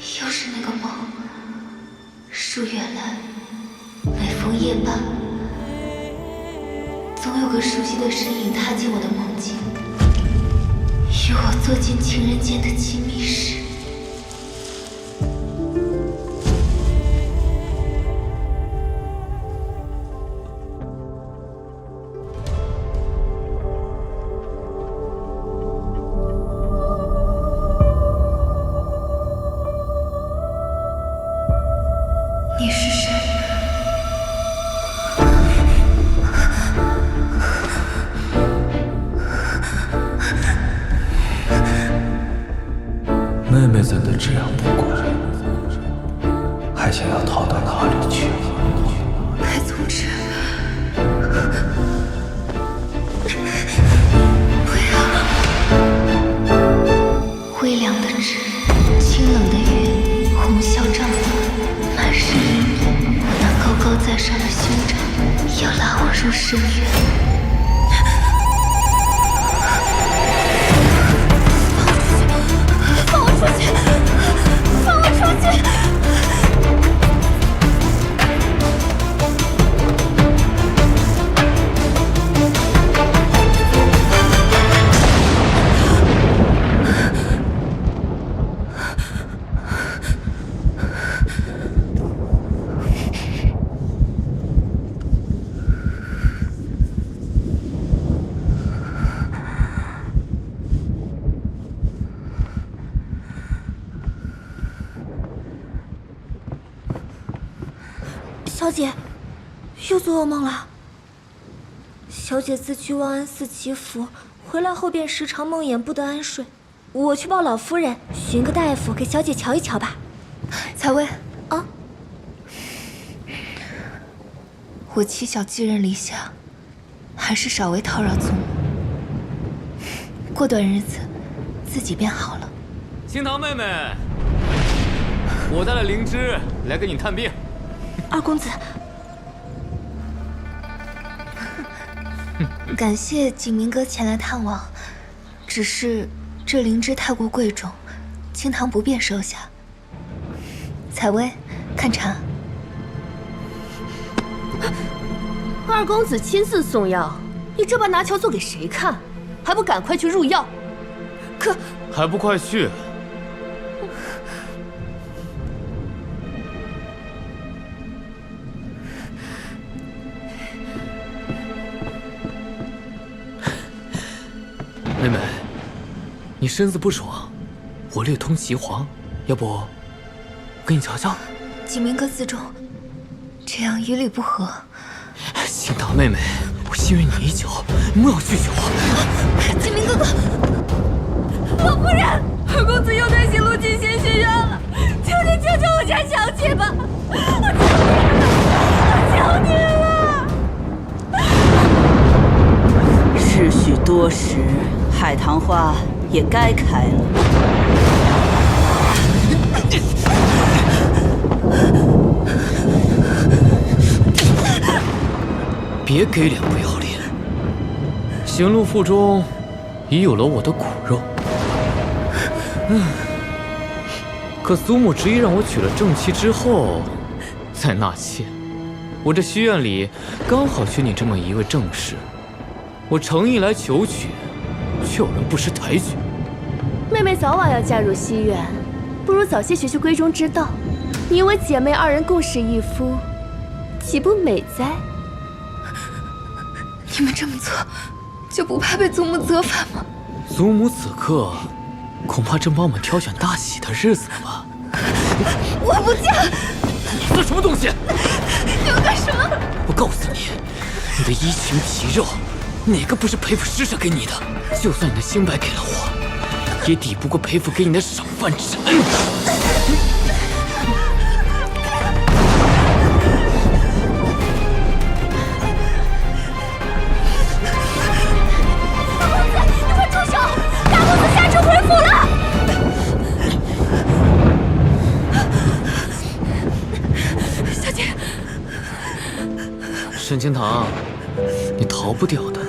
又是那个梦，数月来，每逢夜半，总有个熟悉的身影踏进我的梦境，与我做尽情人间的亲密事。你是谁？妹妹怎的这样不乖，还想要逃到哪里去？白宗之，不要！微凉的纸，清冷的月，红绡帐暖，满是阴影。我那高高在上的兄长，要拉我入深渊。放我出去！放我出去！小姐，又做噩梦了。小姐自去望安寺祈福，回来后便时常梦魇，不得安睡。我去报老夫人，寻个大夫给小姐瞧一瞧吧。采薇，啊，我妻小寄人篱下，还是少为叨扰祖母。过段日子，自己便好了。清堂妹妹，我带了灵芝来给你探病。二公子，感谢景明哥前来探望，只是这灵芝太过贵重，清堂不便收下。采薇，看茶。二公子亲自送药，你这般拿桥做给谁看？还不赶快去入药！可还不快去！妹妹，你身子不爽，我略通岐黄，要不我给你瞧瞧？景明哥自重，这样与理不合。清堂妹妹，我信任你已久，莫要拒绝我。景明哥哥，老夫人，二公子又带行路进仙学院了，求你救救我家小姐吧！我求你了！世许多时，海棠花也该开了。别给脸不要脸！行路腹中已有了我的骨肉，可祖母执意让我娶了正妻之后再纳妾。我这西院里刚好缺你这么一位正室，我诚意来求娶，却有人不识抬举。妹妹早晚要嫁入西院，不如早些学习闺中之道。你我姐妹二人共侍一夫，岂不美哉？你们这么做，就不怕被祖母责罚吗？祖母此刻恐怕正帮我们挑选大喜的日子了吧？我不嫁！你算什么东西？你们干什么？我告诉你，你的衣裙皮肉，哪个不是裴府施舍给你的？就算你的清白给了我，也抵不过裴府给你的赏饭之恩。沈清堂，你逃不掉的。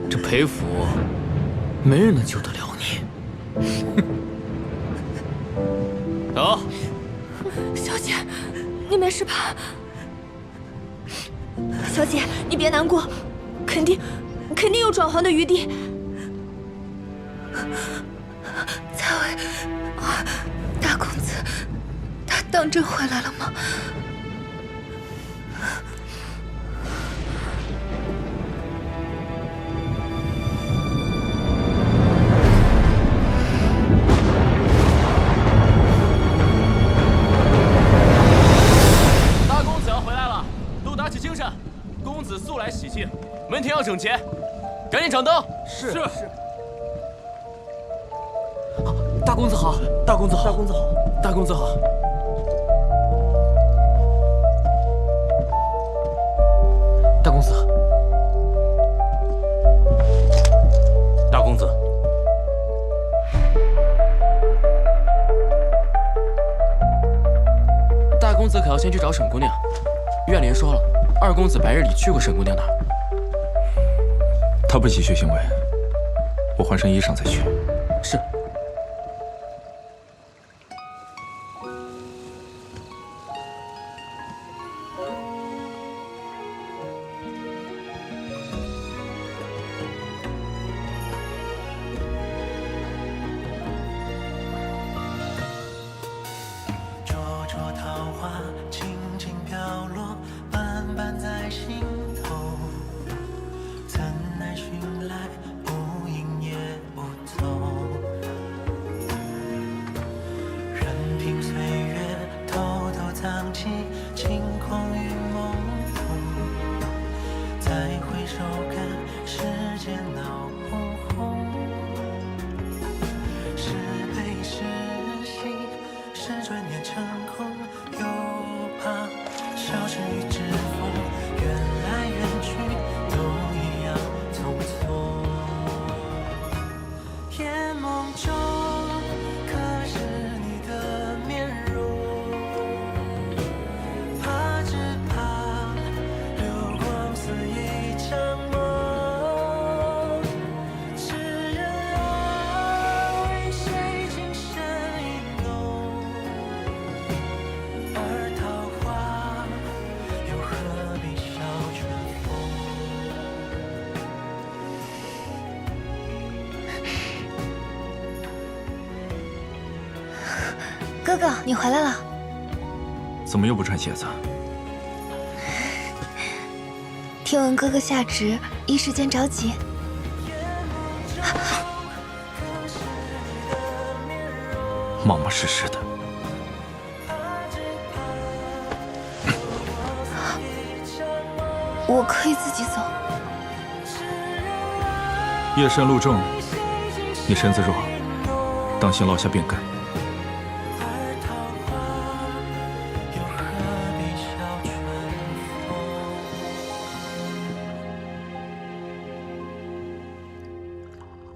这裴府，没人能救得了你。走。小姐，你没事吧？小姐，你别难过，肯定有转圜的余地。蔡薇，大公子，他当真回来了吗？大公子要回来了，都打起精神！公子素来喜庆，门庭要整洁，赶紧掌灯。是。大公子好，大公子好，大公子好，大公子好。大公子，大公子，大公子可要先去找沈姑娘。院莲说了，二公子白日里去过沈姑娘那儿。他不急需行为，我换身衣裳再去。是。哥哥，你回来了。怎么又不穿鞋子？听闻哥哥下职，一时间着急。莽莽失失的。我可以自己走。夜深路重，你身子弱，当心落下病根。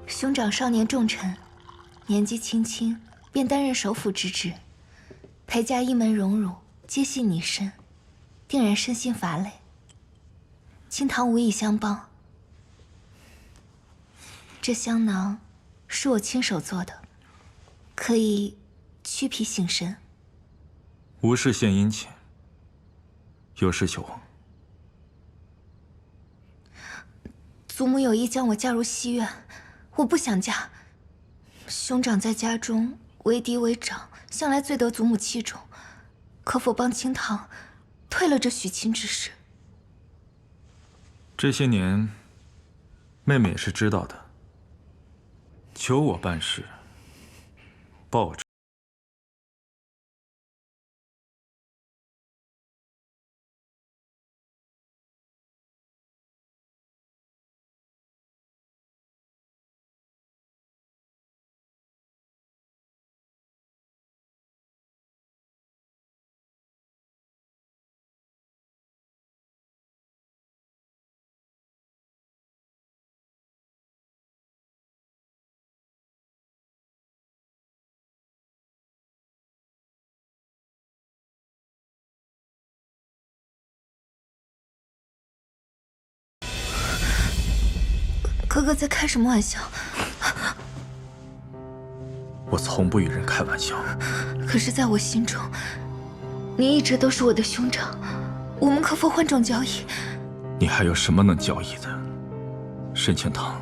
兄长少年重臣，年纪轻轻便担任首辅之职，裴家一门荣辱皆系你身，定然身心乏累。清堂无以相帮，这香囊是我亲手做的，可以驱脾醒神。无事献殷勤，有事求我。祖母有意将我嫁入西院，我不想嫁。兄长在家中为嫡为长，向来最得祖母器重，可否帮清堂退了这许亲之事？这些年，妹妹也是知道的。求我办事，报之。哥哥在开什么玩笑？我从不与人开玩笑。可是，在我心中，你一直都是我的兄长。我们可否换种交易？你还有什么能交易的？沈清堂，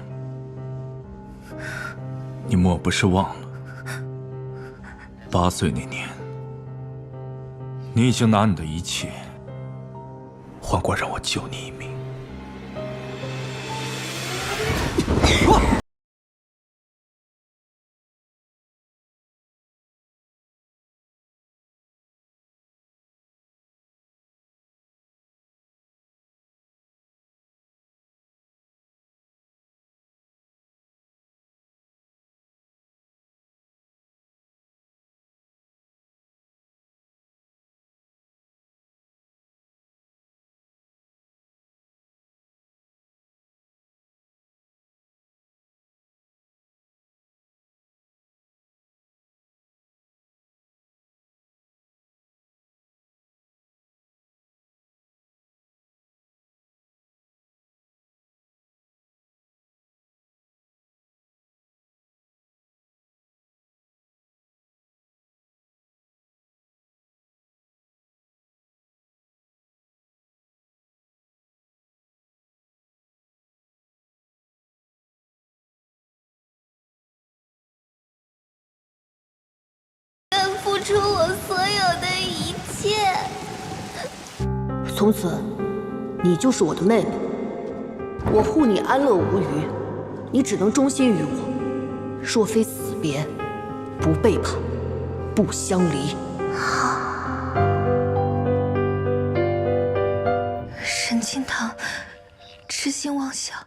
你莫不是忘了，8岁那年，你已经拿你的一切换过让我救你一命。付出我所有的一切。从此，你就是我的妹妹，我护你安乐无虞，你只能忠心于我。若非死别，不背叛，不相离。沈清堂，痴心妄想，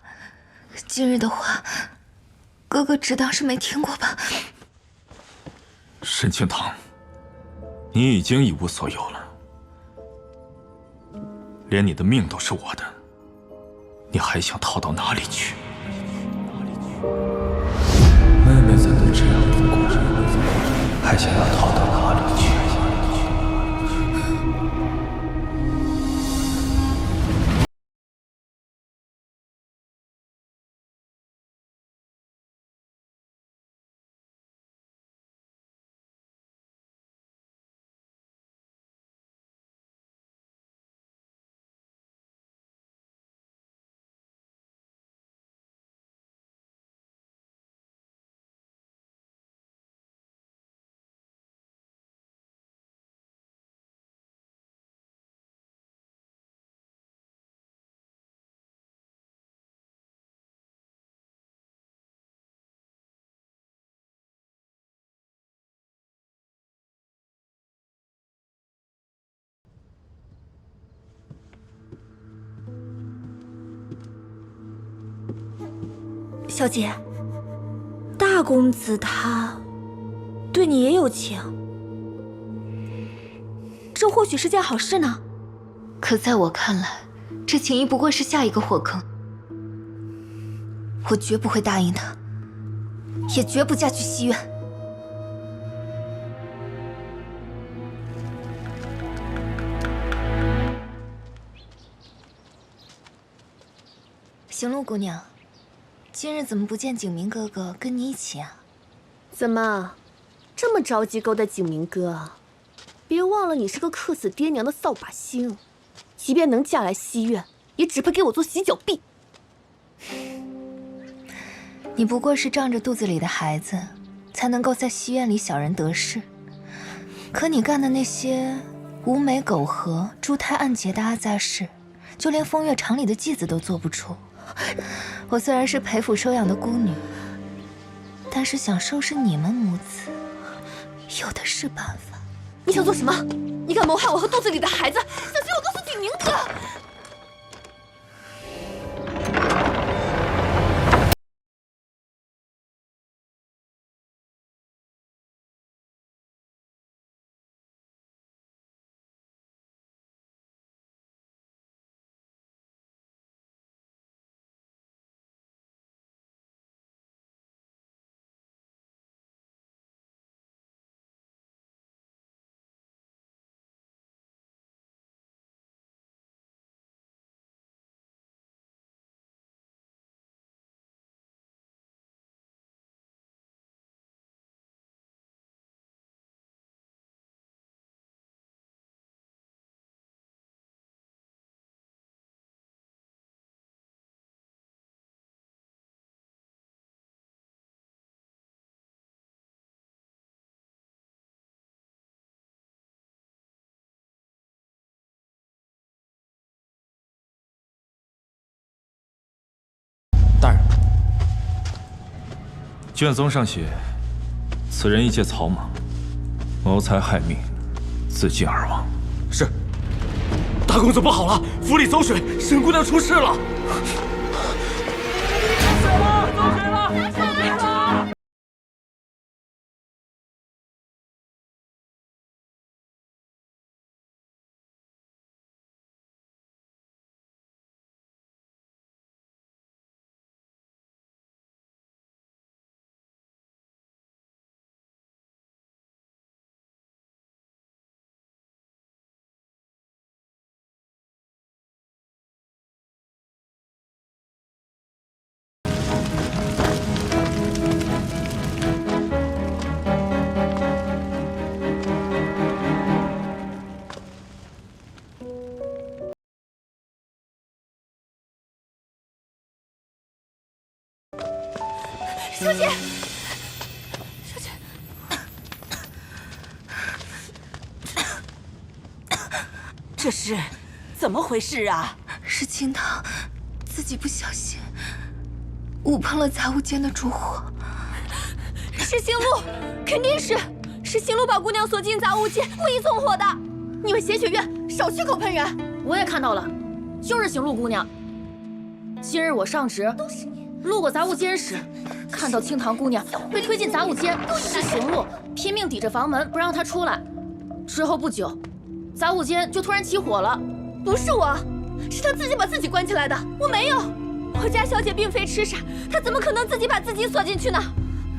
今日的话，哥哥只当是没听过吧。沈清堂，你已经一无所有了，连你的命都是我的，你还想逃到哪里去？妹妹咱都这样度过了，还想要逃到哪里去？小姐，大公子他对你也有情，这或许是件好事呢。可在我看来，这情谊不过是下一个火坑。我绝不会答应他，也绝不嫁去西苑。行路姑娘，今日怎么不见景明哥哥跟你一起啊？怎么，这么着急勾搭景明哥啊？别忘了，你是个克死爹娘的扫把星，即便能嫁来西苑，也只配给我做洗脚婢。你不过是仗着肚子里的孩子，才能够在西苑里小人得势。可你干的那些无美苟合、珠胎暗结的阿杂事，就连风月场里的继子都做不出。我虽然是裴府收养的孤女，但是想收拾你们母子，有的是办法。你想做什么？你敢谋害我和肚子里的孩子？小心我告诉景明哥！卷宗上写，此人一介草莽，谋财害命，自尽而亡。是。大公子不好了，府里走水，沈姑娘出事了。走水了，走水了，走水了！小姐，小姐，这是怎么回事啊？是清堂自己不小心误碰了杂物间的烛火。是星露，肯定是星露把姑娘锁进杂物间，故意纵火的。你们邪学院少去狗喷人！我也看到了，就是行路姑娘。今日我上值，路过杂物间时，看到清堂姑娘被推进杂物间，是行路拼命抵着房门不让她出来。之后不久，杂物间就突然起火了。不是我，是她自己把自己关起来的，我没有。我家小姐并非痴傻，她怎么可能自己把自己锁进去呢？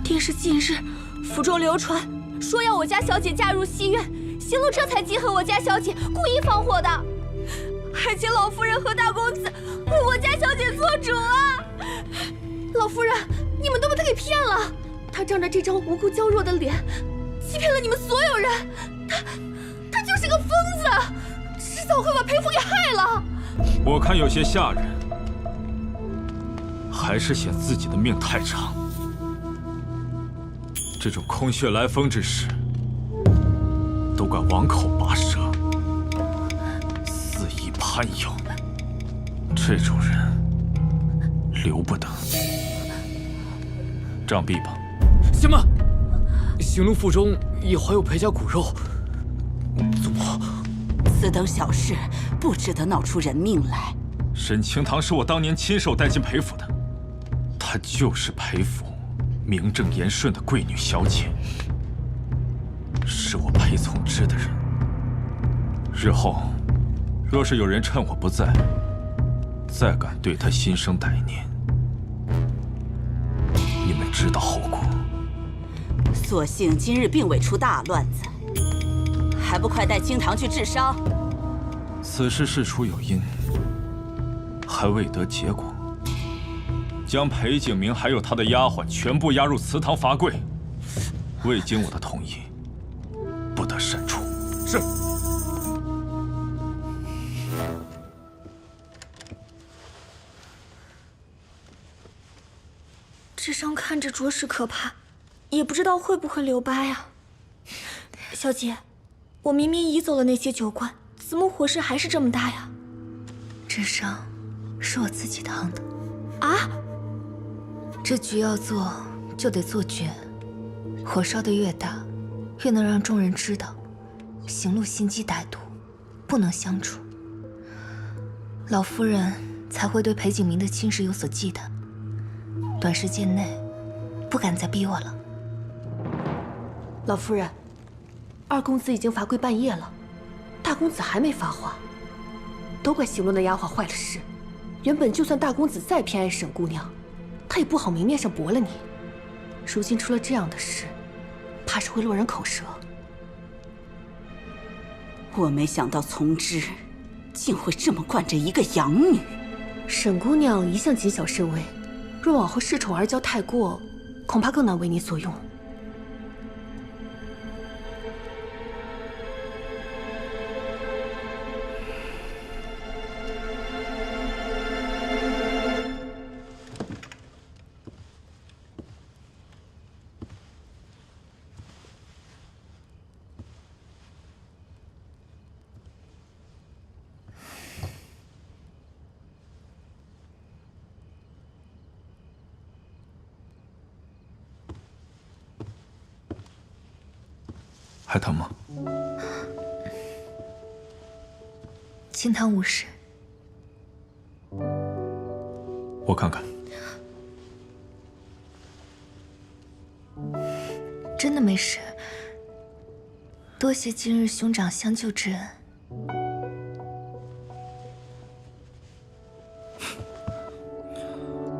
定是近日府中流传说要我家小姐嫁入西院，行路这才记恨我家小姐，故意放火的。还请老夫人和大公子为我家小姐做主啊！老夫人，你们都把她给骗了，她仗着这张无辜娇弱的脸，欺骗了你们所有人。她就是个疯子，迟早会把裴府给害了。我看有些吓人，还是嫌自己的命太长。这种空穴来风之事，都敢王口拔舌，肆意攀有，这种人留不得。杖毙吧！行吧。行路腹中也怀有裴家骨肉，祖母，此等小事不值得闹出人命来。沈清堂是我当年亲手带进裴府的，她就是裴府名正言顺的贵女小姐，是我裴从之的人。日后若是有人趁我不在，再敢对她心生歹念，你们知道后果。所幸今日并未出大乱子，还不快带清堂去治伤？此事事出有因，还未得结果。将裴景明还有他的丫鬟全部押入祠堂罚跪，未经我的同意，不得擅出。是。这伤看着着实可怕，也不知道会不会留疤呀。小姐，我明明移走了那些酒罐，怎么火势还是这么大呀？这伤是我自己烫的。啊？这局要做，就得做绝。火烧得越大，越能让众人知道，行路心机歹毒，不能相处。老夫人才会对裴景明的亲事有所忌惮。短时间内，不敢再逼我了。老夫人，二公子已经罚跪半夜了，大公子还没发话，都怪行路的丫鬟坏了事。原本就算大公子再偏爱沈姑娘，他也不好明面上驳了你。如今出了这样的事，怕是会落人口舌。我没想到从之竟会这么惯着一个养女。沈姑娘一向谨小慎微，若往后恃宠而骄太过，恐怕更难为你所用。还疼吗？清汤无事。我看看。真的没事。多谢今日兄长相救之恩。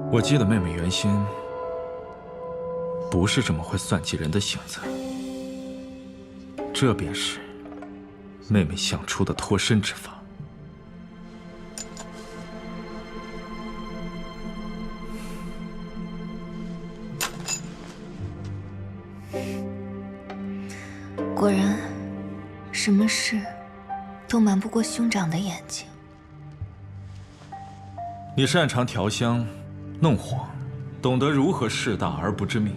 我记得妹妹原先不是这么会算计人的性子，这便是妹妹想出的脱身之法。果然，什么事都瞒不过兄长的眼睛。你擅长调香、弄火，懂得如何事大而不致命。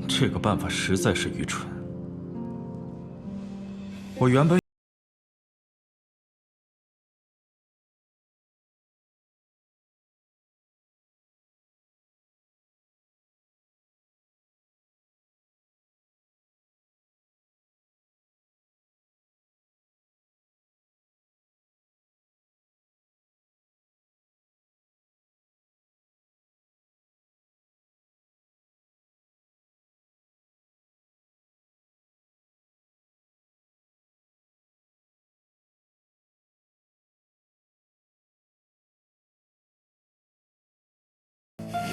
这个办法实在是愚蠢。我原本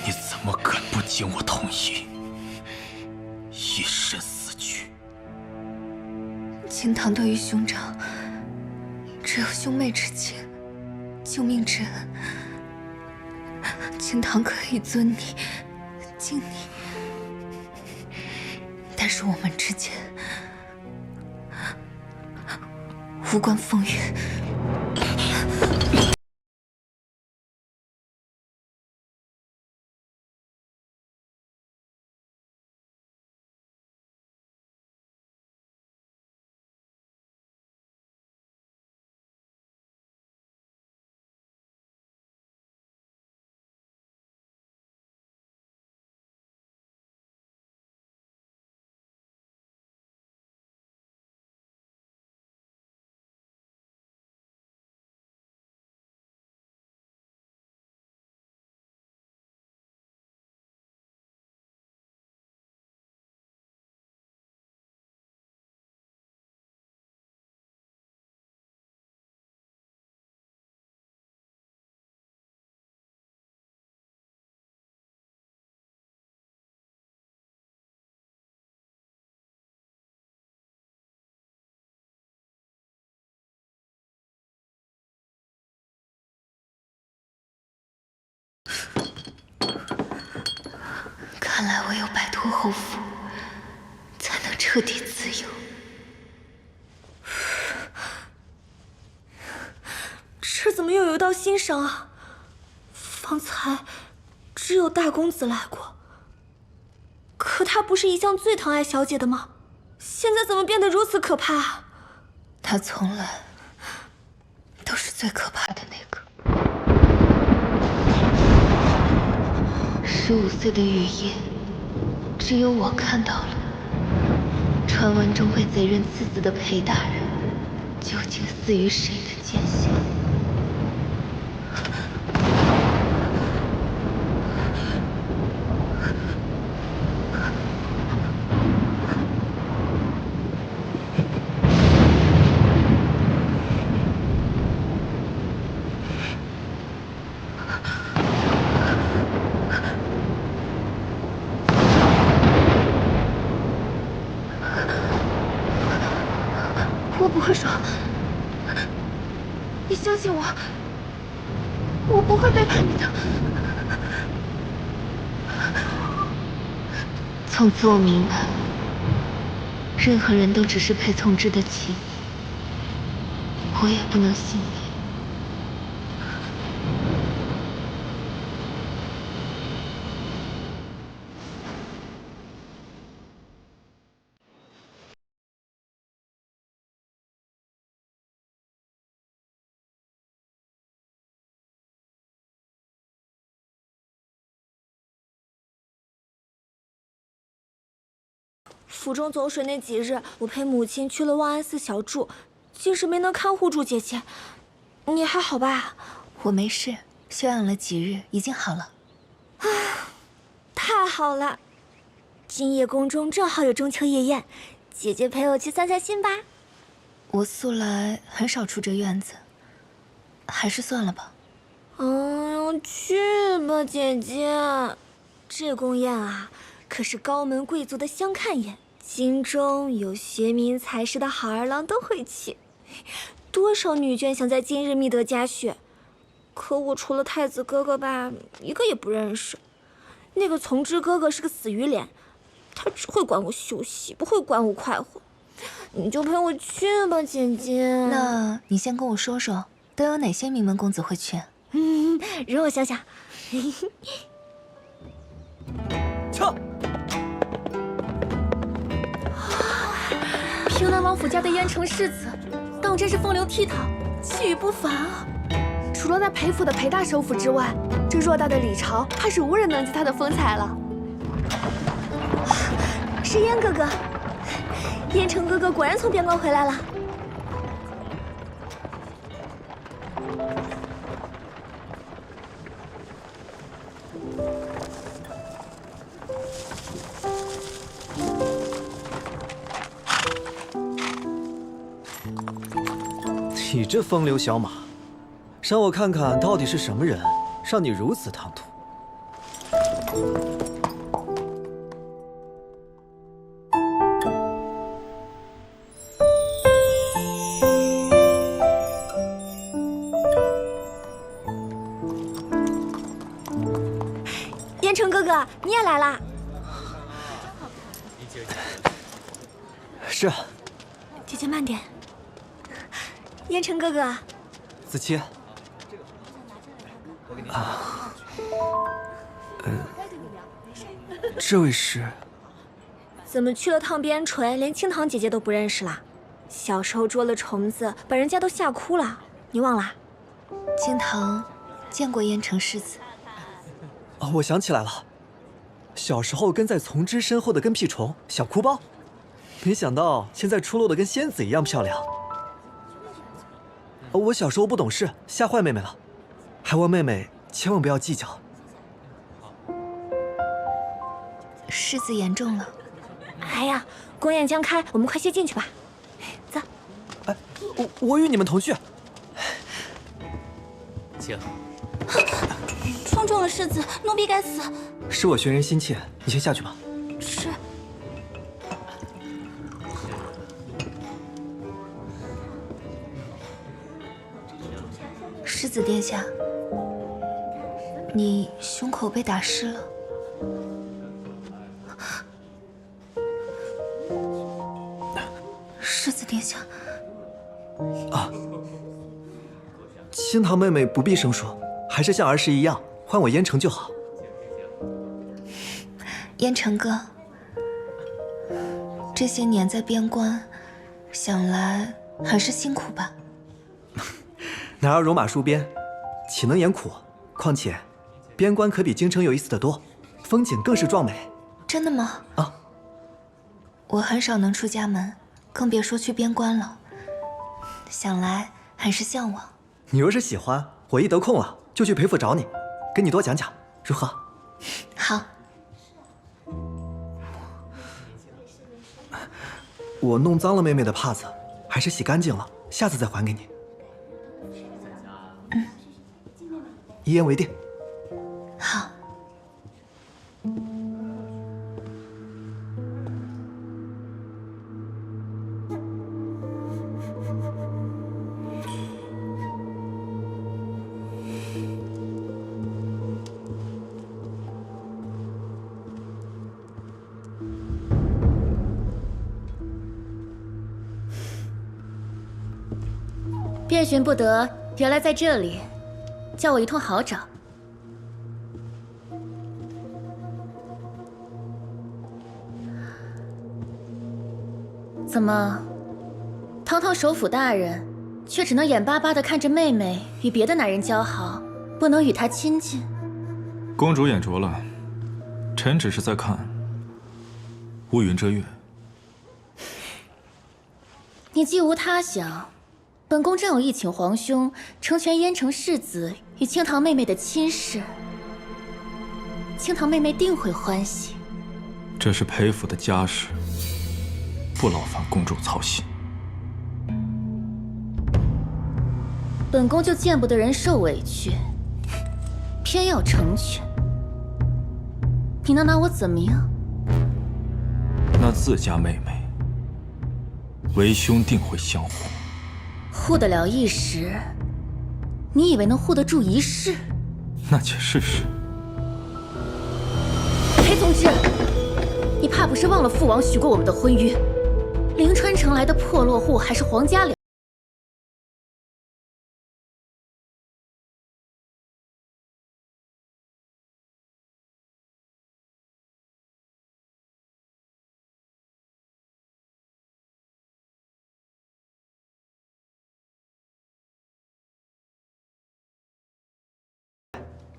你怎么敢不经我同意，以身死去？清堂对于兄长只有兄妹之情，救命之恩。清堂可以尊你、敬你，但是我们之间无关风月。看来唯有摆脱后缚，才能彻底自由。这怎么又有一道新伤啊？方才只有大公子来过，可他不是一向最疼爱小姐的吗？现在怎么变得如此可怕啊？他从来都是最可怕的那个。15岁的雨夜，只有我看到了。传闻中被贼人刺死的裴大人，究竟死于谁的剑下？我不会说，你相信我，我不会背叛你的。从此我明白，任何人都只是配从之的棋，我也不能幸免。府中走水那几日，我陪母亲去了望安寺小住，竟是没能看护住姐姐。你还好吧？我没事，休养了几日，已经好了。太好了！今夜宫中正好有中秋夜宴，姐姐陪我去散散心吧。我素来很少出这院子，还是算了吧。去吧，姐姐。这宫宴啊，可是高门贵族的相看宴，京中有学名才识的好儿郎都会去。多少女眷想在今日觅得佳婿，可我除了太子哥哥吧，一个也不认识。那个从之哥哥是个死鱼脸，他只会管我休息，不会管我快活。你就陪我去吧，姐姐。那你先跟我说说，都有哪些名门公子会去？容我想想。撤！平南王府家的燕城世子，当真是风流倜傥，气宇不凡啊！除了那裴府的裴大首府之外，这偌大的李朝，怕是无人能及他的风采了。是燕哥哥，燕城哥哥果然从边关回来了。你这风流小马，让我看看到底是什么人，让你如此唐突。燕城哥哥，你也来啦？是。姐姐慢点。燕城哥哥，子期。这位是？怎么去了趟边陲，连青堂姐姐都不认识啦？小时候捉了虫子，把人家都吓哭了，你忘啦？青堂见过燕城世子。哦，我想起来了，小时候跟在从之身后的跟屁虫小哭包，没想到现在出落的跟仙子一样漂亮。我小时候不懂事，吓坏妹妹了，还望妹妹千万不要计较。世子言重了。哎呀，宫宴将开，我们快些进去吧。走。哎，我与你们同去。请。冲中了世子，奴婢该死。是我寻人心切，你先下去吧。是。世子殿下，你胸口被打湿了。世子殿下。啊，青堂妹妹不必生疏，还是像儿时一样唤我燕城就好。燕城哥，这些年在边关，想来很是辛苦吧？男儿戎马戍边，岂能言苦？况且，边关可比京城有意思得多，风景更是壮美。真的吗？啊，我很少能出家门，更别说去边关了。想来很是向往。你若是喜欢，我一得空了就去裴府找你，跟你多讲讲，如何？好。我弄脏了妹妹的帕子，还是洗干净了，下次再还给你。一言为定。好。遍寻不得，原来在这里。叫我一通好找。怎么，堂堂首府大人，却只能眼巴巴地看着妹妹与别的男人交好，不能与她亲近？公主眼拙了，臣只是在看乌云遮月，你既无他想，本宫正有意请皇兄成全燕城世子与清堂妹妹的亲事，清堂妹妹定会欢喜。这是裴府的家事，不劳烦公主操心。本宫就见不得人受委屈，偏要成全。你能拿我怎么样？那自家妹妹，为兄定会相护。护得了一时，你以为能护得住一世？那且试试。裴从之，你怕不是忘了父王许过我们的婚约？灵川城来的破落户还是皇家了。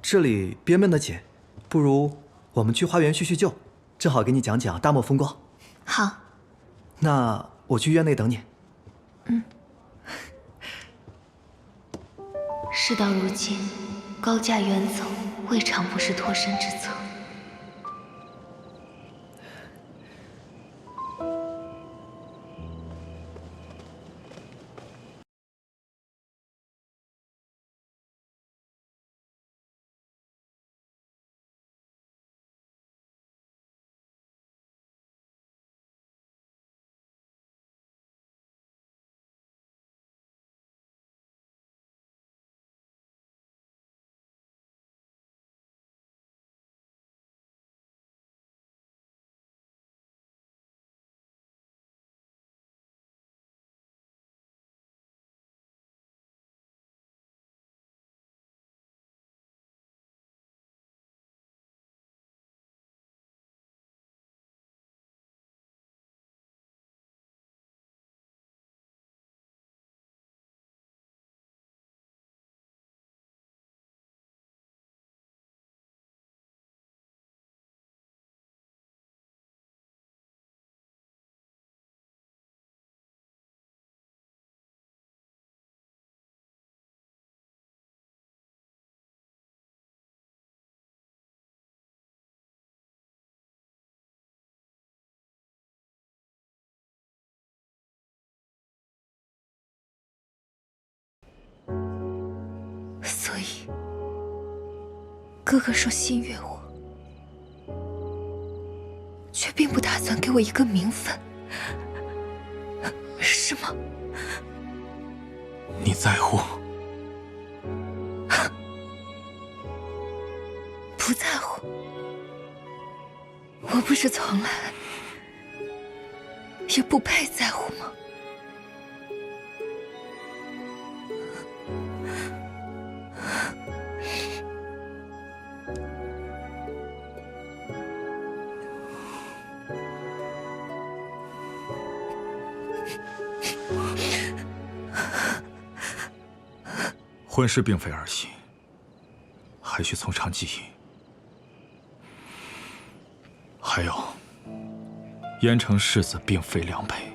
这里憋闷的紧，不如我们去花园叙叙旧，正好给你讲讲大漠风光。好，那我去院内等你。事到如今，高驾远走，未尝不是脱身之策。所以，哥哥说心悦我，却并不打算给我一个名分，是吗？你在乎？不在乎。我不是从来也不配在乎吗？婚事并非儿戏，还需从长计议。还有，燕城世子并非良配，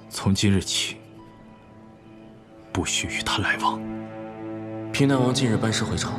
从今日起，不许与他来往。平南王近日班师回朝，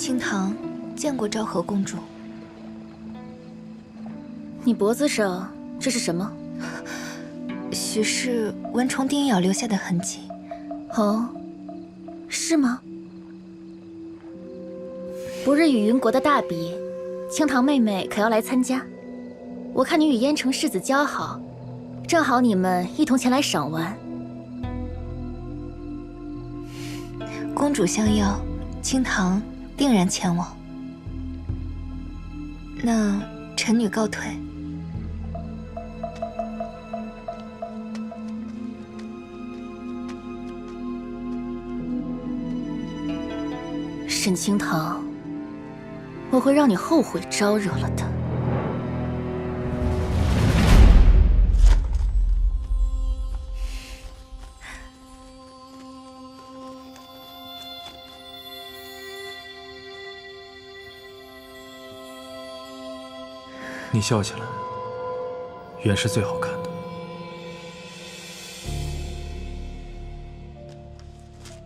清堂见过昭和公主。你脖子上这是什么？许是蚊虫叮咬留下的痕迹。哦，是吗？不日与云国的大比，清堂妹妹可要来参加？我看你与燕城世子交好，正好你们一同前来赏玩。公主相邀，清堂定然前往。那臣女告退。沈清堂，我会让你后悔招惹了的。你笑起来，原是最好看的。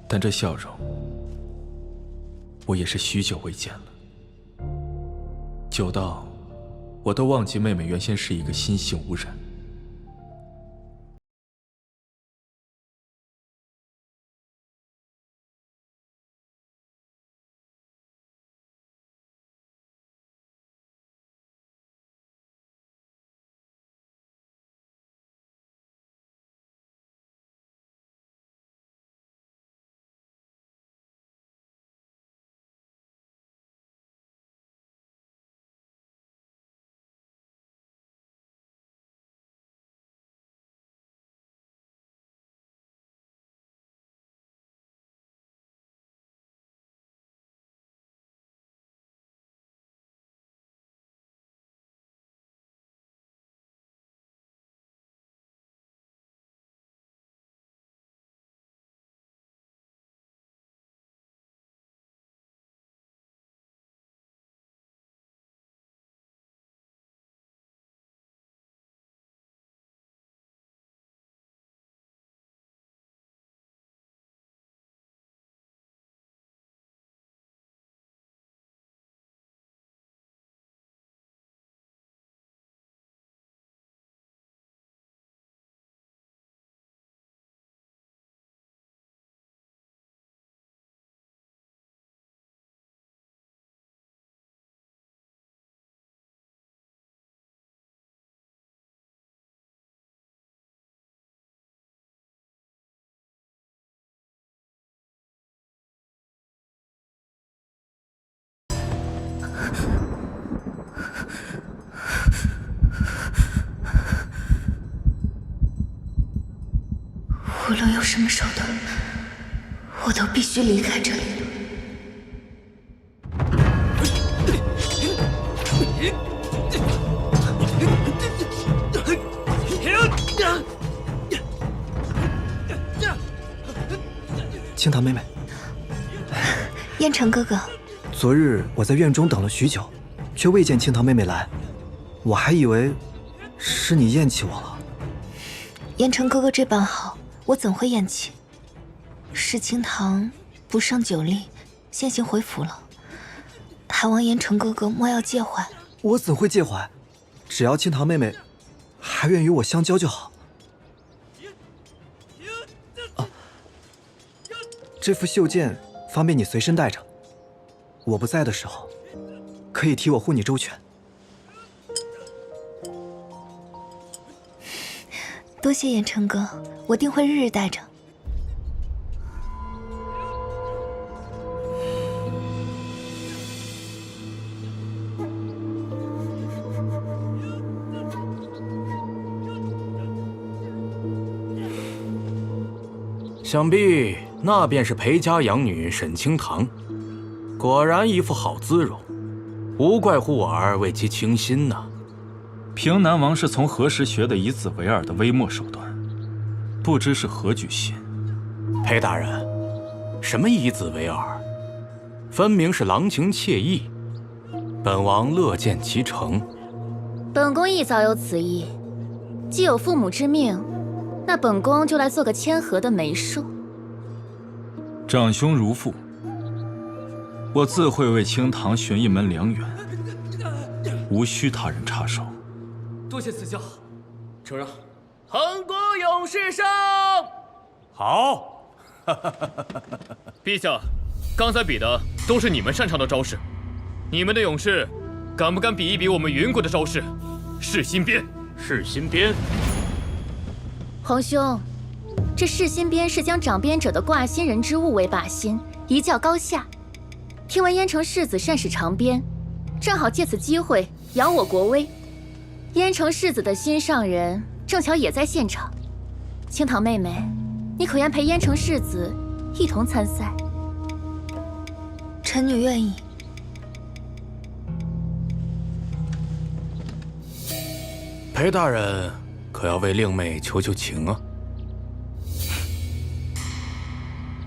但这笑容，我也是许久未见了，久到我都忘记妹妹原先是一个心性无染。无论用什么手段，我都必须离开这里。清堂妹妹，燕城哥哥，昨日我在院中等了许久，却未见清堂妹妹来，我还以为是你厌弃我了。燕城哥哥这般好，我怎会厌弃？是清堂不胜酒力，先行回府了。还望燕城哥哥莫要介怀。我怎会介怀？只要清堂妹妹还愿与我相交就好。这副袖剑方便你随身带着，我不在的时候，可以替我护你周全。多谢燕城哥，我定会日日带着。想必那便是裴家养女沈清堂，果然一副好姿容，无怪乎我儿为其倾心呐。平南王是从何时学的以子为饵的微末手段？不知是何居心。裴大人，什么以子为饵？分明是郎情妾意，本王乐见其成。本宫亦早有此意，既有父母之命，那本宫就来做个谦和的媒妁。长兄如父，我自会为清堂寻一门良缘，无需他人插手。多谢赐教，承让。恒国勇士上！好。陛下，刚才比的都是你们擅长的招式，你们的勇士敢不敢比一比我们云国的招式？噬心鞭，噬心鞭。皇兄，这噬心鞭是将掌鞭者的挂心人之物为靶心，一较高下。听闻燕城世子善使长鞭，正好借此机会扬我国威。燕城世子的心上人正巧也在现场，清堂妹妹，你可愿陪燕城世子一同参赛？臣女愿意。裴大人可要为令妹求求情啊！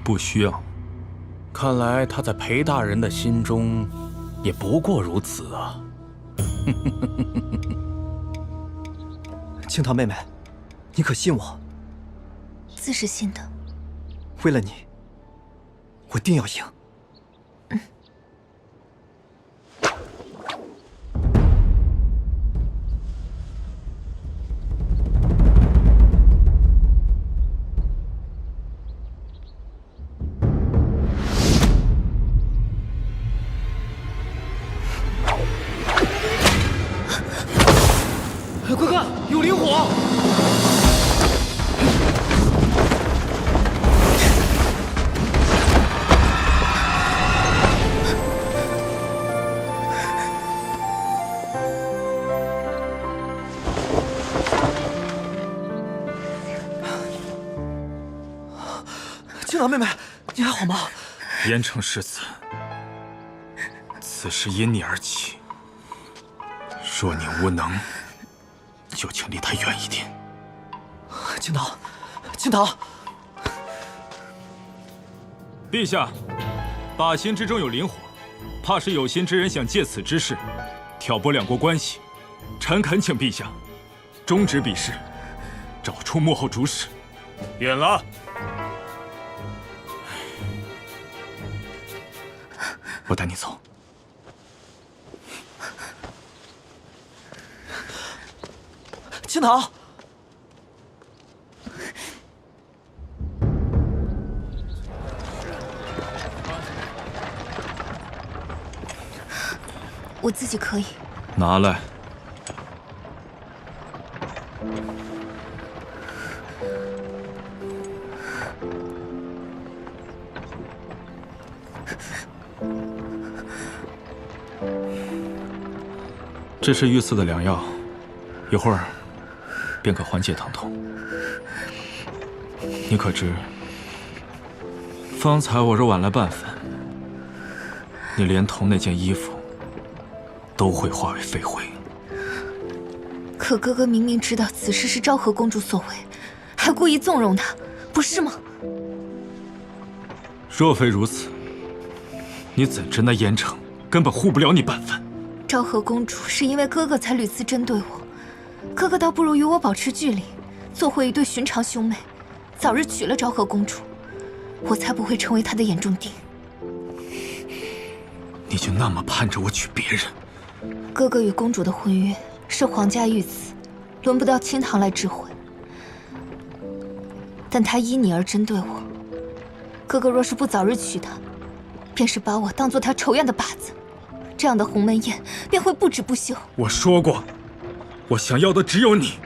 不需要。看来他在裴大人的心中，也不过如此啊。清堂妹妹，你可信我？自是信的。为了你，我定要赢。快看，有灵火！清堂妹妹，你还好吗？燕城世子，此事因你而起，若你无能，就请离他远一点。清堂，清堂，陛下，靶心之中有灵火，怕是有心之人想借此之事挑拨两国关系。臣恳请陛下终止比试，找出幕后主使。允了。我带你走。清堂，我自己可以。拿来。这是御赐的良药，一会儿便可缓解疼痛。你可知，方才我若晚来半分，你连同那件衣服都会化为飞灰。可哥哥明明知道此事是昭和公主所为，还故意纵容她，不是吗？若非如此，你怎知那燕城根本护不了你半分？昭和公主是因为哥哥才屡次针对我，哥哥倒不如与我保持距离，做回一对寻常兄妹，早日娶了昭和公主，我才不会成为她的眼中钉。你就那么盼着我娶别人？哥哥与公主的婚约是皇家御赐，轮不到清堂来知会。但他依你而针对我，哥哥若是不早日娶她，便是把我当做他仇怨的靶子，这样的鸿门宴便会不止不休。我说过，我想要的只有你。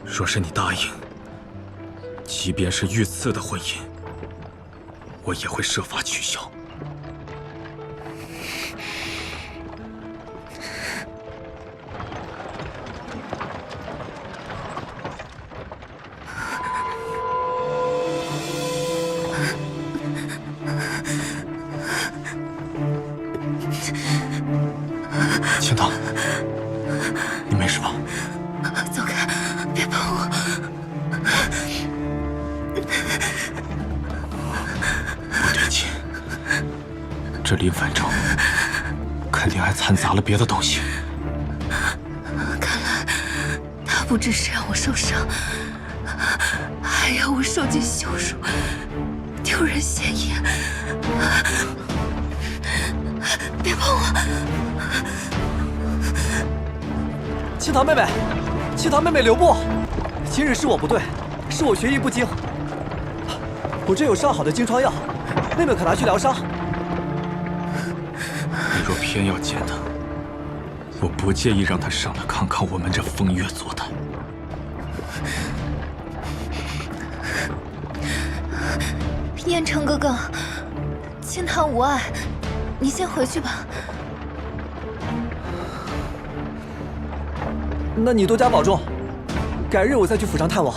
若是你答应，即便是御赐的婚姻，我也会设法取消。清堂，你没事吧？走开，别碰我！不对劲，这林反正肯定还掺杂了别的东西。看来他不只是让我受伤，还要我受尽羞辱，丢人现眼。别碰我！青桃妹妹，青桃妹妹留步！今日是我不对，是我学艺不精。我这有上好的金疮药，妹妹可拿去疗伤。你若偏要见他，我不介意让他上来看看我们这风月作态。燕城哥哥，青桃无碍，你先回去吧。那你多加保重，改日我再去府上探望。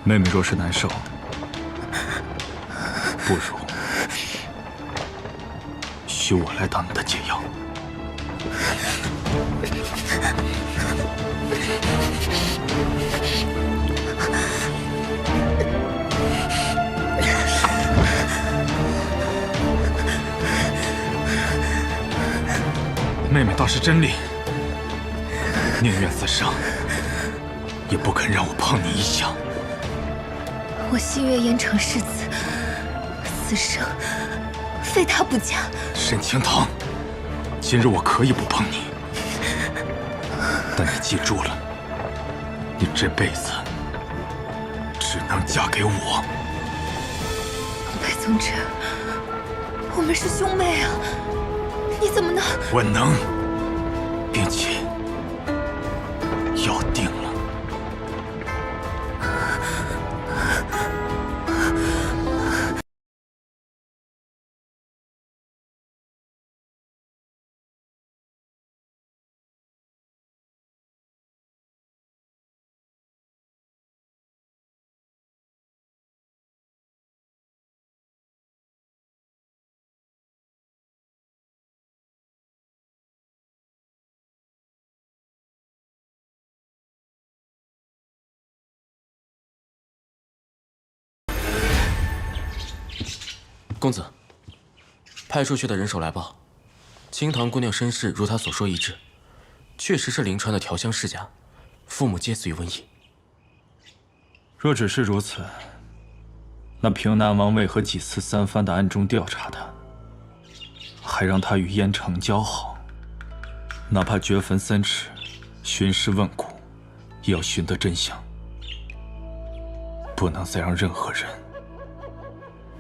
妹妹若是难受，不如许我来当你的解药。妹妹倒是真厉，宁愿自伤，也不肯让我碰你一下。我西岳燕城世子，此生非他不嫁。沈清棠，今日我可以不碰你，但你记住了，你这辈子只能嫁给我。裴宗之，我们是兄妹啊，你怎么能……我能，并且要定了。公子，派出去的人手来报，青棠姑娘身世如她所说一致，确实是临川的调香世家，父母皆死于瘟疫。若只是如此，那平南王为何几次三番的暗中调查他，还让他与燕城交好？哪怕掘坟3尺，寻尸问骨，也要寻得真相，不能再让任何人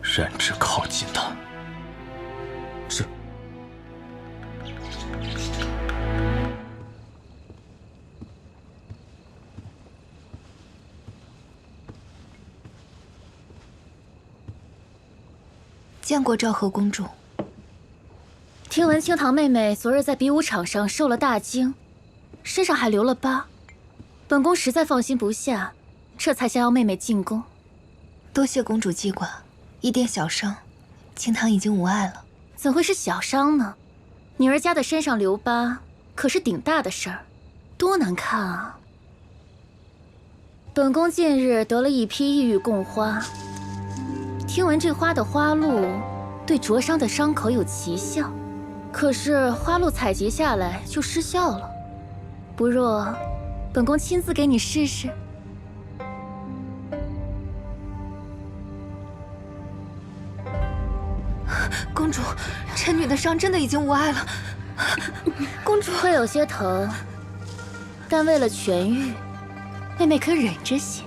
染指靠近他。是。见过昭和公主。听闻青棠妹妹昨日在比武场上受了大惊，身上还留了疤，本宫实在放心不下，这才想要妹妹进宫。多谢公主记挂，一点小伤，青棠已经无碍了。怎会是小伤呢？女儿家的身上留疤，可是顶大的事儿，多难看啊！本宫近日得了一批异域贡花，听闻这花的花露对灼伤的伤口有奇效，可是花露采集下来就失效了。不若本宫亲自给你试试。公主，臣女的伤真的已经无碍了。公主会有些疼，但为了痊愈，妹妹可忍着些。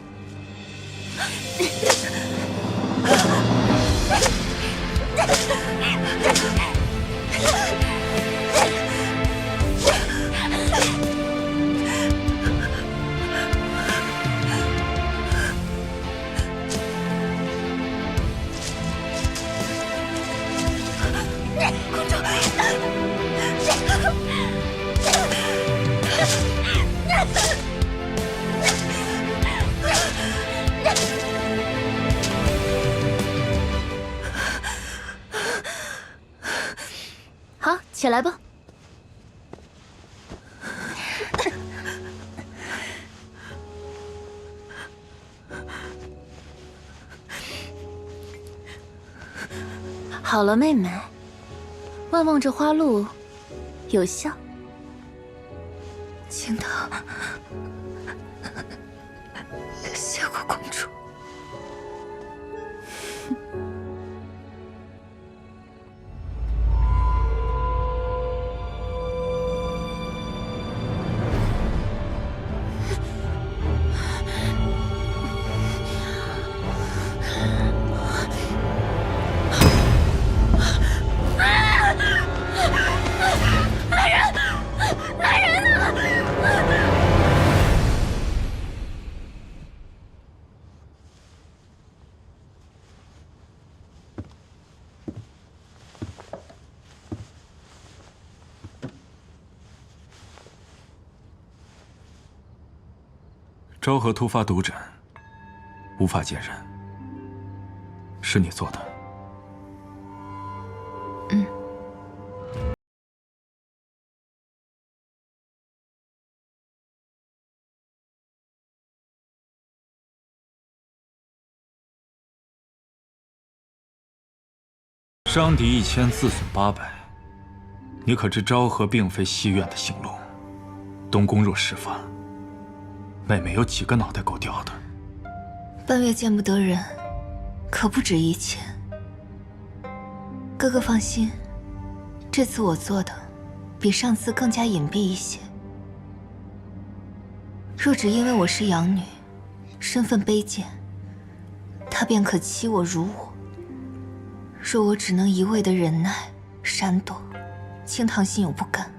好，起来吧。好了，妹妹，望望这花露，有效。青棠，昭和突发毒疹，无法见人，是你做的。嗯。伤敌1000，自损800。你可知昭和并非西院的行路？东宫若事发，妹妹有几个脑袋够掉的？半月见不得人，可不止1000。哥哥放心，这次我做的比上次更加隐蔽一些。若只因为我是养女，身份卑贱，他便可欺我辱我。若我只能一味的忍耐闪躲，清堂心有不甘。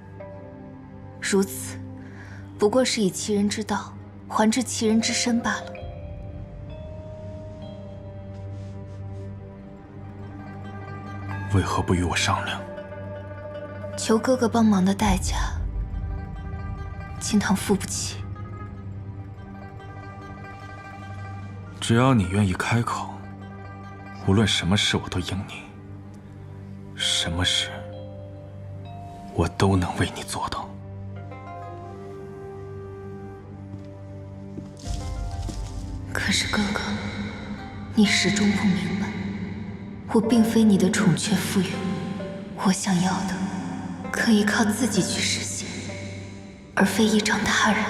如此，不过是以其人之道还治其人之身罢了。为何不与我商量？求哥哥帮忙的代价，清堂付不起。只要你愿意开口，无论什么事我都应你，什么事我都能为你做到。可是哥哥，你始终不明白，我并非你的宠雀附庸，我想要的可以靠自己去实现，而非依仗他人，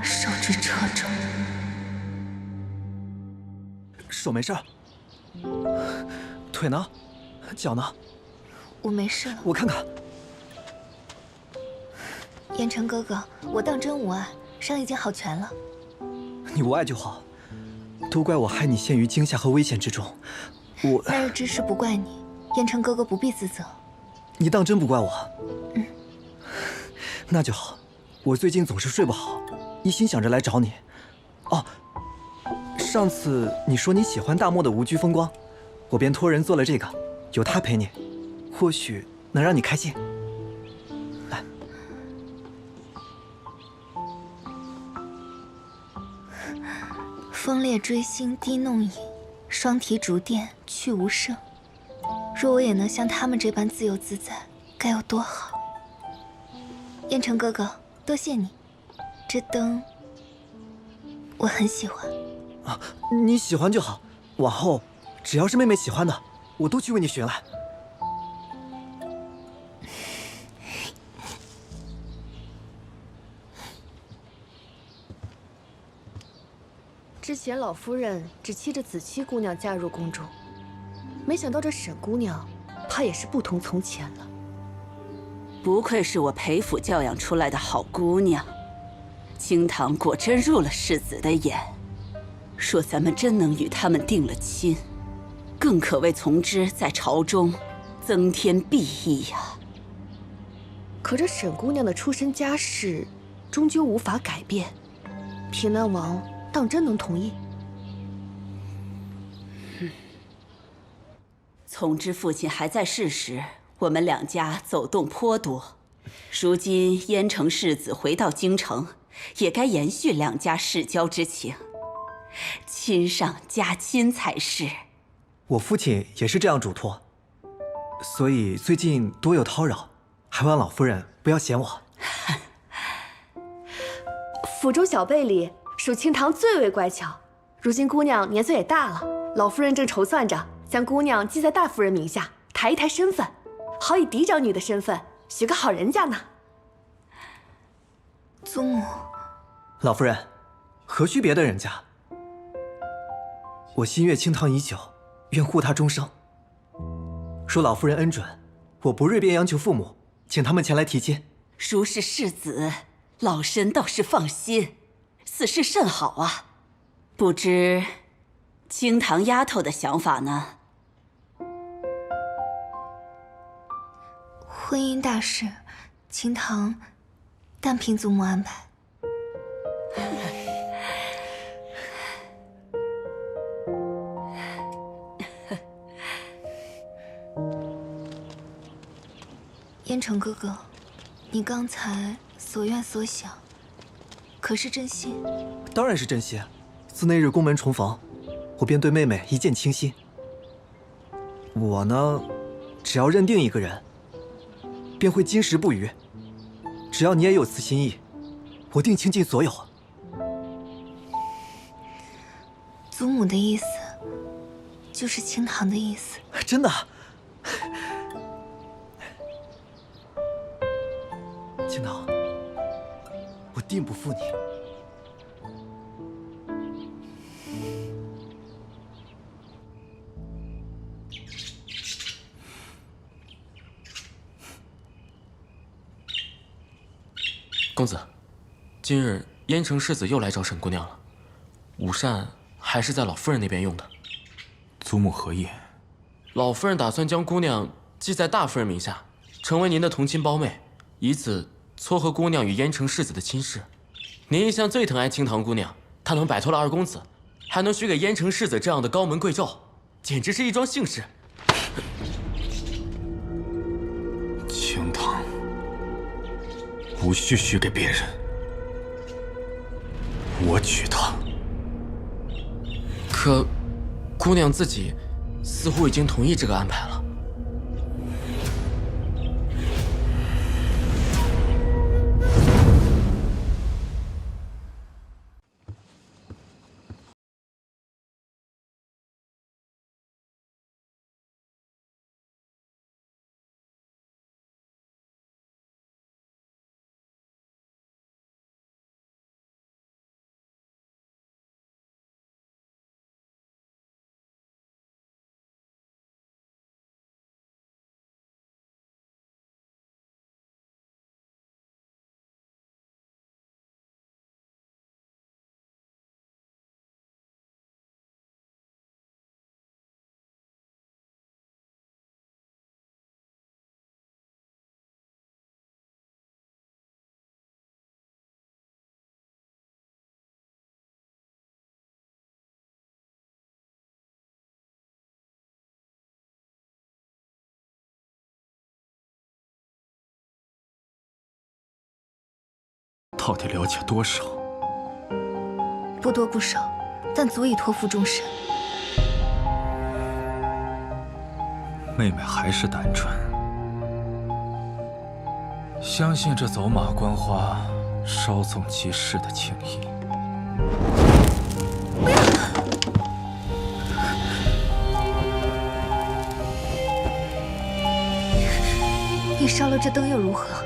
受之掣肘。手没事，腿呢？脚呢？我没事了。我看看。燕城哥哥，我当真无碍，伤已经好全了。你无碍就好，都怪我害你陷于惊吓和危险之中。那日之事不怪你，燕城哥哥不必自责。你当真不怪我？嗯，那就好。我最近总是睡不好，一心想着来找你。哦。上次你说你喜欢大漠的无拘风光，我便托人做了这个，有他陪你，或许能让你开心。来，风烈追星滴弄影，双提竹垫去无声。若我也能像他们这般自由自在，该有多好！燕城哥哥，多谢你，这灯我很喜欢。啊，你喜欢就好。往后，只要是妹妹喜欢的，我都去为你寻来。之前老夫人只期着子期姑娘嫁入宫中，没想到这沈姑娘，怕也是不同从前了。不愧是我裴府教养出来的好姑娘，清堂果真入了世子的眼。若咱们真能与他们定了亲，更可为从之在朝中增添裨益呀。可这沈姑娘的出身家世，终究无法改变。平南王当真能同意？从之父亲还在世时，我们两家走动颇多。如今燕城世子回到京城，也该延续两家世交之情。亲上加亲才是。我父亲也是这样嘱托，所以最近多有叨扰，还望老夫人不要嫌我。府中小辈里，属清堂最为乖巧。如今姑娘年岁也大了，老夫人正筹算着将姑娘记在大夫人名下，抬一抬身份，好以嫡长女的身份许个好人家呢。祖母，老夫人，何须别的人家？我心悦清堂已久，愿护他终生。说老夫人恩准，我不锐便央求父母，请他们前来提亲。如是世子，老身倒是放心，此事甚好啊。不知青堂丫头的想法呢？婚姻大事，青堂单凭祖母安排。燕城哥哥，你刚才所愿所想，可是真心？当然是真心。自那日宫门重逢，我便对妹妹一见倾心。我呢，只要认定一个人，便会金石不渝。只要你也有此心意，我定倾尽所有。祖母的意思，就是青堂的意思。真的？青堂，我定不负你。公子，今日燕城世子又来找沈姑娘了，午膳还是在老夫人那边用的。祖母何意？老夫人打算将姑娘记在大夫人名下，成为您的同亲胞妹，以此撮合姑娘与燕城世子的亲事。您一向最疼爱青堂姑娘，她能摆脱了二公子，还能许给燕城世子这样的高门贵胄，简直是一桩幸事。青堂无需许给别人，我娶她。可，姑娘自己似乎已经同意这个安排了。到底了解多少？不多不少，但足以托付终身。妹妹还是单纯，相信这走马观花、稍纵即逝的情谊。不要！你烧了这灯又如何？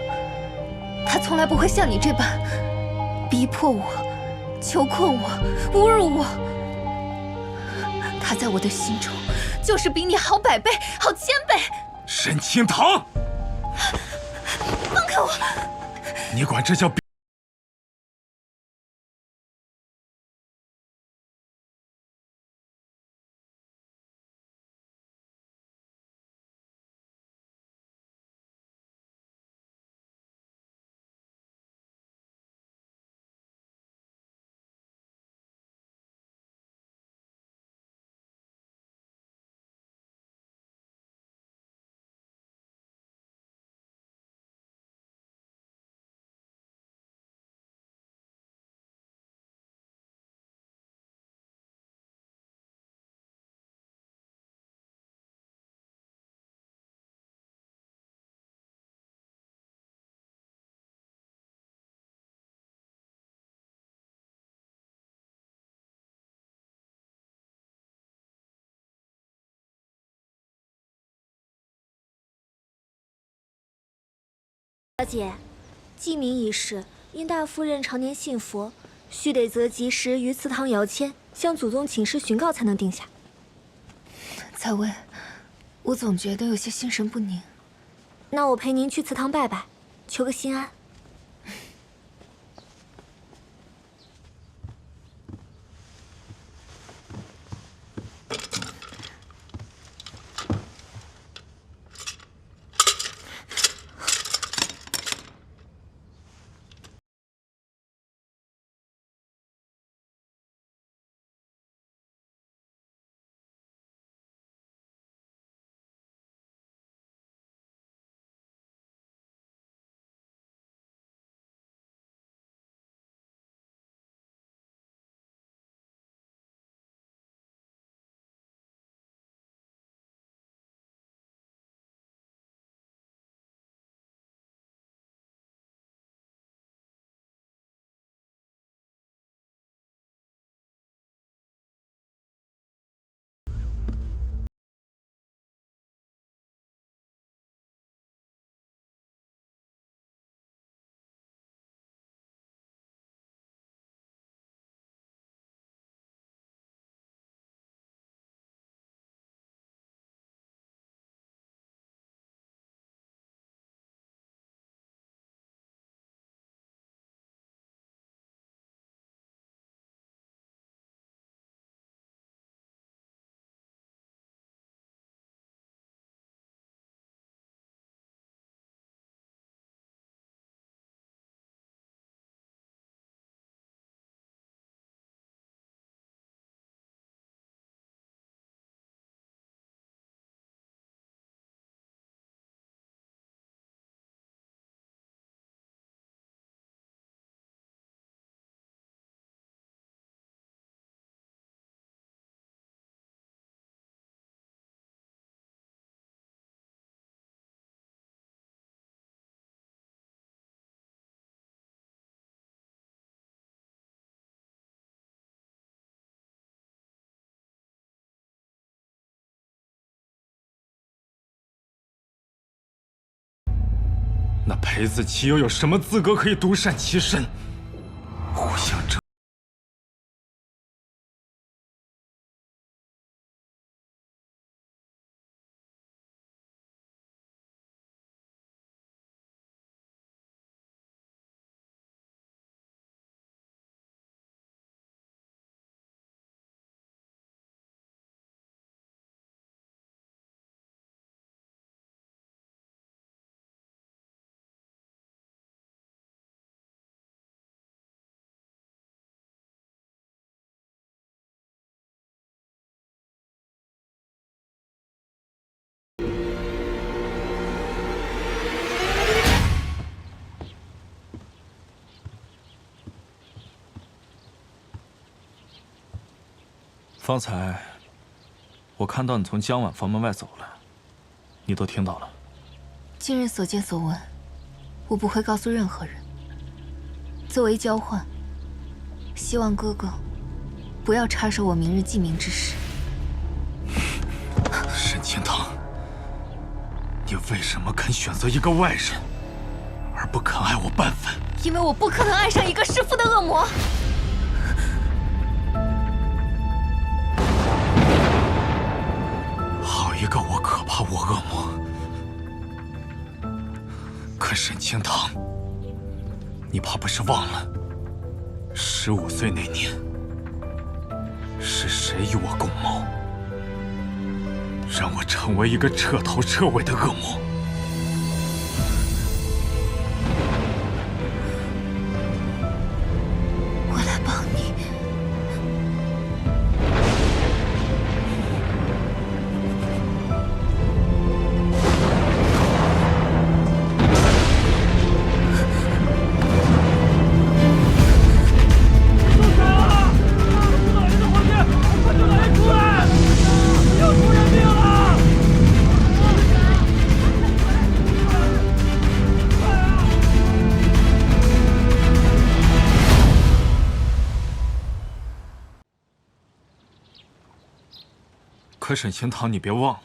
他从来不会像你这般逼迫我、求困我、侮辱我。他在我的心中就是比你好100倍、好1000倍。沈清堂，放开我！你管这叫？小姐，记名已逝，因大夫人常年信佛，须得择吉时于祠堂摇签，向祖宗请示询告才能定下。早采薇，我总觉得有些心神不宁。那我陪您去祠堂拜拜，求个心安。那裴子琪又有什么资格可以独善其身？互相争。方才，我看到你从江晚房门外走了，你都听到了。今日所见所闻，我不会告诉任何人。作为交换，希望哥哥不要插手我明日记名之事。沈清堂，你为什么肯选择一个外人，而不肯爱我半分？因为我不可能爱上一个弑父的恶魔。好一个我可怕我恶魔！可沈清堂，你怕不是忘了，15岁那年是谁与我共谋，让我成为一个彻头彻尾的恶魔？我来帮你。可沈清堂，你别忘了。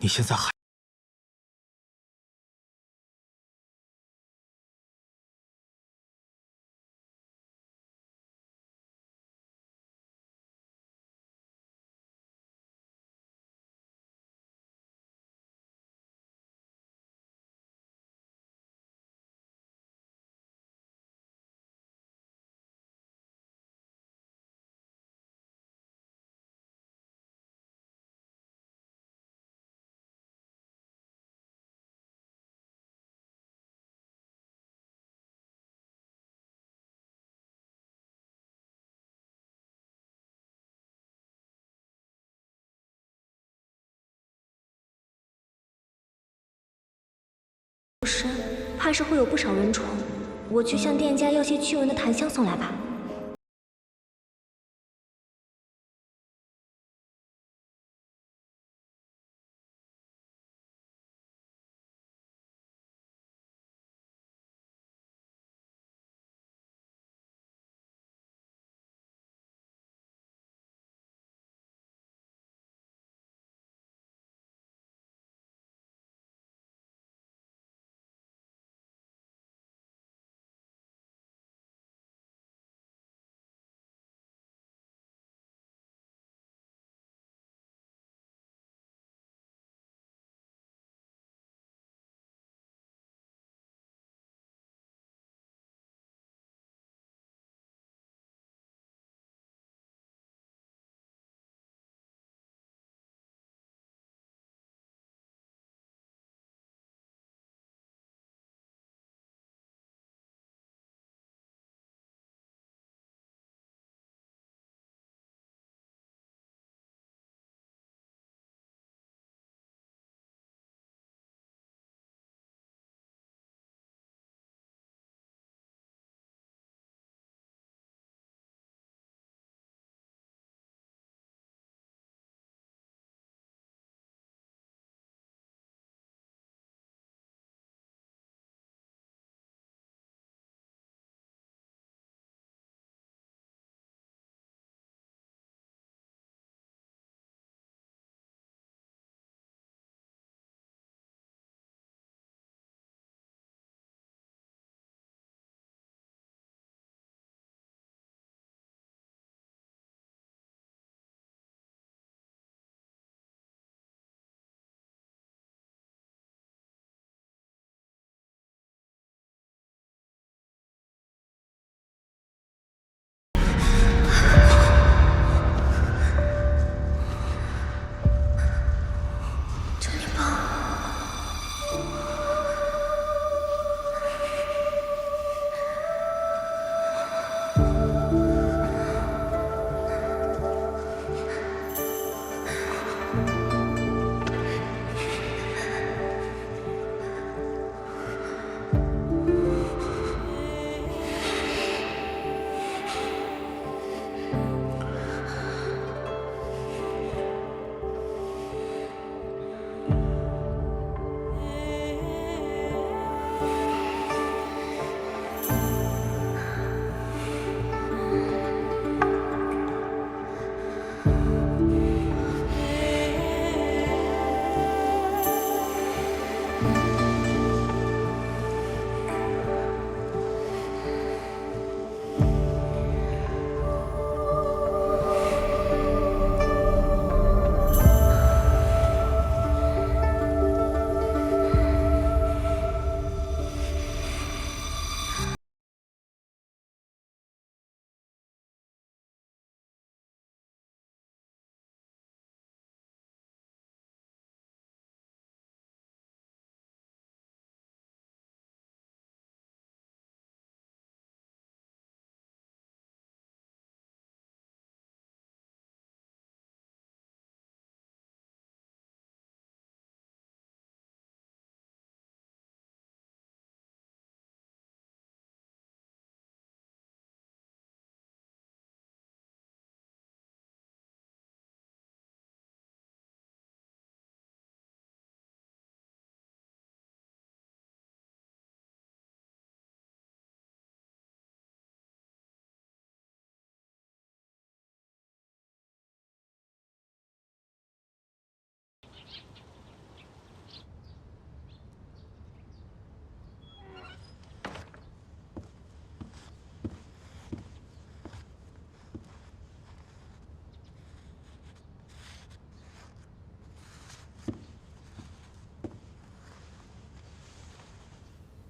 你现在还……深，怕是会有不少蚊虫。我去向店家要些驱蚊的檀香送来吧。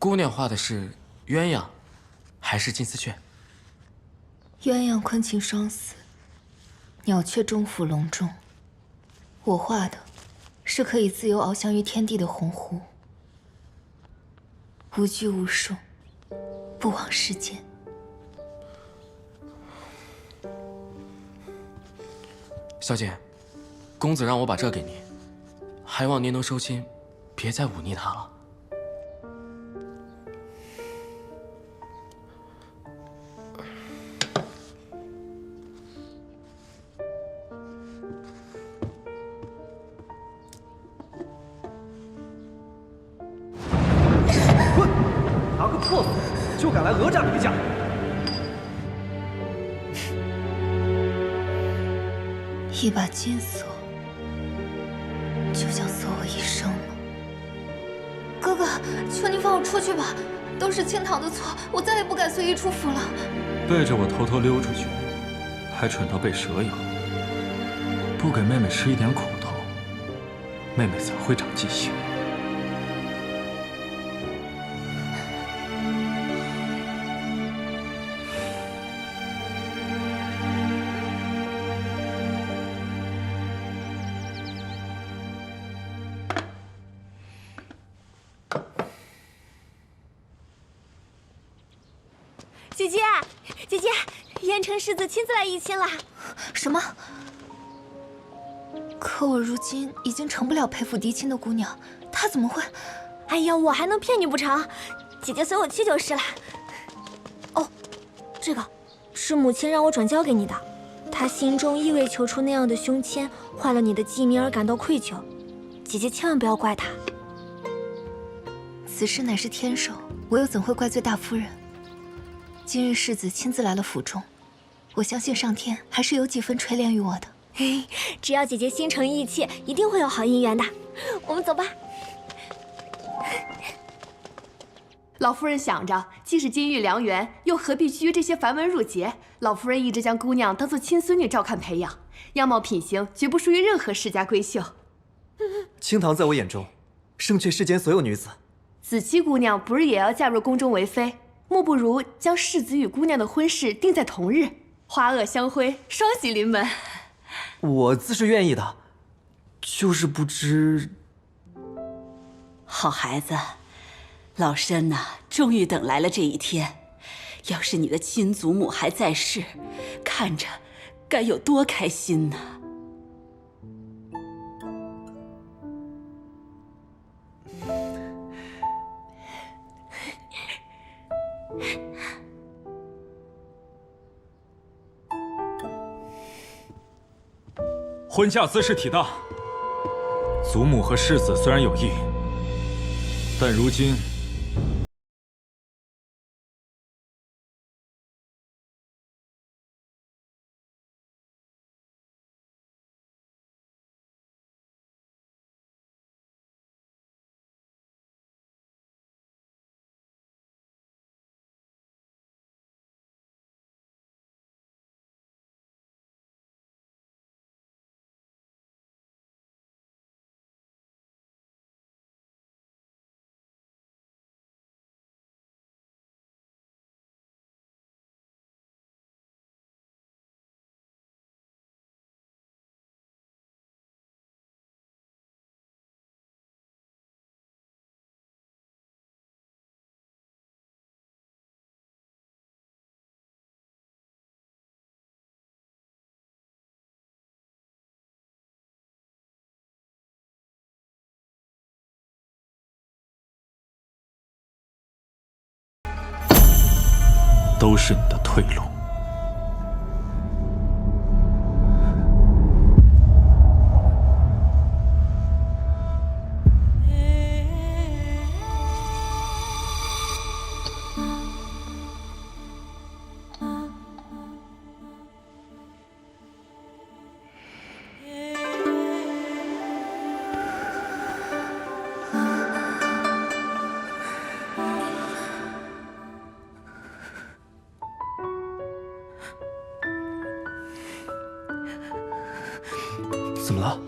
姑娘画的是鸳鸯，还是金丝雀？鸳鸯昆禽双死，鸟雀终伏笼中。我画的是可以自由翱翔于天地的鸿鹄，无拘无束，不枉世间。小姐，公子让我把这给您，还望您能收心，别再忤逆他了。拿个破锁就敢来讹诈陪嫁！一把金锁，就想锁我一生吗？哥哥，求你放我出去吧，都是青堂的错，我再也不敢随意出府了。背着我偷偷溜出去，还蠢到被蛇咬，不给妹妹吃一点苦头，妹妹怎会长记性？姐姐，姐姐，燕城世子亲自来议亲了。什么？可我如今已经成不了陪府嫡亲的姑娘，他怎么会？哎呀，我还能骗你不成？姐姐随我去就是了。哦，这个是母亲让我转交给你的，她心中意味求出那样的胸签，坏了你的记名而感到愧疚，姐姐千万不要怪她。此事乃是天授，我又怎会怪罪大夫人？今日世子亲自来了府中，我相信上天还是有几分垂怜于我的。嘿，只要姐姐心诚意切，一定会有好姻缘的。我们走吧。老夫人想着，既是金玉良缘，又何必拘这些繁文缛节？老夫人一直将姑娘当做亲孙女照看培养，样貌品行绝不输于任何世家闺秀。青堂在我眼中，胜却世间所有女子。子期姑娘不是也要嫁入宫中为妃？莫不如将世子与姑娘的婚事定在同日，花萼相辉，双喜临门。我自是愿意的，就是不知。好孩子，老身呐，终于等来了这一天。要是你的亲祖母还在世，看着该有多开心呢！婚嫁兹事体大，祖母和世子虽然有意，但如今都是你的退路。怎么了？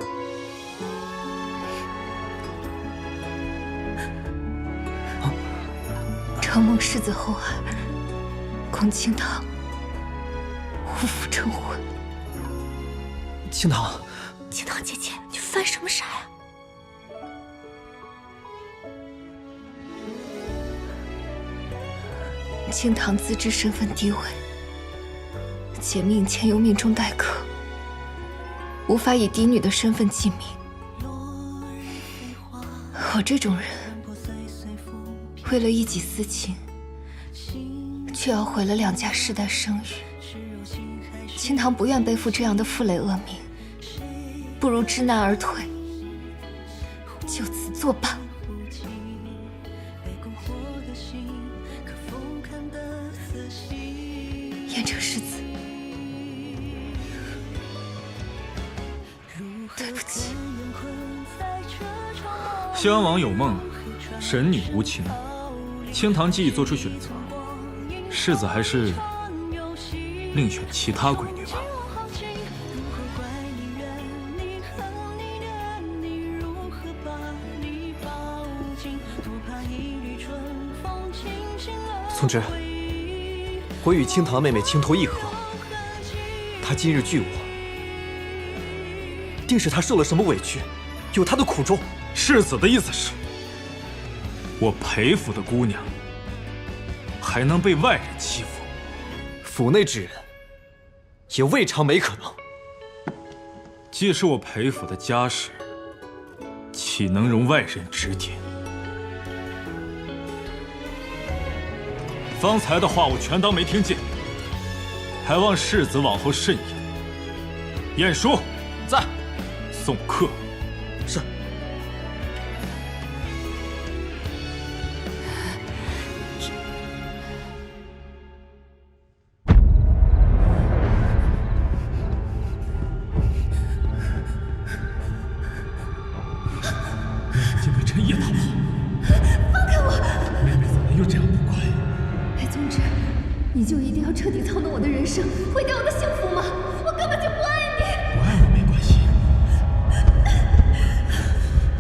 啊？承蒙世子厚爱，恭清堂无负成婚。清堂，清堂姐姐，你犯什么傻呀？清堂自知身份低微，且命前有命中待客，无法以嫡女的身份继命。我这种人，为了一己私情，却要毁了两家世代声誉。清堂不愿背负这样的负累恶名，不如知难而退，就此作罢。燕城世子，对不起。西安王有梦，神女无情。清堂既已做出选择，世子还是另选其他闺女吧。从之，我与清堂妹妹情投意合，她今日拒我，定是她受了什么委屈，有她的苦衷。世子的意思是，我裴府的姑娘还能被外人欺负？府内之人也未尝没可能。既是我裴府的家事，岂能容外人指点？方才的话我全当没听见，还望世子往后慎言。晏殊在，送客。是。竟被陈烨讨好，放开我！妹妹怎么又这样不乖？裴宗之，你就一定要彻底操弄我的人生，毁掉我的幸福吗？我根本就不爱你。不爱我没关系，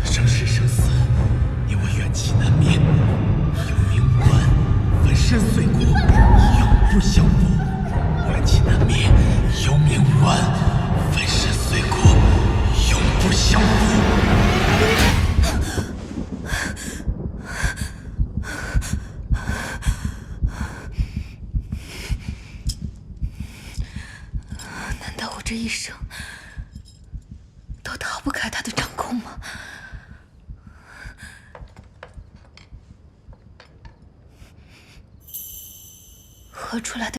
生是生死，你我怨气难灭，有名无完，粉身碎骨，永不相负。怨气难灭，有名无完，粉身碎骨，永不相负。难道我这一生都逃不开他的掌控吗？喝出来的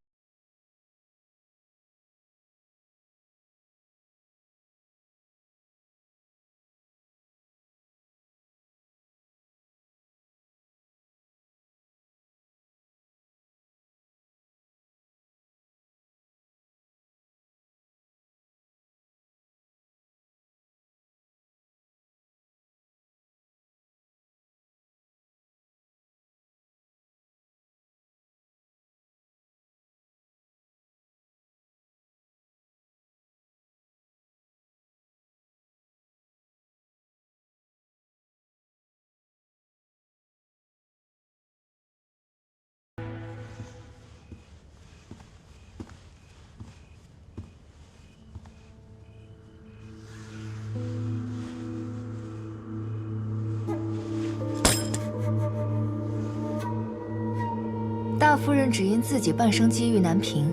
大夫人只因自己半生机遇难平，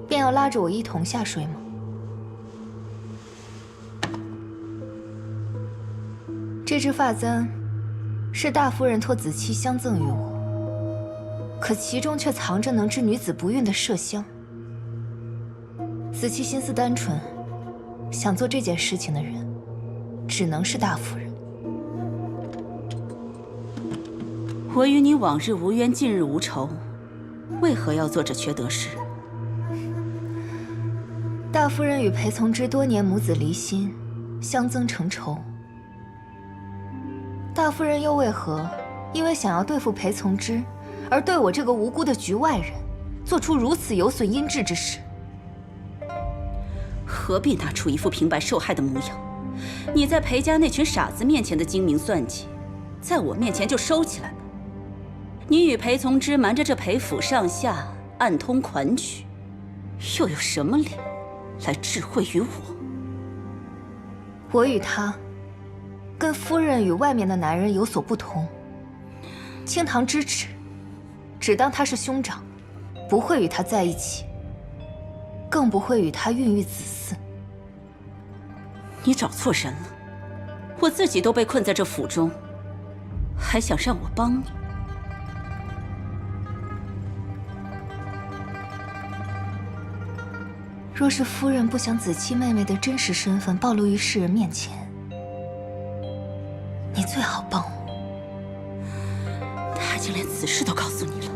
便要拉着我一同下水吗？这支发簪是大夫人托子期相赠于我，可其中却藏着能治女子不孕的麝香。子期心思单纯，想做这件事情的人，只能是大夫人。我与你往日无冤，近日无仇，为何要做这缺德事？大夫人与裴从之多年母子离心，相赠成仇。大夫人又为何因为想要对付裴从之，而对我这个无辜的局外人，做出如此有损阴质之事？何必拿出一副平白受害的模样？你在裴家那群傻子面前的精明算计，在我面前就收起来吧。你与裴从之瞒着这裴府上下，暗通款曲，又有什么理来智慧于我？我与他，跟夫人与外面的男人有所不同。清堂支持，只当他是兄长，不会与他在一起，更不会与他孕育子嗣。你找错人了，我自己都被困在这府中，还想让我帮你？若是夫人不想子期妹妹的真实身份暴露于世人面前，你最好帮我。他竟连此事都告诉你了，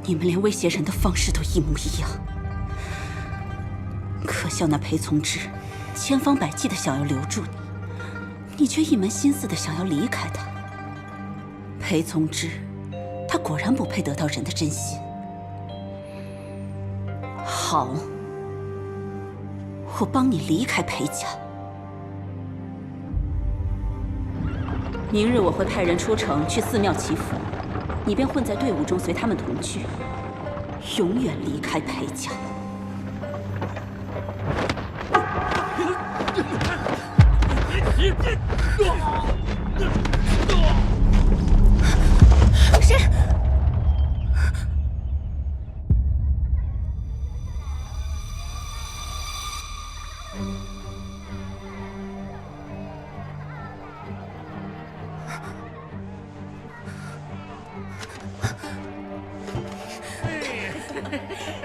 你们连威胁人的方式都一模一样。可笑那裴从之，千方百计的想要留住你，你却一门心思的想要离开他。裴从之，他果然不配得到人的真心。好，我帮你离开裴家。明日我会派人出城去寺庙祈福，你便混在队伍中，随他们同去，永远离开裴家。谁？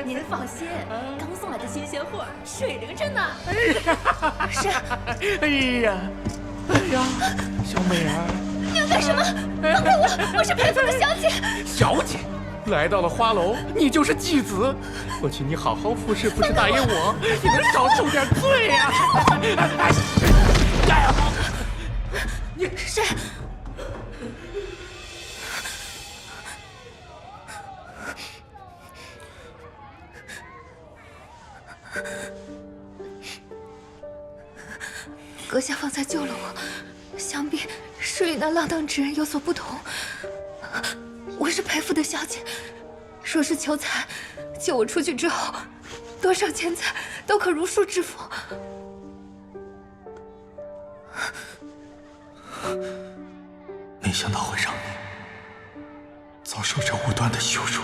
您放心，刚送来的新鲜货，水灵着呢。是。哎呀，小美儿，你要干什么？放开我！我是裴府的小姐。小姐，来到了花楼，你就是继子，我请你好好服侍服侍大爷我，你能少受点罪呀？你谁？阁下方才救了我，想必是与那浪荡之人有所不同。我是裴府的小姐，若是求财，救我出去之后，多少钱财都可如数支付。没想到会让你遭受这无端的羞辱。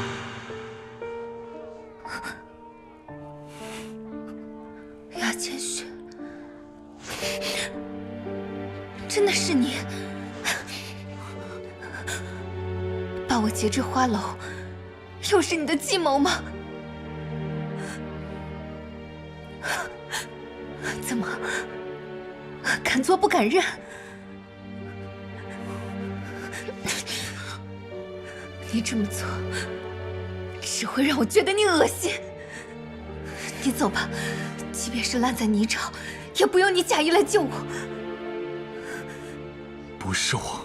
雅千雪，真的是你，把我劫至花楼，又是你的计谋吗？怎么，敢做不敢认？你这么做，只会让我觉得你恶心。你走吧，即便是烂在泥沼，也不用你假意来救我。不是我。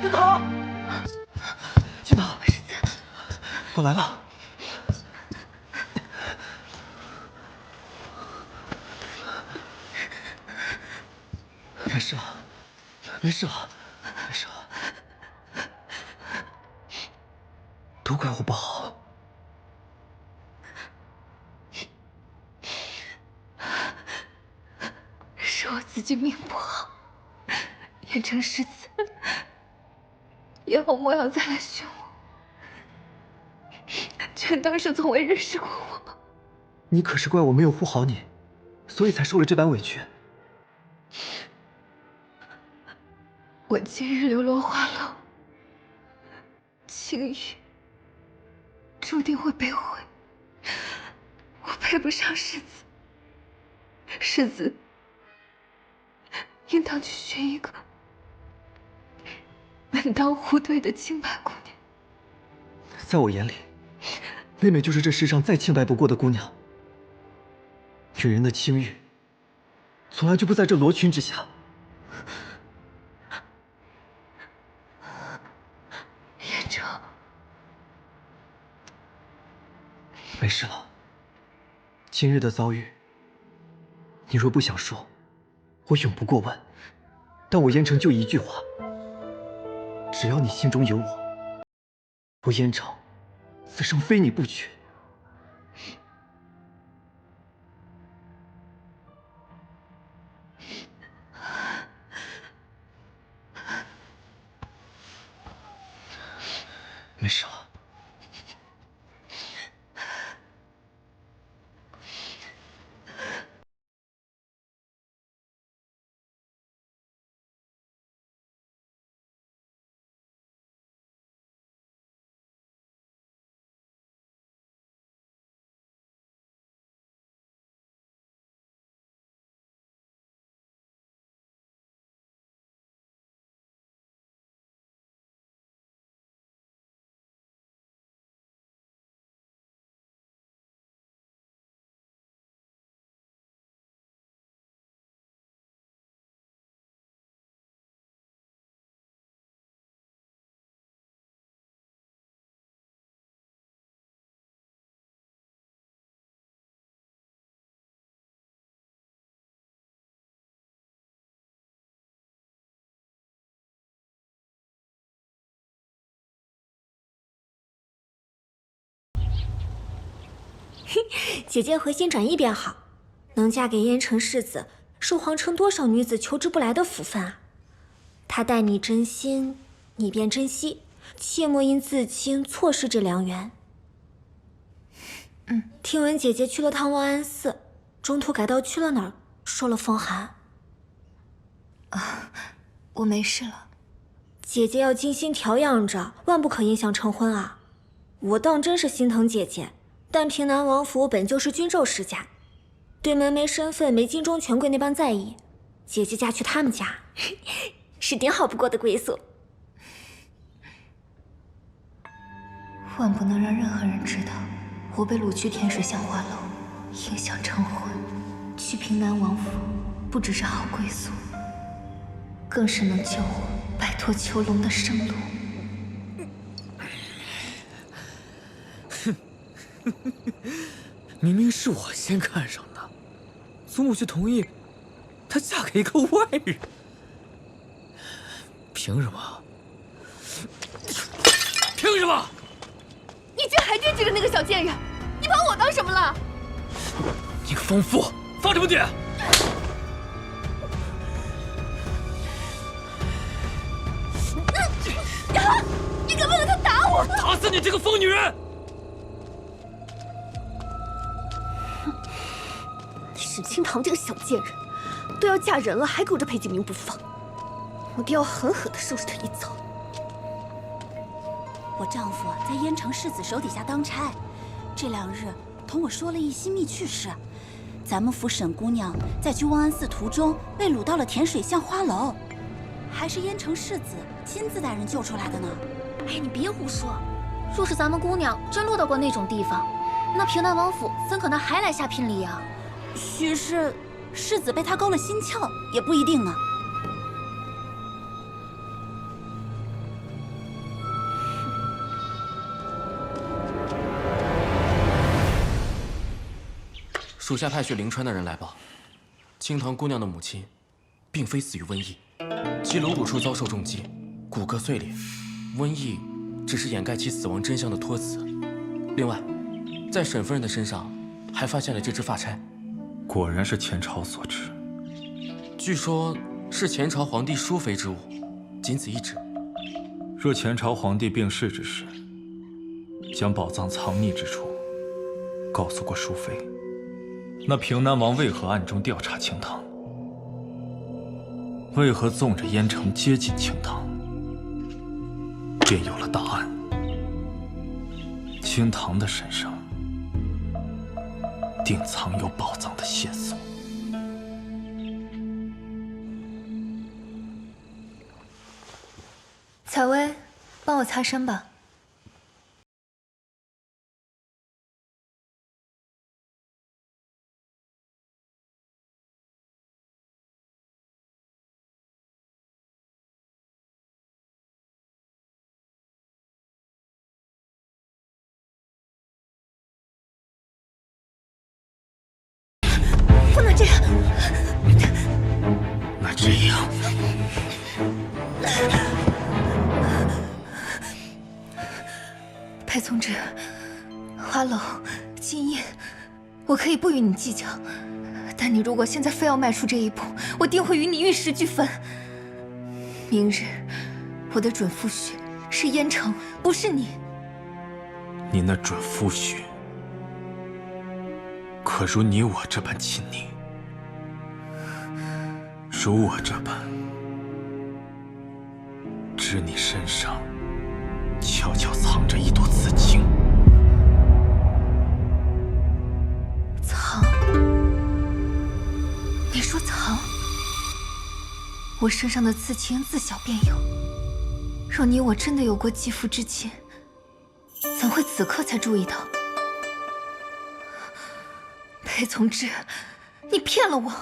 青桃，青桃，我来了。没事了，没事了，没事了，都怪我不好。是我自己命不好，燕城世子以后莫要再来寻我，全当是从未认识过我。你可是怪我没有护好你，所以才受了这般委屈。我今日流落花楼，青玉注定会被毁。我配不上世子，世子应当去寻一个门当户对的清白姑娘。在我眼里，妹妹就是这世上再清白不过的姑娘。女人的清誉，从来就不在这罗裙之下。没事了。今日的遭遇，你若不想说，我永不过问。但我燕城就一句话：只要你心中有我燕城此生非你不娶。没事了。姐姐回心转意便好，能嫁给燕城世子，是皇城多少女子求之不来的福分啊！他待你真心，你便珍惜，切莫因自轻错失这良缘。听闻姐姐去了趟万安寺，中途改道去了哪儿，受了风寒。我没事了。姐姐要精心调养着，万不可影响成婚啊！我当真是心疼姐姐。但平南王府本就是君胄世家，对门楣身份没京中权贵那般在意。姐姐嫁去他们家，是顶好不过的归宿。万不能让任何人知道我被掳去天水杏花楼，影响成婚。去平南王府，不只是好归宿，更是能救我摆脱囚笼的生路。明明是我先看上的，祖母却同意她嫁给一个外人，凭什么？凭什么？你竟还惦记着那个小贱人！你把我当什么了？你个疯妇，放什么癫？你敢为了他打我？打死你这个疯女人！沈清堂这个小贱人，都要嫁人了，还苟着裴景明不放，我定要狠狠地收拾他一遭。我丈夫在燕城世子手底下当差，这2日同我说了一新秘趣事：咱们府沈姑娘在去万安寺途中被掳到了甜水杏花楼，还是燕城世子亲自带人救出来的呢。哎，你别胡说！若是咱们姑娘真落到过那种地方，那平南王府怎可能还来下聘礼啊？许是世子被他勾了心窍，也不一定呢。属下派去灵川的人来报，清堂姑娘的母亲，并非死于瘟疫，其颅骨处遭受重击，骨骼碎裂，瘟疫只是掩盖其死亡真相的托词。另外，在沈夫人的身上还发现了这只发钗。果然是前朝所制，据说是前朝皇帝淑妃之物，仅此一指。若前朝皇帝病逝之时，将宝藏藏匿之处告诉过淑妃，那平南王为何暗中调查清堂？为何纵着燕城接近清堂？便有了答案。清堂的身上定藏有宝藏的线索。采薇，帮我擦身吧。从之，花楼、金印，我可以不与你计较，但你如果现在非要迈出这一步，我定会与你玉石俱焚。明日，我的准夫婿是燕城，不是你。你那准夫婿，可如你我这般亲昵？如我这般，知你身上悄悄藏着一朵紫荆。藏？你说藏？我身上的刺青自小便有。若你我真的有过肌肤之亲，怎会此刻才注意到？裴从之，你骗了我！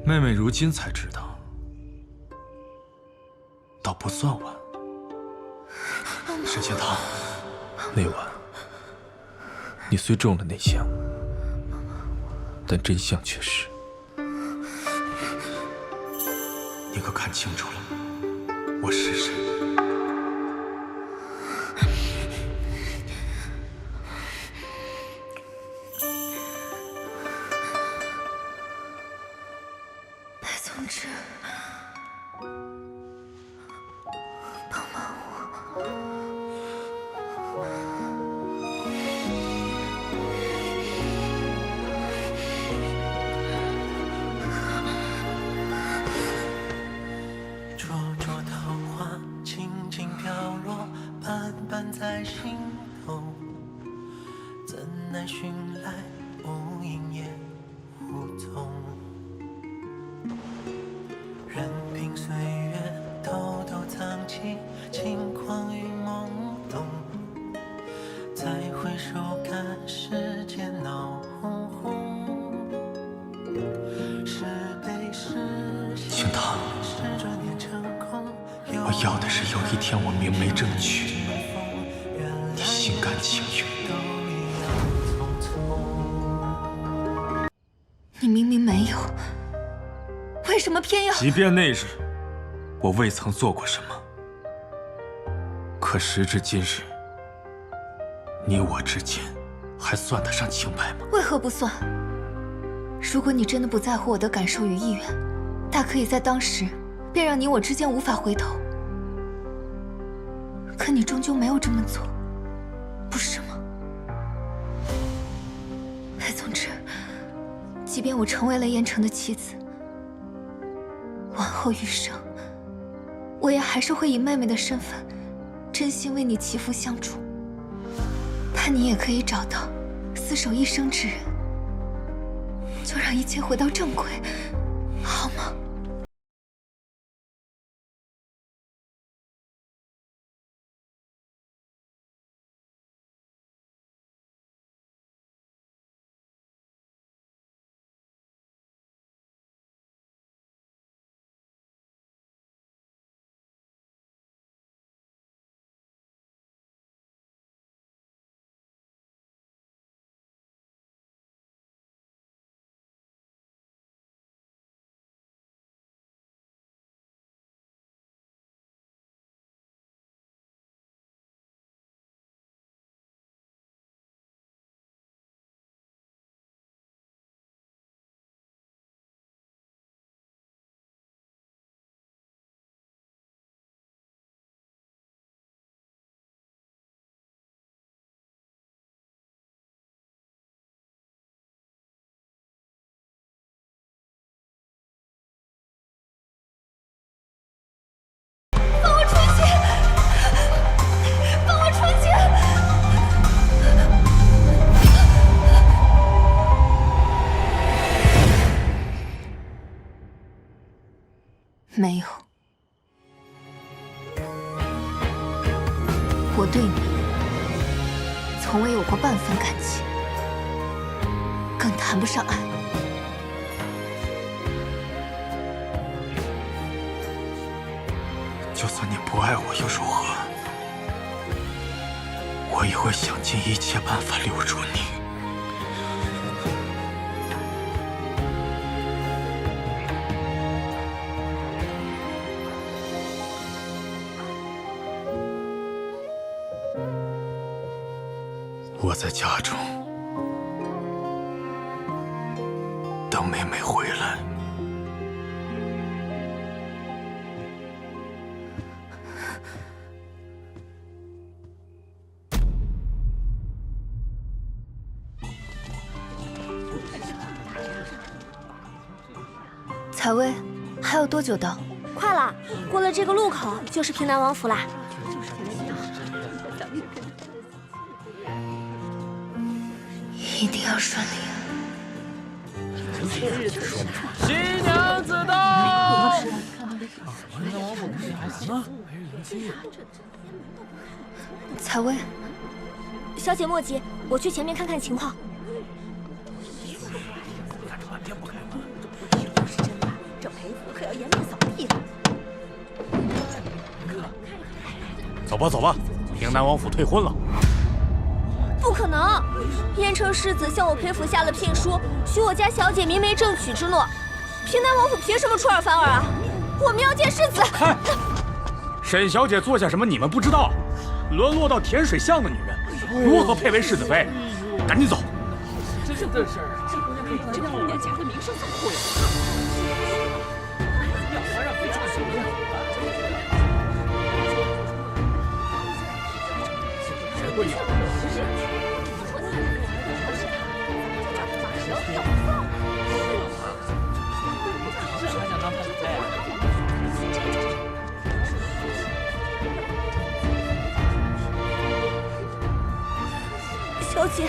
妹妹如今才知道，倒不算晚。沈清堂，那晚你虽中了内香，但真相却是……你可看清楚了，我是谁？裴从之，帮帮我！灼灼桃花，轻轻飘落，瓣瓣在心头。怎奈寻来无影也无踪。任凭岁月偷偷藏起轻狂与懵懂，再回首看世间闹哄哄。是悲是喜，清堂，我要的是有一天我明媒正娶，你心甘情愿。你明明没有，为什么偏要？即便那日我未曾做过什么，可时至今日，你我之间还算得上清白吗？为何不算？如果你真的不在乎我的感受与意愿，大可以在当时便让你我之间无法回头。可你终究没有这么做，不是吗？裴从之，即便我成为了燕城的妻子，往后余生，我也还是会以妹妹的身份，真心为你祈福相助。盼你也可以找到厮守一生之人，就让一切回到正轨，好吗？没有，我对你从未有过半分感情，更谈不上爱。就算你不爱我又如何？我也会想尽一切办法留住你。我在家中等妹妹回来。采薇，还有多久到？快了，过了这个路口就是平南王府啦。一定要顺利。新娘子到！采薇，小姐莫急，我去前面看看情况。这裴府可要颜面扫地了。走吧走吧，平南王府退婚了。不可能！燕城世子向我裴府下了聘书，许我家小姐明媒正娶之诺。平南王府凭什么出尔反尔啊？我们要见世子。沈小姐做下什么你们不知道？沦落到甜水巷的女人，如何配为世子妃？赶紧走！真的是，这姑娘家的名声怎么毁了？闺女。小姐，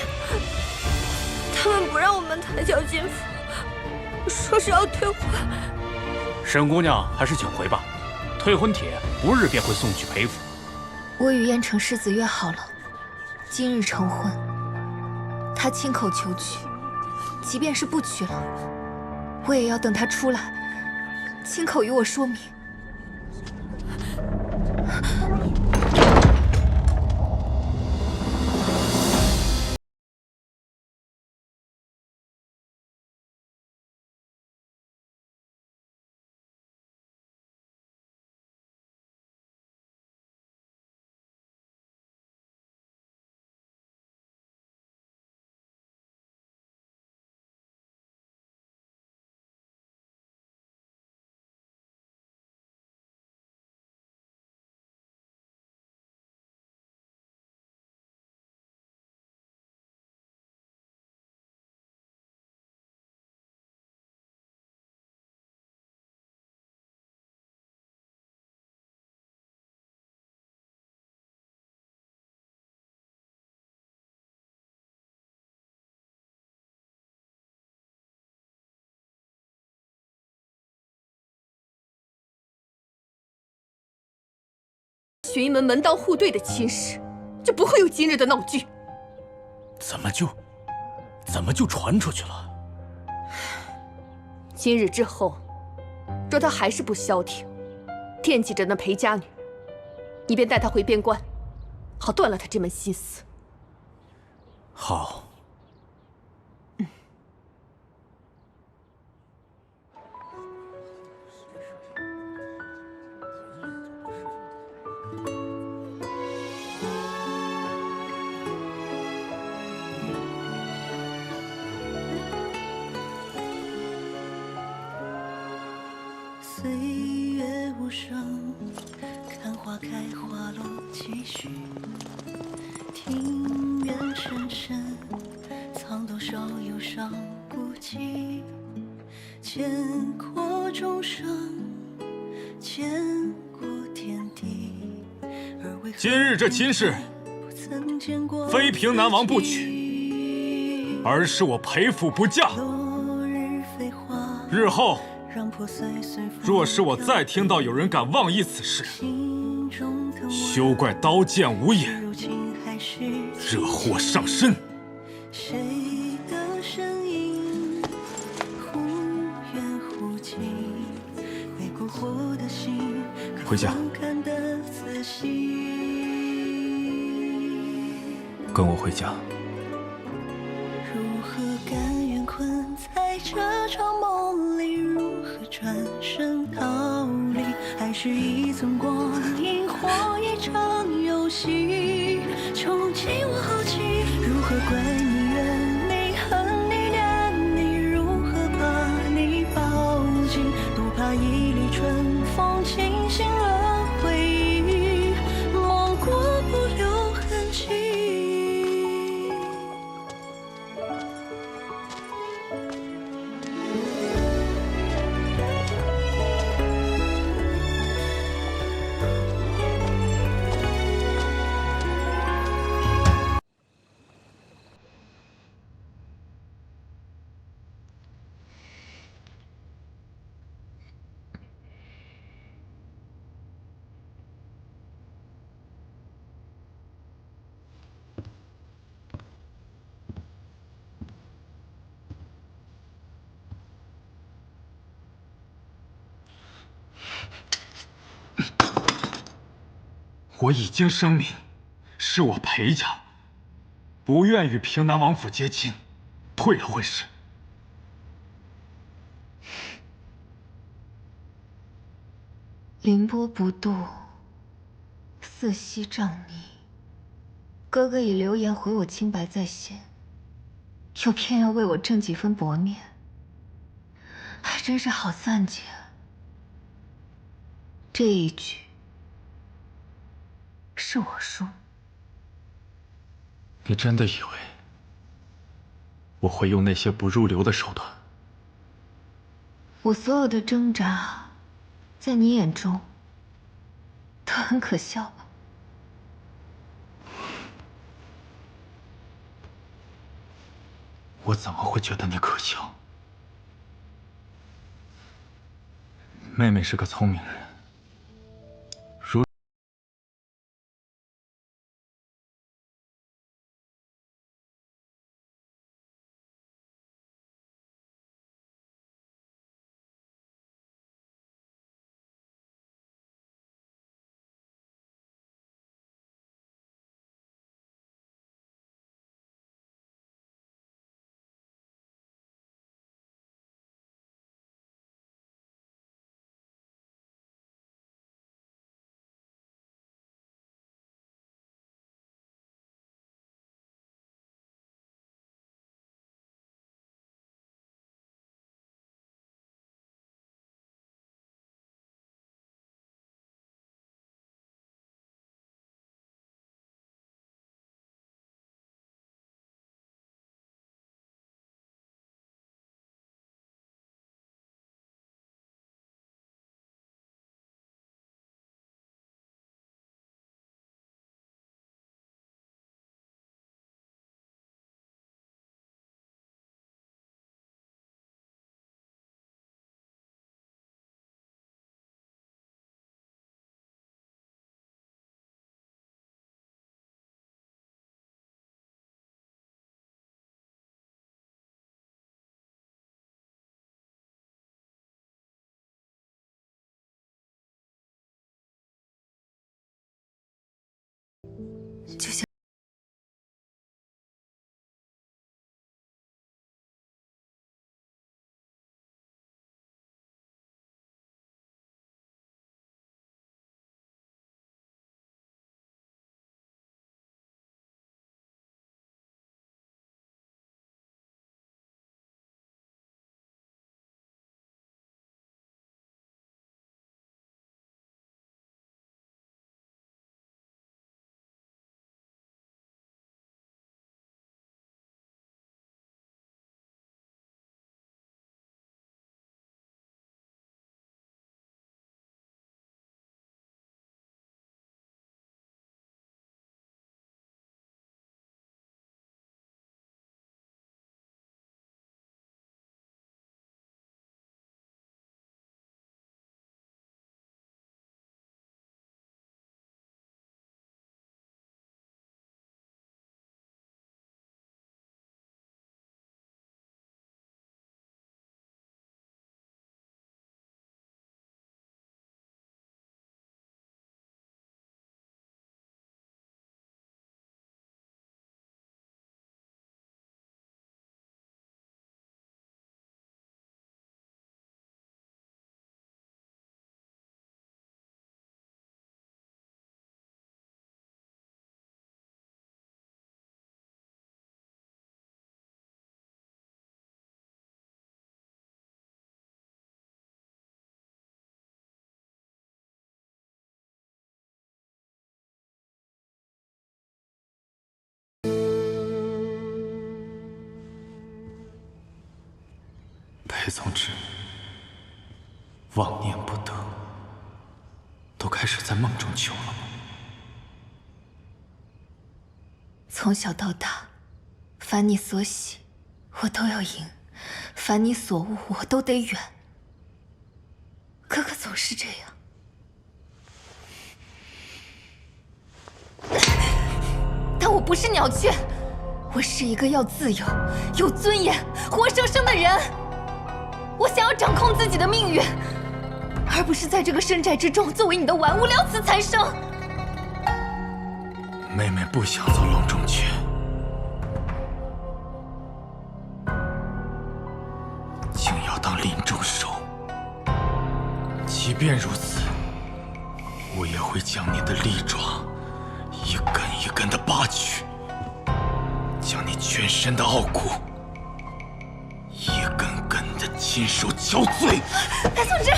他们不让我们抬轿进府，说是要退婚。沈姑娘还是请回吧，退婚帖不日便会送去裴府。我与燕城世子约好了，今日成婚。他亲口求娶，即便是不娶了，我也要等他出来，亲口与我说明。寻一门门当户对的亲事，就不会有今日的闹剧。怎么就传出去了？今日之后，若他还是不消停，惦记着那裴家女，你便带他回边关，好断了他这门心思。好。岁月无声，看花开花落几许。庭院深深，藏多少忧伤孤寂。见过众生，见过天地，而为何今日这亲事，非平南王不娶，而是我裴府不嫁。日后若是我再听到有人敢妄议此事，休怪刀剑无眼，惹祸上身。谁的身影忽远忽近，被蛊惑的心回家，看得仔细。跟我回家。如何甘愿困在这场梦里？如何转身逃离？还是一寸光阴或一场游戏？囚禁我好奇，如何我已经声明，是我裴家不愿与平南王府结亲，退了婚事。凌波不渡，四息瘴泥。哥哥以流言毁我清白在先，又偏要为我挣几分薄面，还真是好算计啊！这一局是我输。你真的以为我会用那些不入流的手段？我所有的挣扎，在你眼中都很可笑吧？我怎么会觉得你可笑？妹妹是个聪明人。就像裴宗之，妄念不得，都开始在梦中求了吗？从小到大，凡你所喜，我都要赢；凡你所恶，我都得远。哥哥总是这样。但我不是鸟雀，我是一个要自由、有尊严、活生生的人。我想要掌控自己的命运，而不是在这个深寨之中作为你的玩物，料此残生。妹妹不想做隆中诀，竟要当林中手。即便如此，我也会将你的利爪一根一根的扒去，将你全身的傲骨一根根的亲手敲碎。白松之。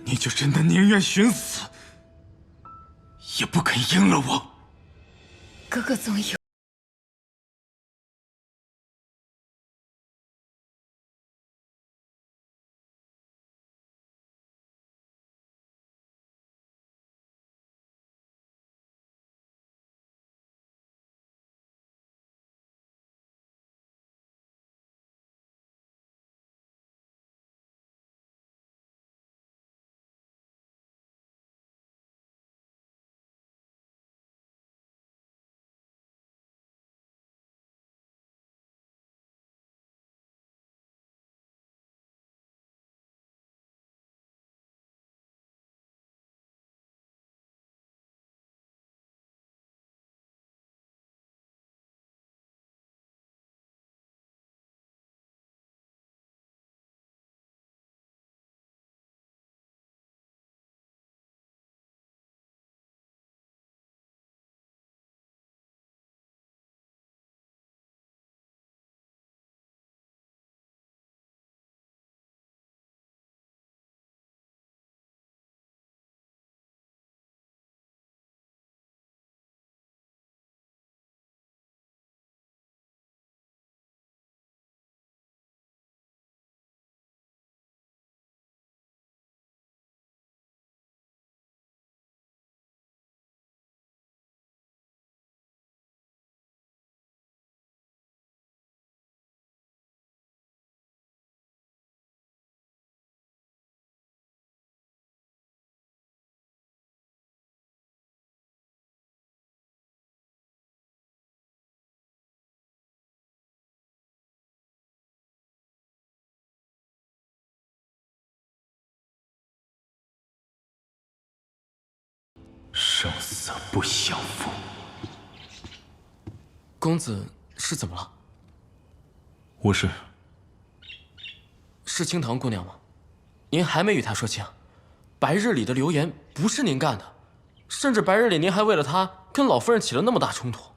你就真的宁愿寻死，也不肯应了我？哥哥总有。生死不相负。公子是怎么了？无事。是清堂姑娘吗？您还没与她说清，白日里的流言不是您干的，甚至白日里您还为了她跟老夫人起了那么大冲突。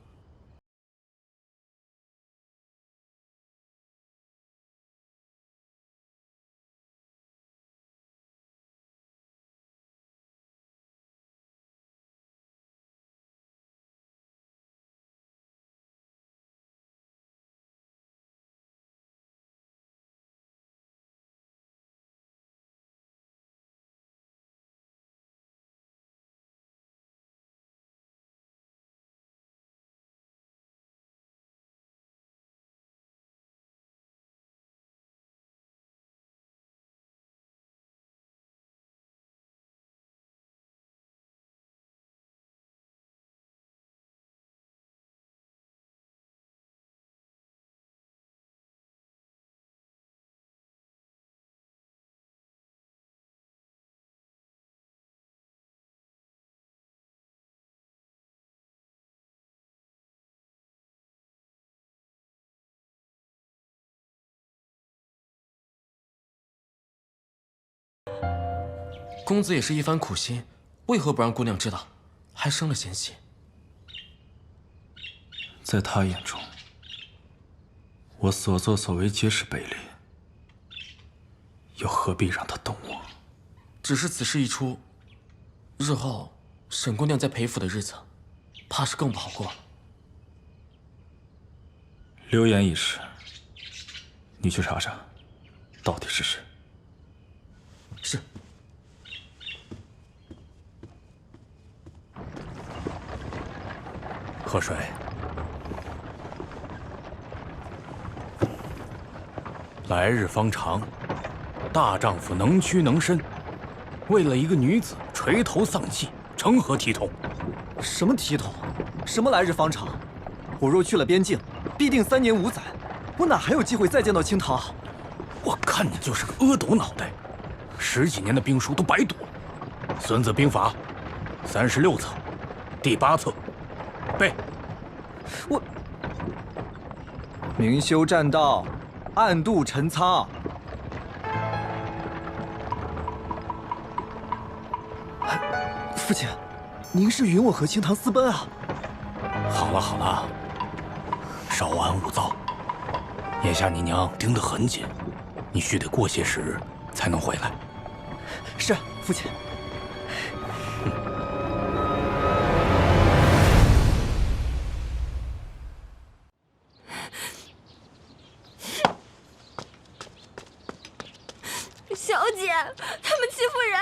公子也是一番苦心，为何不让姑娘知道，还生了嫌隙？在他眼中，我所作所为皆是卑劣，又何必让他懂我？只是此事一出，日后沈姑娘在裴府的日子，怕是更不好过了。流言一事，你去查查，到底是谁？是。喝水。来日方长，大丈夫能屈能伸，为了一个女子垂头丧气，成何体统？什么体统？什么来日方长？我若去了边境，必定3年5载，我哪还有机会再见到清堂？我看你就是个阿斗脑袋，10几年的兵书都白读了。《孙子兵法》36册，第8册，背。我明修栈道，暗度陈仓。父亲，您是允我和清堂私奔啊？好了好了，稍安勿躁。眼下你娘盯得很紧，你须得过些时日才能回来。是，父亲。小姐，他们欺负人！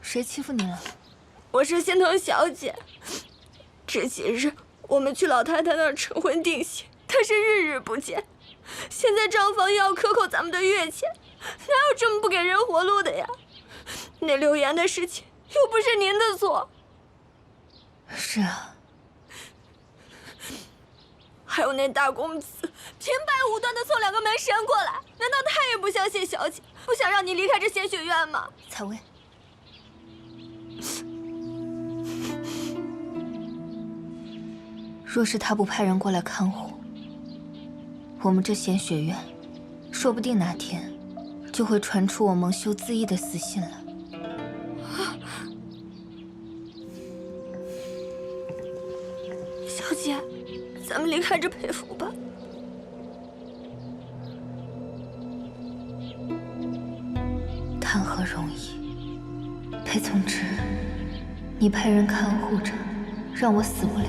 谁欺负你了？我是心疼小姐。这几日我们去老太太那儿成婚定亲，她是日日不见。现在账房又要克扣咱们的月钱，哪有这么不给人活路的呀？那流言的事情又不是您的错。是啊。还有那大公子，平白无端的送2个门神过来，难道他也不相信小姐，不想让你离开这仙学院吗？采薇，若是他不派人过来看护，我们这仙学院，说不定哪天就会传出我蒙羞自缢的死信来。小姐，咱们离开这裴府吧。谈何容易？裴从之，你派人看护着，让我死不了，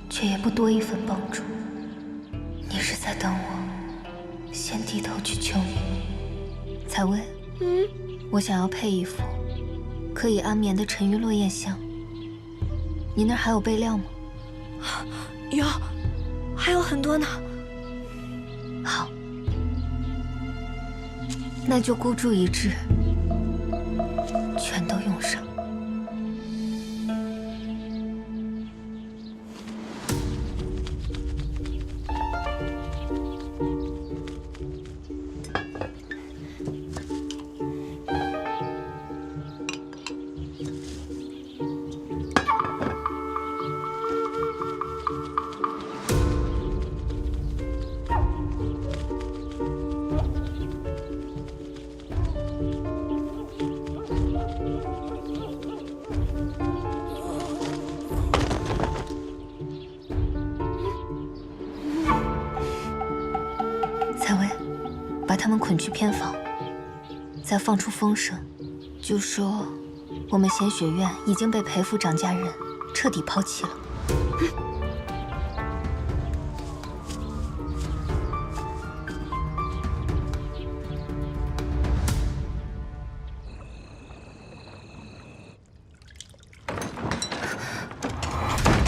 却也不多一份帮助。你是在等我先低头去求你？采薇，我想要配一副可以安眠的沉鱼落雁香。你那儿还有备料吗？有，还有很多呢。好，那就孤注一掷，全都用上。采薇，把他们捆去偏房，再放出风声，就说我们仙学院已经被裴府长家人彻底抛弃了。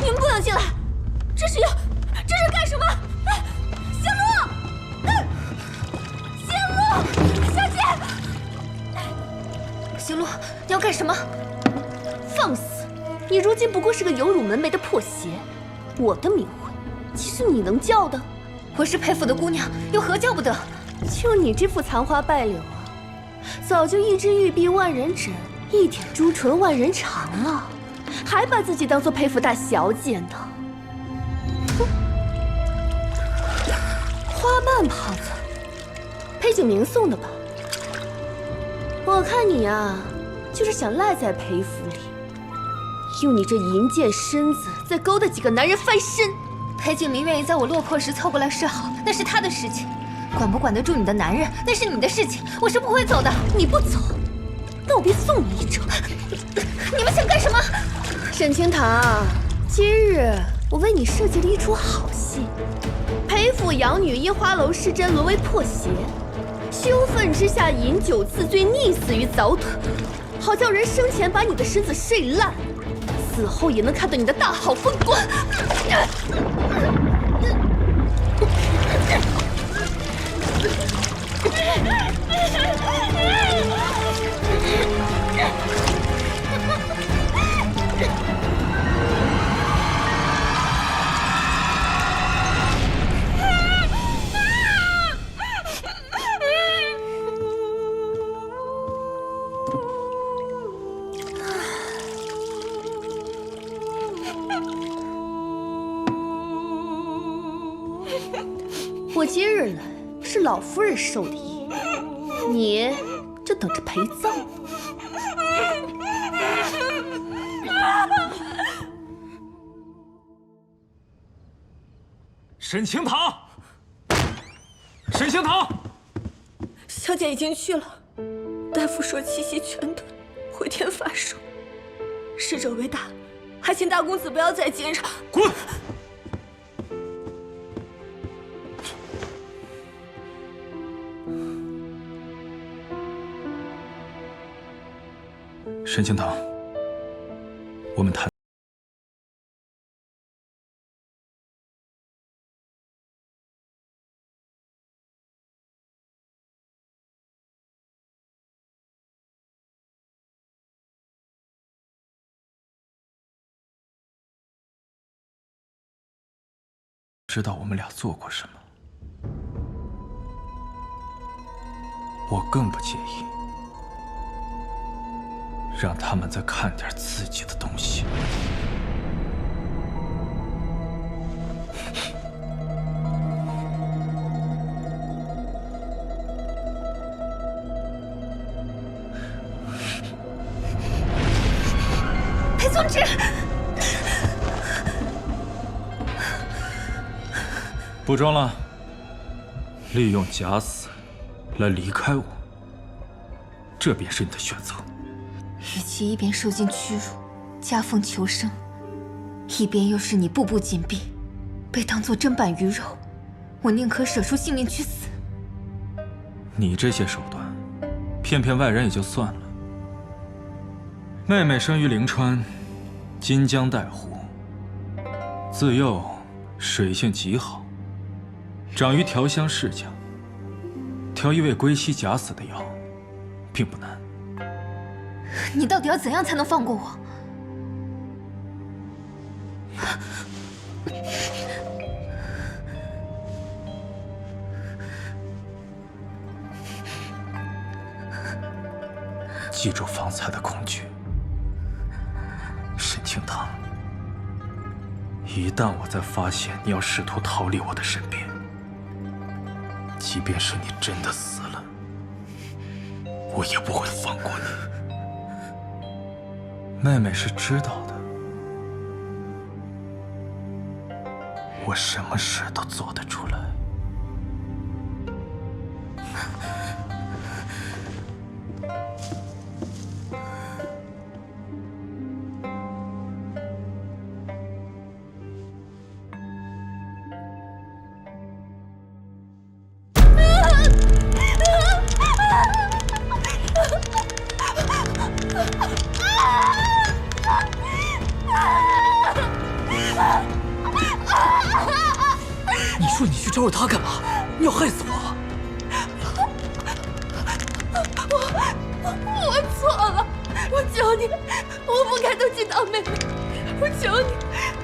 你们不能进来！这是干什么？仙露，仙露，小姐！行路，你要干什么？放肆！你如今不过是个有辱门楣的破鞋，我的名讳，岂是你能叫的？我是裴府的姑娘，又何叫不得？就你这副残花败柳啊，早就一支玉臂万人枕，一点朱唇万人尝了，还把自己当做裴府大小姐呢。花瓣胖子，裴景明送的吧？我看你呀，就是想赖在裴府里，用你这淫贱身子再勾搭几个男人翻身。裴景明愿意在我落魄时凑过来示好，那是他的事情；管不管得住你的男人，那是你的事情。我是不会走的。你不走，那我便送你一程。你们想干什么？沈清堂，今日我为你设计了一出好戏。裴府养女因花楼失贞沦为破鞋，羞愤之下饮酒自醉，溺死于澡土，好叫人生前把你的身子睡烂，死死后也能看到你的大好风光。我今日来是老夫人授的意，你就等着陪葬。沈清堂，沈清堂，小姐已经去了。大夫说气息全断，回天乏术。逝者为大，还请大公子不要再惊扰。滚！沈清堂，我们谈。知道我们俩做过什么，我更不介意让他们再看点自己的东西。裴宗之，不装了，利用假死来离开我，这便是你的选择。与其一边受尽屈辱，夹缝求生，一边又是你步步紧逼，被当作砧板鱼肉，我宁可舍出性命去死。你这些手段，骗骗外人也就算了。妹妹生于灵川，金江带湖，自幼水性极好，长于调香世家，调一味归西假死的药，并不难。你到底要怎样才能放过我？记住方才的恐惧，沈清堂。一旦我再发现你要试图逃离我的身边，即便是你真的死了，我也不会放过你。妹妹是知道的，我什么事都做得出来。你说你去招惹他干嘛？你要害死我！我错了，我求你，我不该得罪到妹妹，我求你，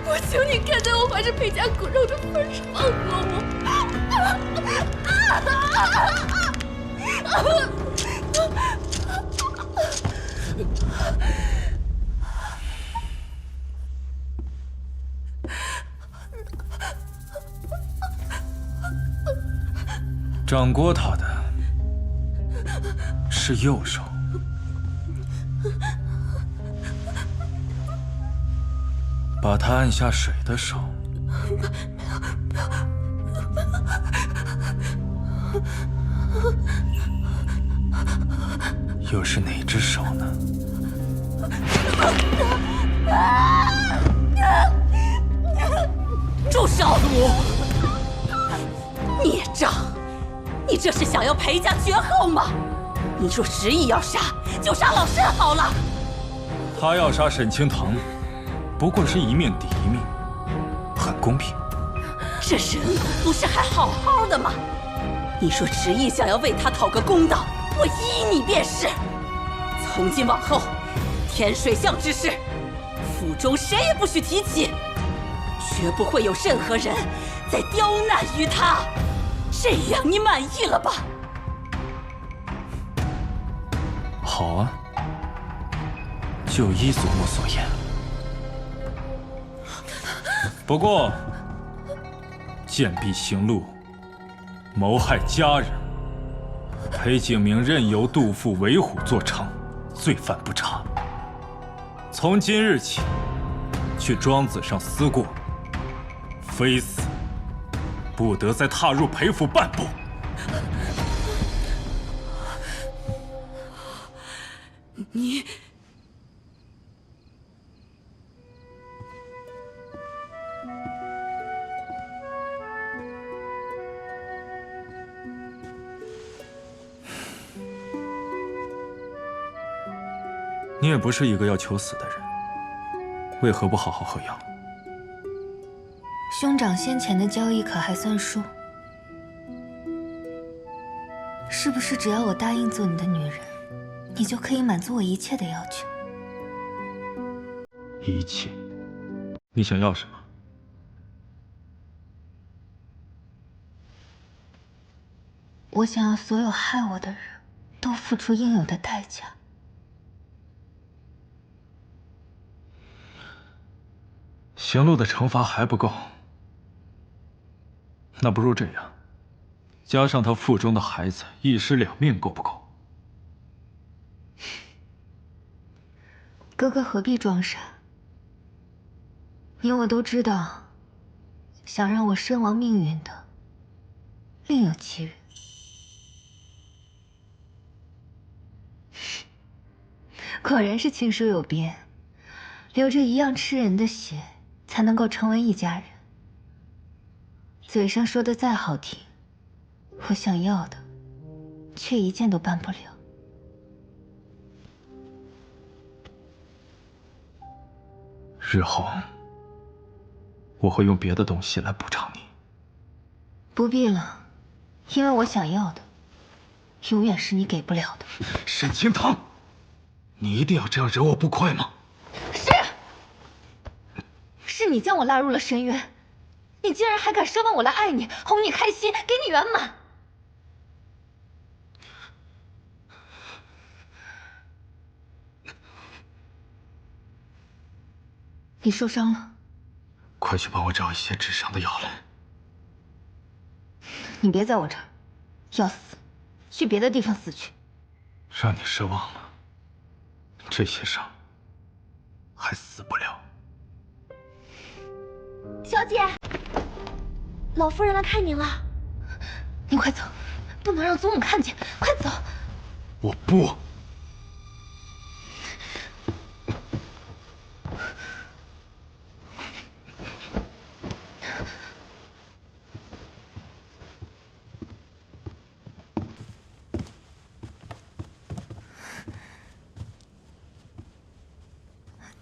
我求你看在我还是裴家骨肉的份上放过我。掌掴他的是右手，把他按下水的手又是哪只手呢？住手！孽障！你这是想要裴家绝后吗？你若执意要杀，就杀老身好了。他要杀沈清堂，不过是一命抵一命，很公平。这人不是还好好的吗？你说执意想要为他讨个公道，我依你便是。从今往后，天水巷之事，府中谁也不许提起，绝不会有任何人再刁难于他。这样你满意了吧？好啊，就依祖母所言。不过，贱婢行路，谋害家人，裴景明任由杜父为虎作伥，罪犯不查。从今日起，去庄子上思过，非死不得再踏入裴府半步。你你也不是一个要求死的人，为何不好好喝药？兄长先前的交易可还算数？是不是只要我答应做你的女人，你就可以满足我一切的要求？一切？你想要什么？我想要所有害我的人都付出应有的代价。行路的惩罚还不够，那不如这样，加上他腹中的孩子，一尸两命，够不够？哥哥何必装傻？你我都知道，想让我身亡命陨的另有其人。果然是亲疏有别，流着一样吃人的血，才能够成为一家人。嘴上说的再好听，我想要的，却一件都办不了。日后，我会用别的东西来补偿你。不必了，因为我想要的，永远是你给不了的。沈清堂，你一定要这样惹我不快吗？是你将我拉入了深渊，你竟然还敢奢望我来爱你，哄你开心，给你圆满。你受伤了，快去帮我找一些治伤的药来。你别在我这儿，要死，去别的地方死去。让你失望了，这些伤还死不了。小姐，老夫人来看您了。你快走，不能让祖母看见，快走！我不。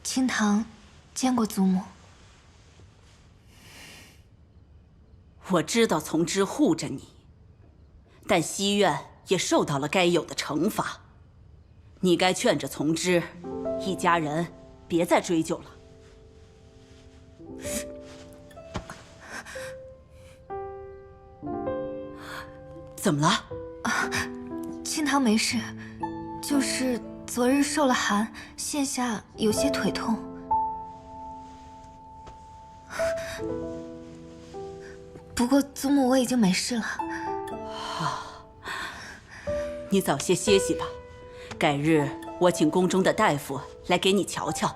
清堂见过祖母。我知道从之护着你，但西院也受到了该有的惩罚。你该劝着从之，一家人别再追究了。怎么了？清堂没事，就是昨日受了寒，现下有些腿痛。不过祖母，我已经没事了。好，你早些歇息吧，改日我请宫中的大夫来给你瞧瞧。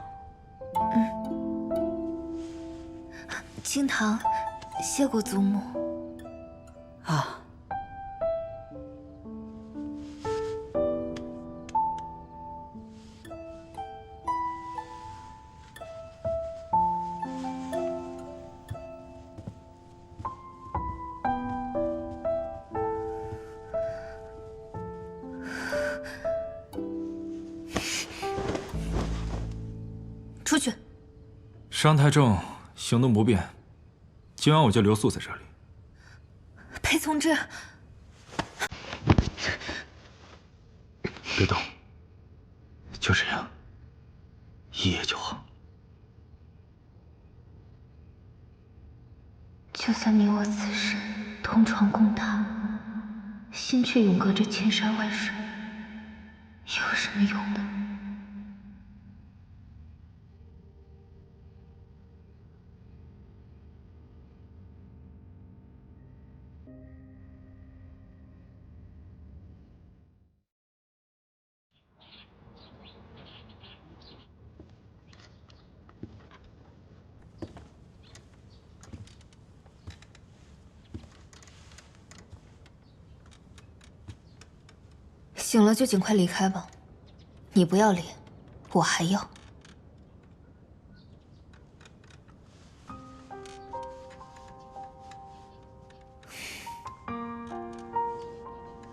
清堂，谢过祖母。啊。出去。伤太重，行动不便，今晚我就留宿在这里。裴从之，别动，就这样，一夜就好。就算你我此时同床共榻，心却永隔着千山万水，有什么用呢？醒了就尽快离开吧，你不要脸，我还要。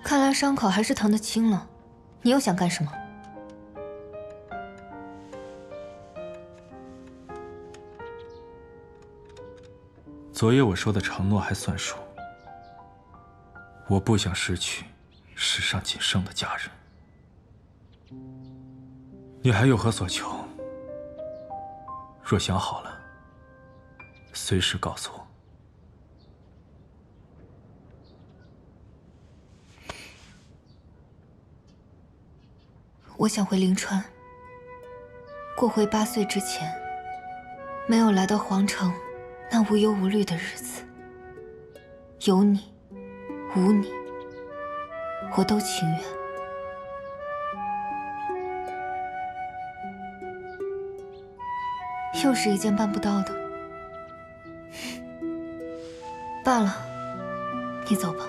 看来伤口还是疼得轻了，你又想干什么？昨夜我说的承诺还算数，我不想失去世上仅剩的家人。你还有何所求？若想好了，随时告诉我。我想回灵川，过回8岁之前没有来到皇城那无忧无虑的日子。有你，无你，我都情愿。又是一件办不到的，罢了，你走吧。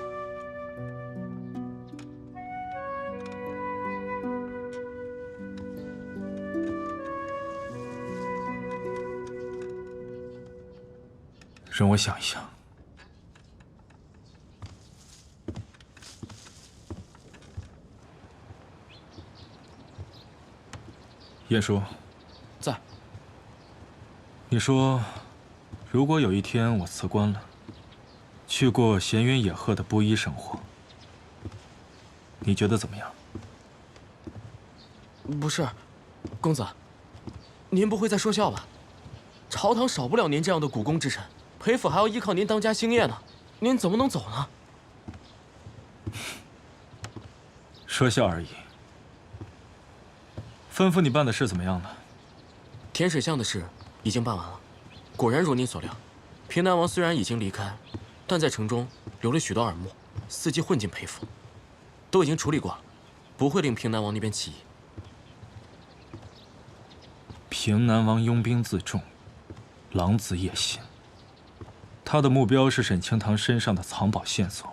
让我想一想。晏殊，在。你说，如果有一天我辞官了，去过闲云野鹤的布衣生活，你觉得怎么样？不是，公子，您不会在说笑吧？朝堂少不了您这样的股肱之臣，裴府还要依靠您当家兴业呢，您怎么能走呢？说笑而已。吩咐你办的事怎么样了？甜水巷的事已经办完了，果然如您所料，平南王虽然已经离开，但在城中留了许多耳目，伺机混进裴府，都已经处理过了，不会令平南王那边起疑。平南王拥兵自重，狼子野心。他的目标是沈清堂身上的藏宝线索，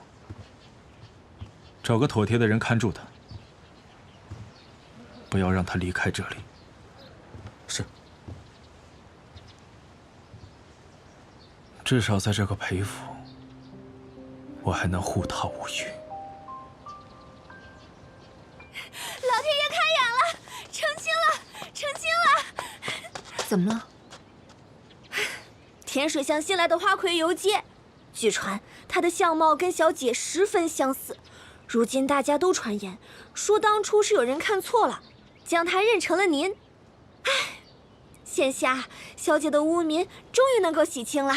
找个妥帖的人看住他，不要让他离开这里。是。至少在这个裴府，我还能护他无虞。老天爷开眼了，成亲了，成亲了！怎么了？甜水巷新来的花魁游街，据传她的相貌跟小姐十分相似。如今大家都传言说当初是有人看错了，将她认成了您。唉，现下小姐的污名终于能够洗清了。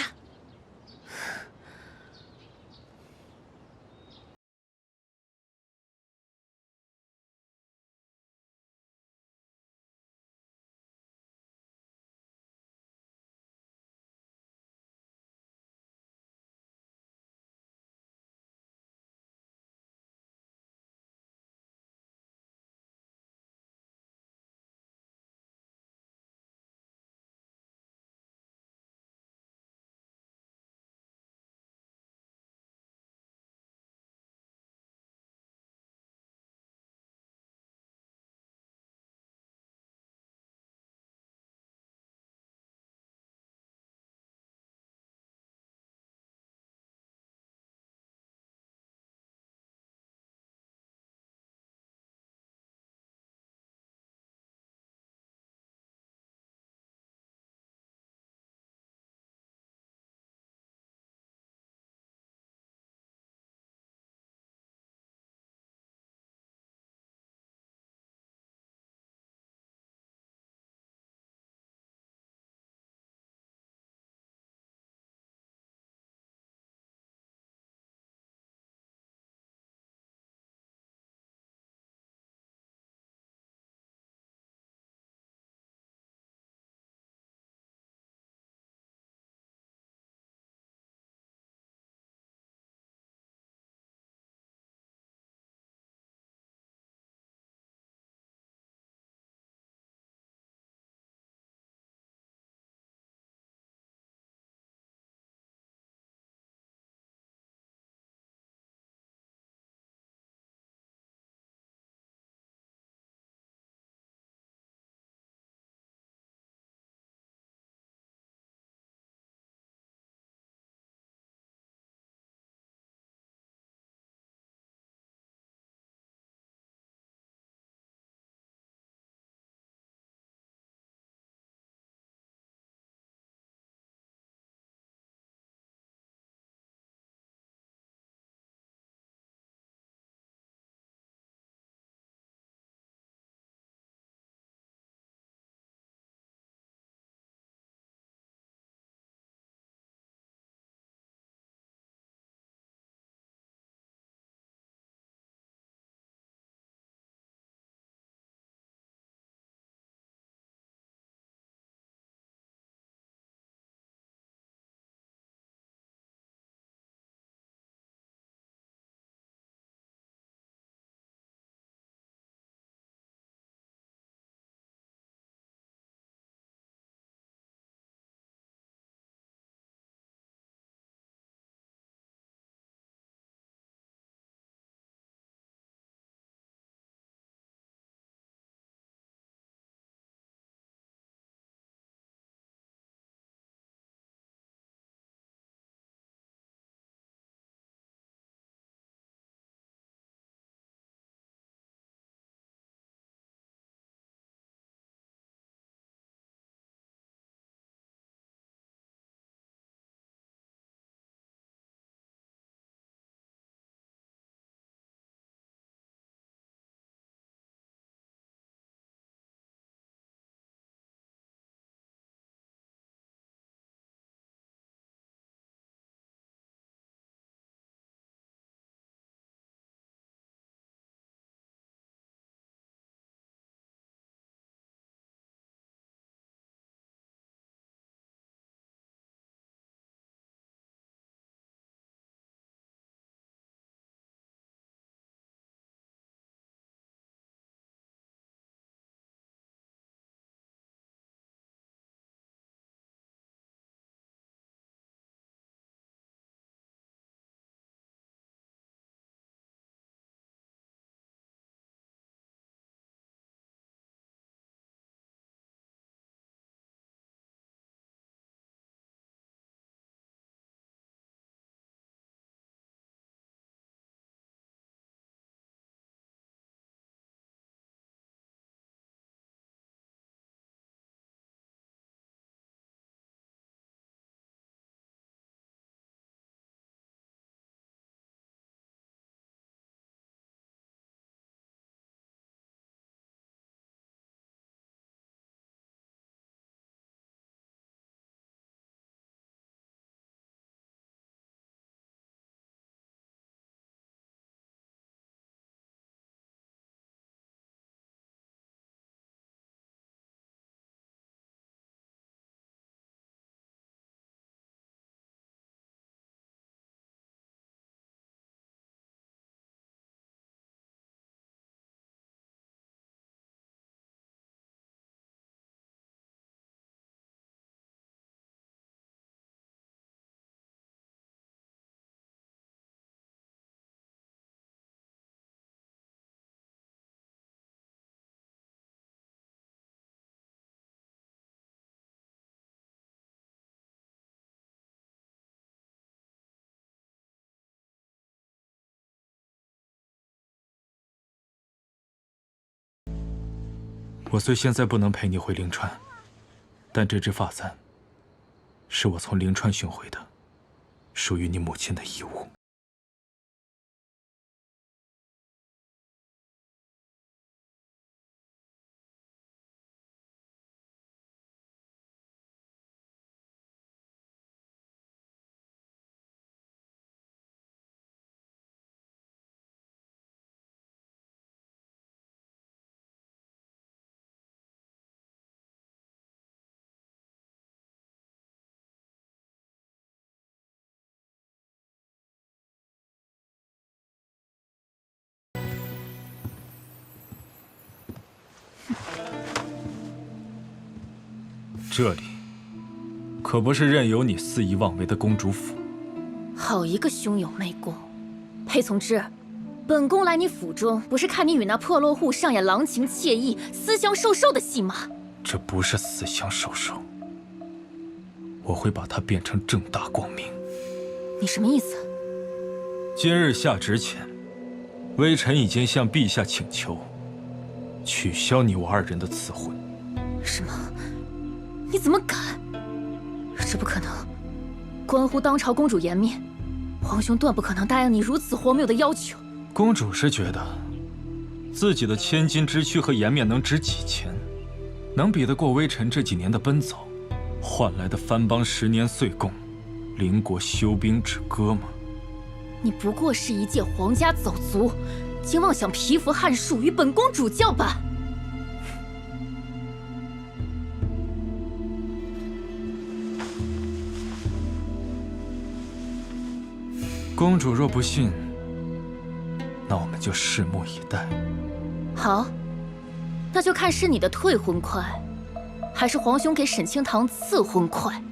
我虽现在不能陪你回灵川，但这只发簪是我从灵川寻回的，属于你母亲的遗物。这里可不是任由你肆意妄为的公主府。好一个兄友妹恭！裴从之，本宫来你府中，不是看你与那破落户上演郎情妾意、私相授受的戏码。这不是私相授受，我会把它变成正大光明。你什么意思？今日下旨前，微臣已经向陛下请求，取消你我二人的赐婚。什么？你怎么敢？这不可能，关乎当朝公主颜面，皇兄断不可能答应你如此荒谬的要求。公主是觉得自己的千金之躯和颜面能值几钱？能比得过微臣这几年的奔走换来的藩邦10年岁贡、邻国休兵之歌吗？你不过是一介皇家走卒，竟妄想蚍蜉撼树与本公主叫板！公主若不信，那我们就拭目以待。好，那就看是你的退婚快，还是皇兄给沈清堂赐婚快。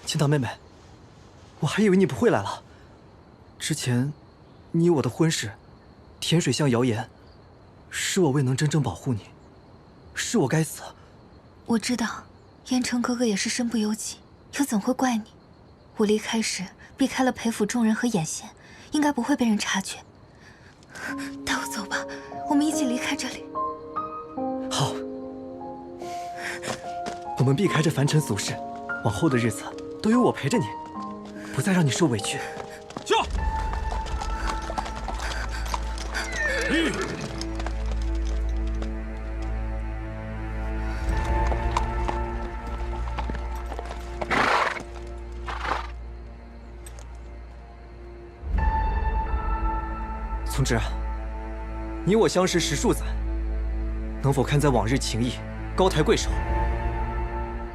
清堂妹妹，我还以为你不会来了。之前，你我的婚事，甜水巷谣言，是我未能真正保护你，是我该死。我知道，燕城哥哥也是身不由己，又怎会怪你？我离开时避开了裴府众人和眼线，应该不会被人察觉。带我走吧，我们一起离开这里。好，我们避开这凡尘俗世，往后的日子都有我陪着你，不再让你受委屈。驾！从之，你我相识10数载，能否看在往日情谊，高抬贵手，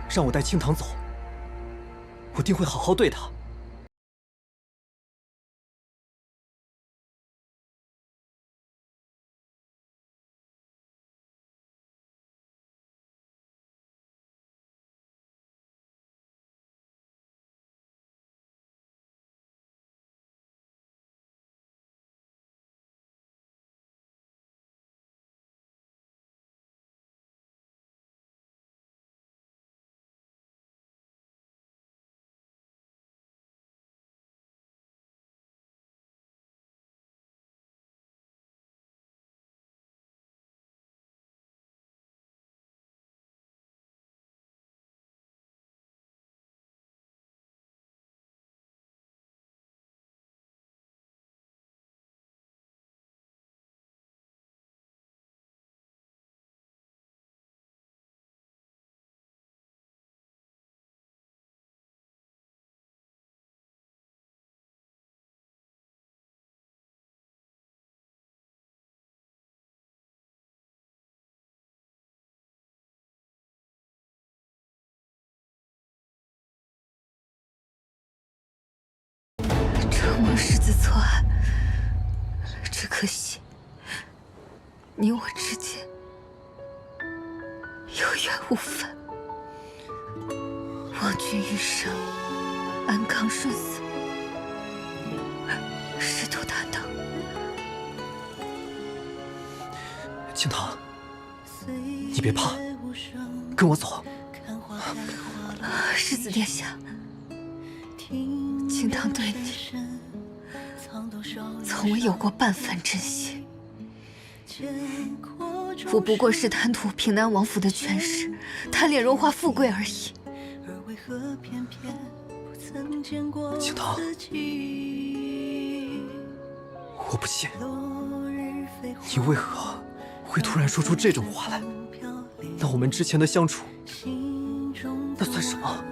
让我带清堂走？我定会好好对他。承蒙世子错爱，只可惜你我之间有缘无分。望君余生安康顺遂，仕途坦荡。清堂，你别怕，跟我走。世子殿下，青堂对你从未有过半分真心。我不过是贪图平南王府的权势，贪恋荣华富贵而已。青堂，我不信，你为何会突然说出这种话来？那我们之前的相处，那算什么？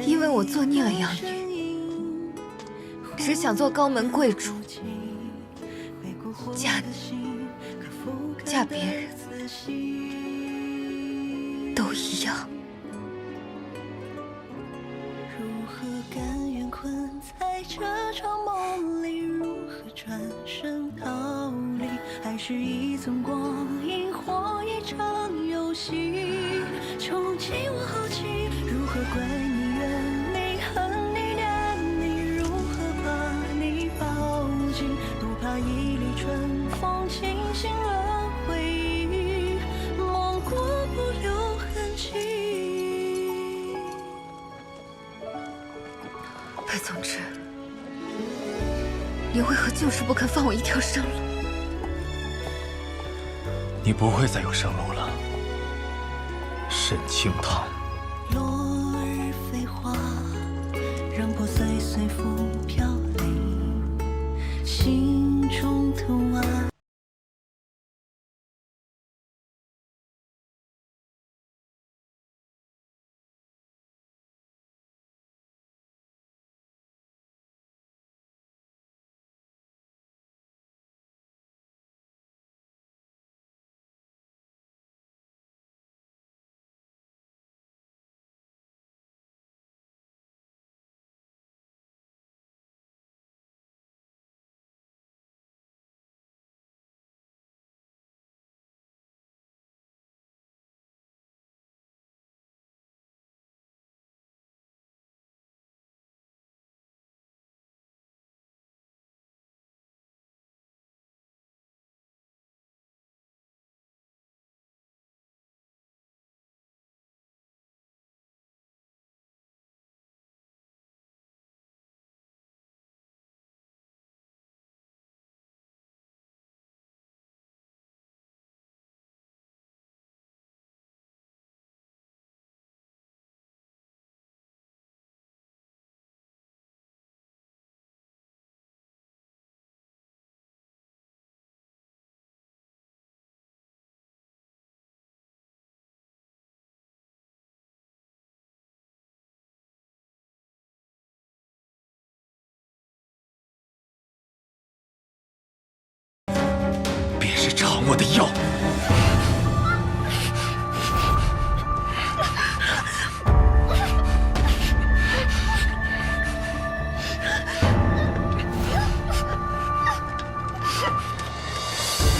因为我做腻了养女，只想做高门贵族，嫁你，嫁别人，都一样。如何甘愿困在这场梦里？如何转身逃离？还是一寸光阴或一场游戏？穷尽我好奇，如何怪你怨你恨你念你？如何把你抱紧？不怕一缕春风清醒了回忆，梦过不留痕迹。裴总之，你为何就是不肯放我一条生路？你不会再有生路了，沈清堂。落日飞花，让破碎随风飘零，心中图案。便是尝我的药。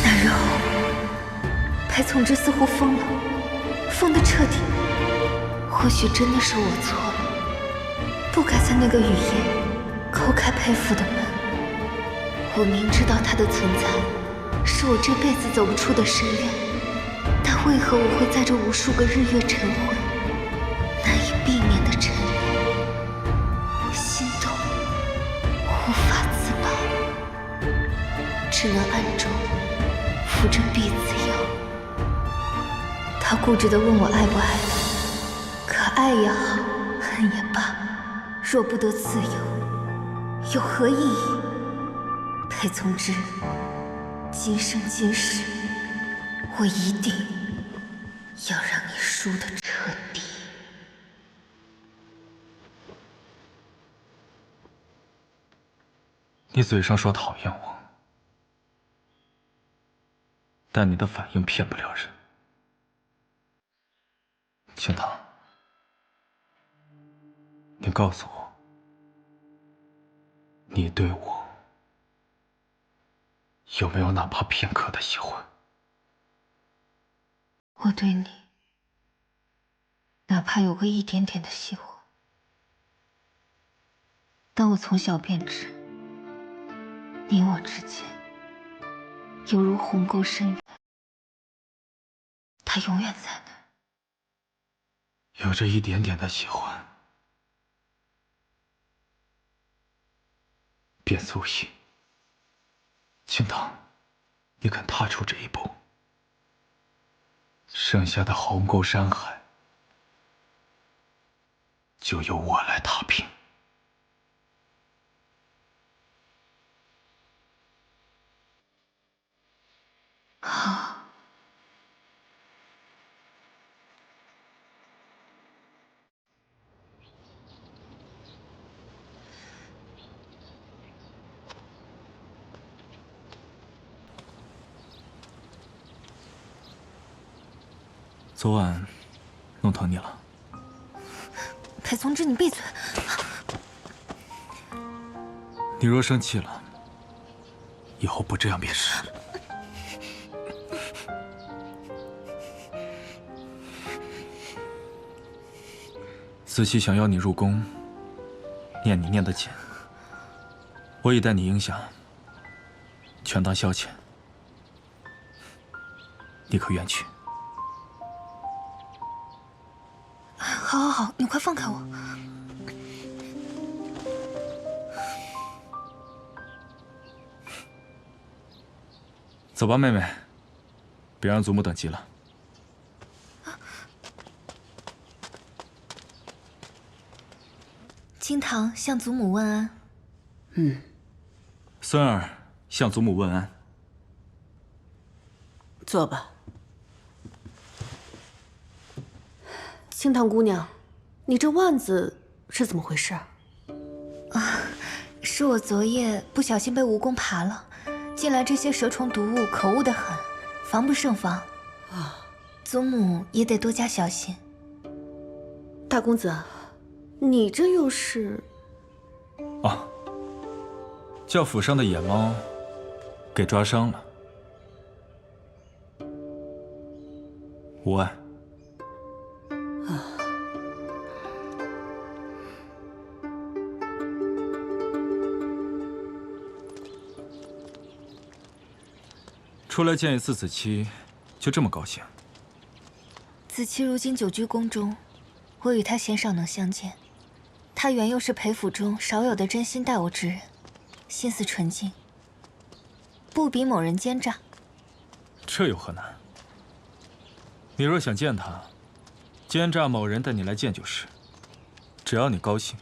那肉，裴从之似乎疯了，疯得彻底。或许真的是我错了，不该在那个雨夜叩开裴府的门。我明知道他的存在是我这辈子走不出的深渊，但为何我会在这无数个日月晨昏难以避免的沉沦？心动，无法自拔，只能暗中服着避子药。他固执地问我爱不爱他，可爱也好，恨也罢，若不得自由，有何意义？裴从之，今生今世，我一定要让你输得彻底。你嘴上说讨厌我，但你的反应骗不了人。青堂，你告诉我，你对我有没有哪怕片刻的喜欢？我对你，哪怕有个一点点的喜欢，但我从小便知，你我之间犹如鸿沟深渊，它永远在那儿，有着一点点的喜欢，便足矣。青棠，你肯踏出这一步，剩下的鸿沟山海，就由我来踏平。好。昨晚弄疼你了？裴从之，你闭嘴！你若生气了，以后不这样便是。子期想邀你入宫，念你念得紧，我已待你应下，全当消遣。你可愿去？好，好，好，你快放开我！走吧，妹妹，别让祖母等急了。青棠向祖母问安。孙儿向祖母问安。坐吧。青棠姑娘，你这腕子是怎么回事？是我昨夜不小心被蜈蚣爬了，进来这些蛇虫毒物可恶得很，防不胜防。祖母也得多加小心。大公子，你这又是？叫府上的野猫给抓伤了，无碍。出来见一次子期，就这么高兴？子期如今久居宫中，我与他鲜少能相见。他原又是裴府中少有的真心待我之人，心思纯净，不比某人奸诈。这有何难？你若想见他，奸诈某人带你来见就是，只要你高兴。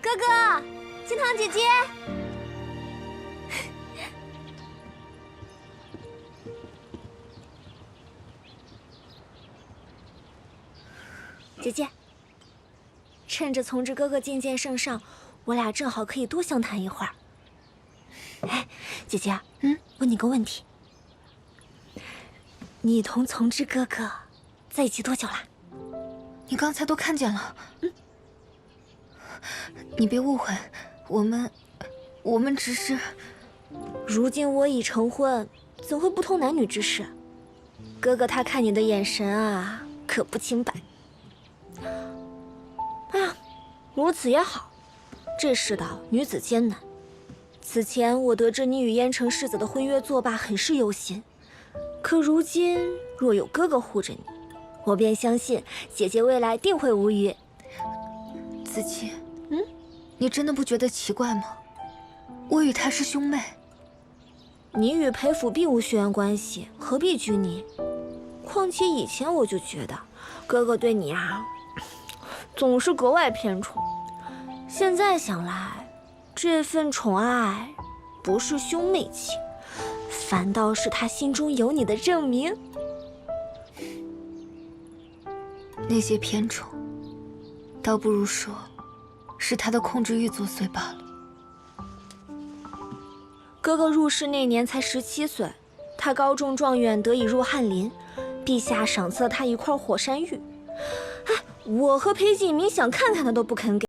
哥哥，青棠姐姐，姐姐，趁着从之哥哥渐渐圣上，我俩正好可以多相谈一会儿。哎，姐姐，问你个问题，你同从之哥哥在一起多久了？你刚才都看见了。你别误会，我们只是……如今我已成婚，怎会不通男女之事？哥哥他看你的眼神啊，可不清白。哎呀，如此也好。这世道女子艰难，此前我得知你与燕城世子的婚约作罢，很是忧心。可如今若有哥哥护着你，我便相信姐姐未来定会无虞。子期。你真的不觉得奇怪吗？我与他是兄妹。你与裴府并无血缘关系，何必拘泥？况且以前我就觉得，哥哥对你啊，总是格外偏宠。现在想来，这份宠爱不是兄妹情，反倒是他心中有你的证明。那些偏宠，倒不如说，是他的控制欲作祟罢了。哥哥入世那年才17岁，他高中状元得以入翰林，陛下赏赐了他一块火山玉。哎，我和裴景明想看看他都不肯给。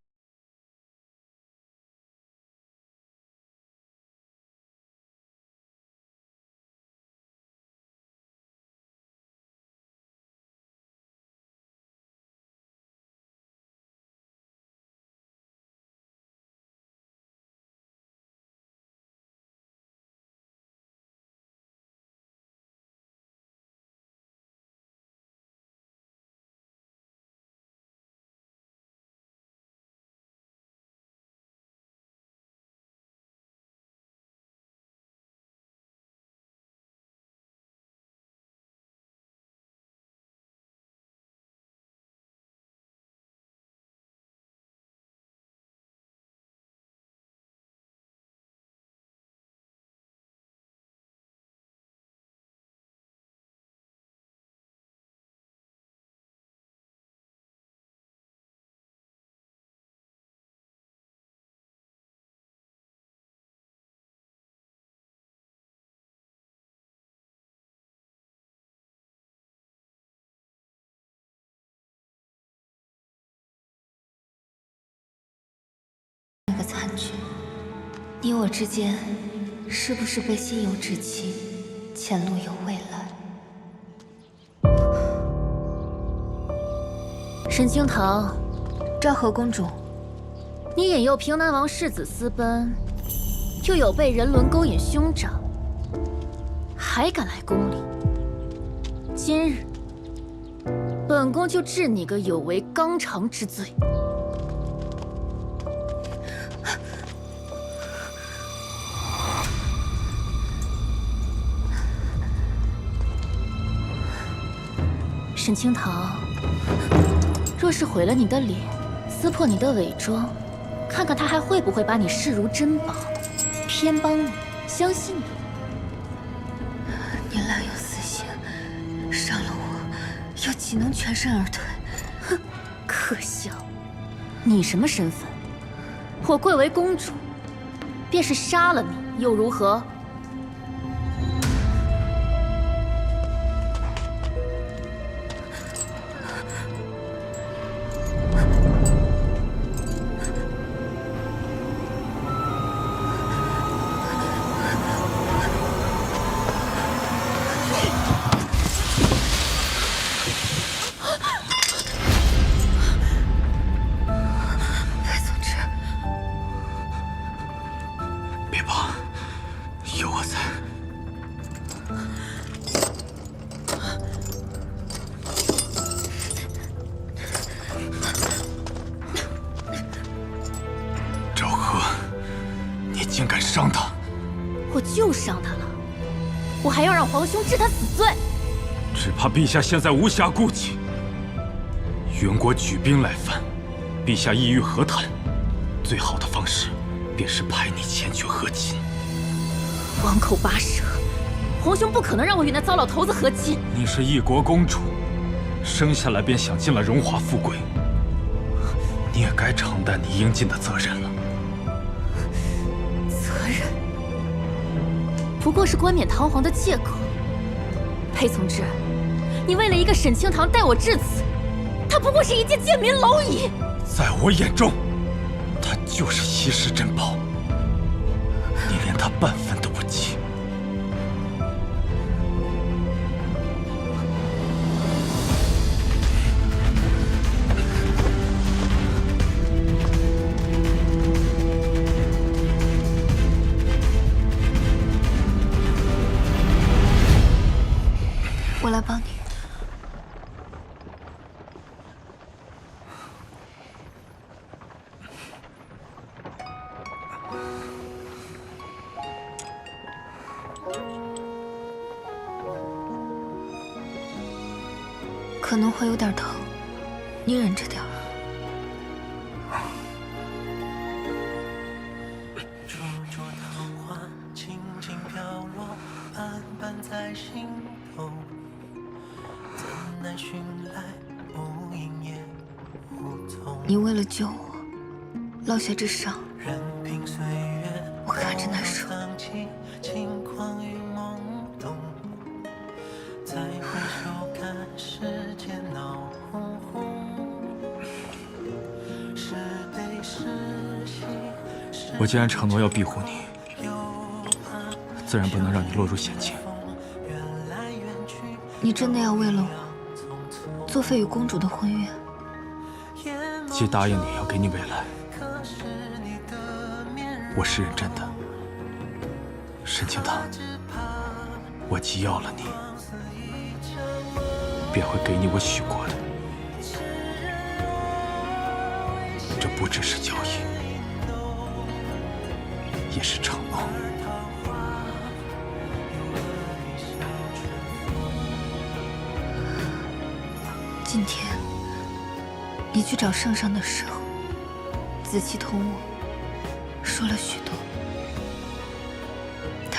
那个残局，你我之间是不是被心有志气，前路有未来？沈清堂，昭和公主，你引诱平南王世子私奔，又有被人伦勾引兄长，还敢来宫里？今日，本宫就治你个有违纲常之罪。沈清堂，若是毁了你的脸，撕破你的伪装，看看他还会不会把你视如珍宝，偏帮你，相信你？你滥有私心，伤了我，又岂能全身而退？哼，可笑！你什么身份？我贵为公主，便是杀了你又如何？我就伤他了，我还要让皇兄治他死罪。只怕陛下现在无暇顾及，袁国举兵来犯，陛下意欲和谈，最好的方式便是派你前去和亲。王口拔舌，皇兄不可能让我与那糟老头子和亲。你是一国公主，生下来便享尽了荣华富贵，你也该承担你应尽的责任了。责任不过是冠冕堂皇的借口。裴从之，你为了一个沈清堂待我至此，他不过是一介贱民蝼蚁。在我眼中，他就是稀世珍宝，你连他半分都不及。我来帮你。可能会有点疼，你忍着点儿。灼灼桃花轻轻飘落，瓣瓣在心头。怎奈寻来无影也无踪。你为了救我，落下这伤，任凭岁月我看着难受。轻狂与懵懂，再回首看世间闹哄哄。是悲是喜，我既然承诺要庇护你，自然不能让你落入险境。你真的要为了我作废与公主的婚约？既答应你要给你未来，我是认真的。沈清堂，我既要了你，便会给你我许过的。这不只是交易，也是承诺。今天你去找圣上的时候，子期同我说了许多。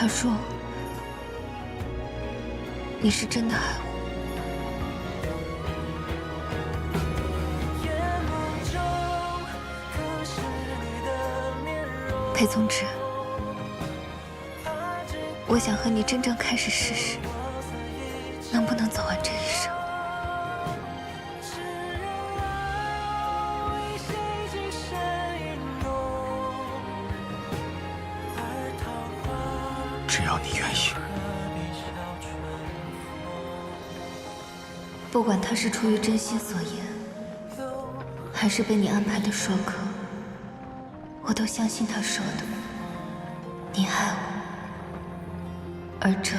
他说你是真的爱我。裴宗之，我想和你真正开始试试，能不能走完这一生。只要你愿意。不管他是出于真心所言，还是被你安排的说客，我都相信他说的。你爱我，而这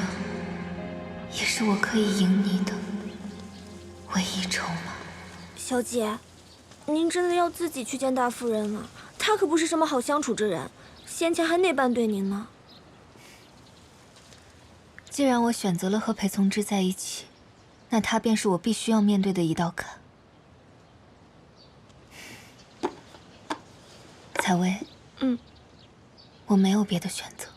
也是我可以赢你的唯一筹码。小姐，您真的要自己去见大夫人了？她可不是什么好相处之人，先前还那般对您呢。既然我选择了和裴从之在一起，那他便是我必须要面对的一道坎。采薇，我没有别的选择。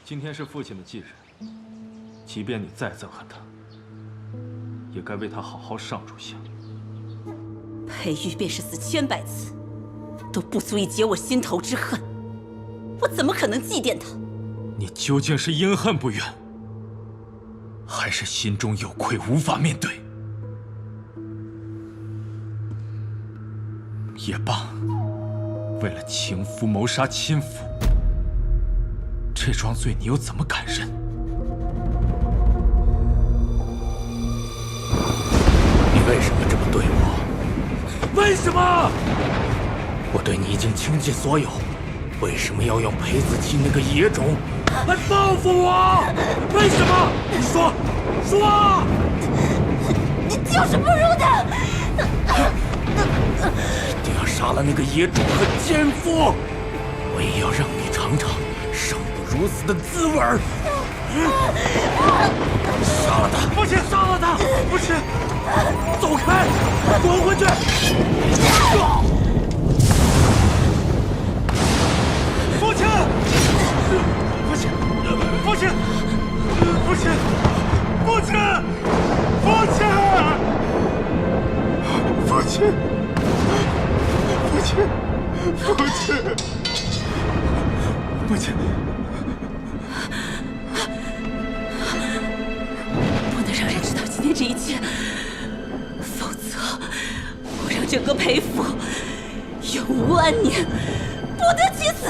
今天是父亲的忌日，即便你再憎恨他，也该为他好好上炷香。裴玉便是死千百次，都不足以解我心头之恨。我怎么可能祭奠他？你究竟是因恨不怨，还是心中有愧无法面对？也罢，为了情夫谋杀亲夫，这桩罪你又怎么敢认？你为什么这么对我？为什么？我对你已经倾尽所有，为什么要用裴子期那个野种来报复我？为什么？你说，说啊！你就是不如他！一定要杀了那个野种和奸夫！我也要让你尝尝生不如死的滋味儿！杀了他！父亲，杀了他！不是，走开，滚回去！父亲，父亲，父亲，父亲，父亲，父亲，父亲，父亲，父亲，父亲。不能让人知道今天这一切，否则我让整个裴府永无安宁，不得其死。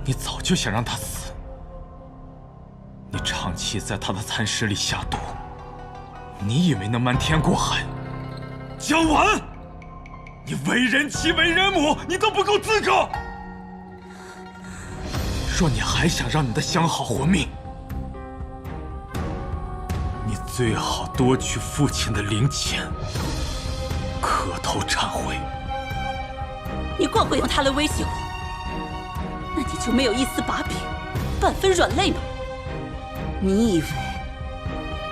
你早就想让他死。你长期在他的蚕食里下毒，你以为能瞒天过海？江婉，你为人妻为人母，你都不够资格。若你还想让你的相好活命，你最好多取父亲的灵钱，磕头忏悔。你光会用他来威胁我，那你就没有一丝把柄，半分软肋吗？你以为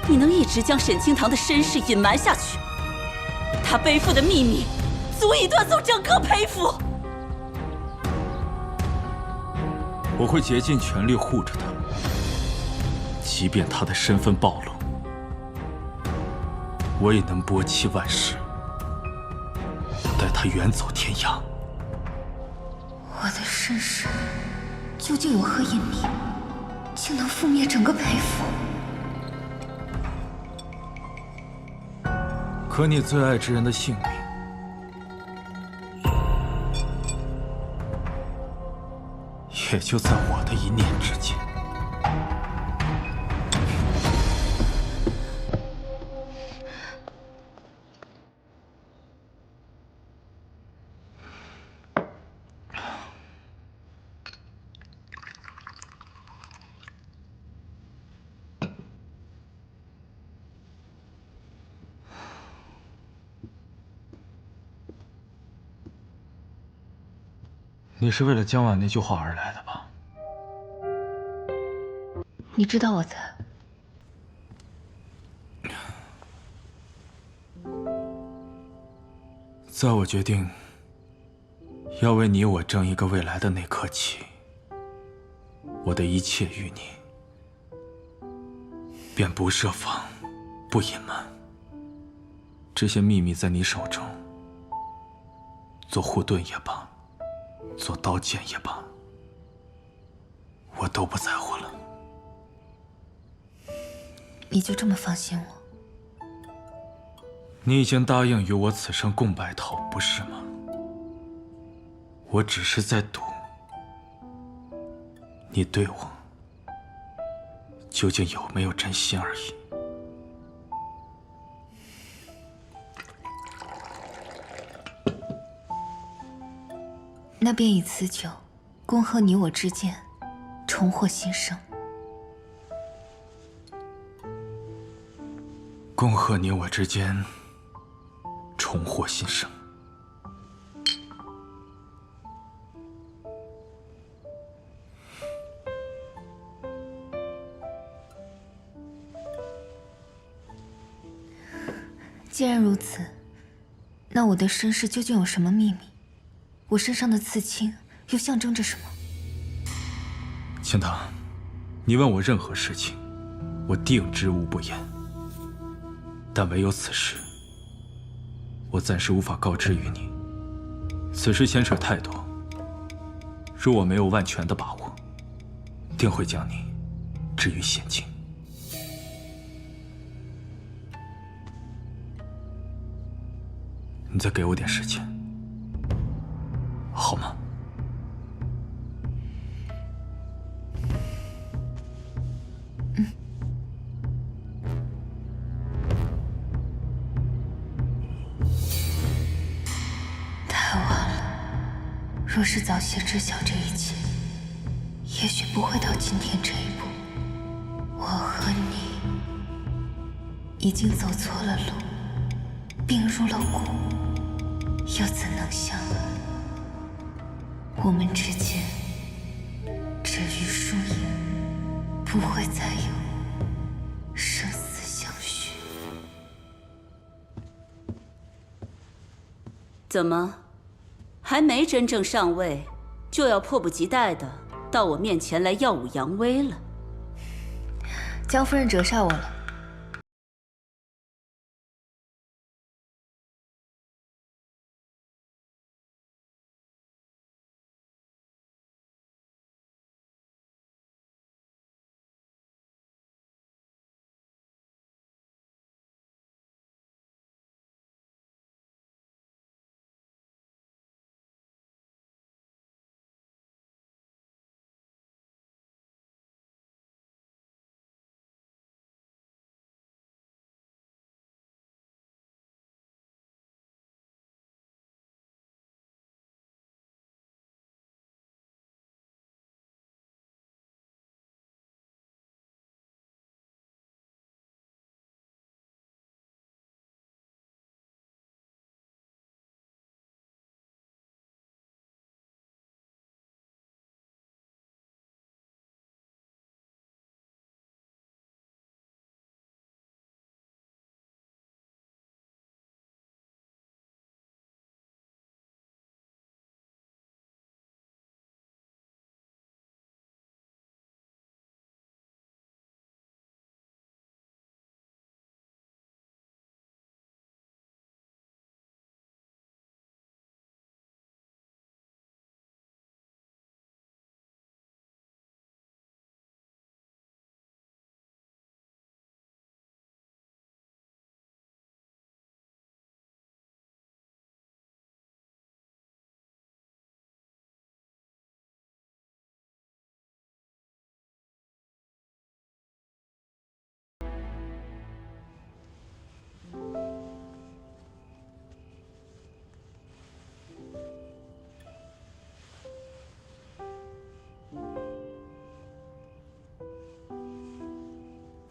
你能一直将沈清堂的身世隐瞒下去？他背负的秘密足以断送整个裴府。我会竭尽全力护着他，即便他的身份暴露，我也能拨妻万世，带他远走天涯。我的身世究竟有何隐秘，竟能覆灭整个裴府？可你最爱之人的性命，也就在我的一念之间。你是为了江婉那句话而来的吧？你知道我在。在我决定要为你我争一个未来的那刻起，我的一切与你便不设防，不隐瞒。这些秘密在你手中，做护盾也罢，做刀剑也罢，我都不在乎了。你就这么放心我？你已经答应与我此生共白头，不是吗？我只是在赌，你对我究竟有没有真心而已。那便以此酒，恭贺你我之间重获新生。恭贺你我之间重获新生。既然如此，那我的身世究竟有什么秘密？我身上的刺青又象征着什么？清堂，你问我任何事情，我定知无不言。但唯有此事，我暂时无法告知于你。此事牵扯太多，若我没有万全的把握，定会将你置于险境。你再给我点时间，好吗？太晚了，若是早些知晓这一切，也许不会到今天这一步。我和你已经走错了路，并入了骨，又怎能相爱？我们之间至于输赢，不会再有生死相许。怎么，还没真正上位，就要迫不及待的到我面前来耀武扬威了？江夫人折煞我了。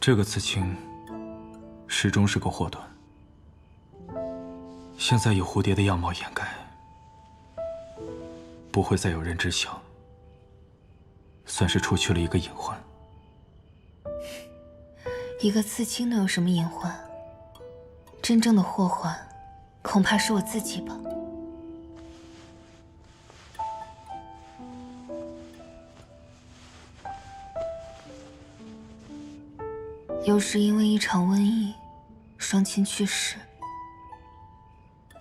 这个刺青始终是个祸端，现在有蝴蝶的样貌掩盖，不会再有人知晓，算是除去了一个隐患。一个刺青能有什么隐患？真正的祸患，恐怕是我自己吧。有时因为一场瘟疫，双亲去世，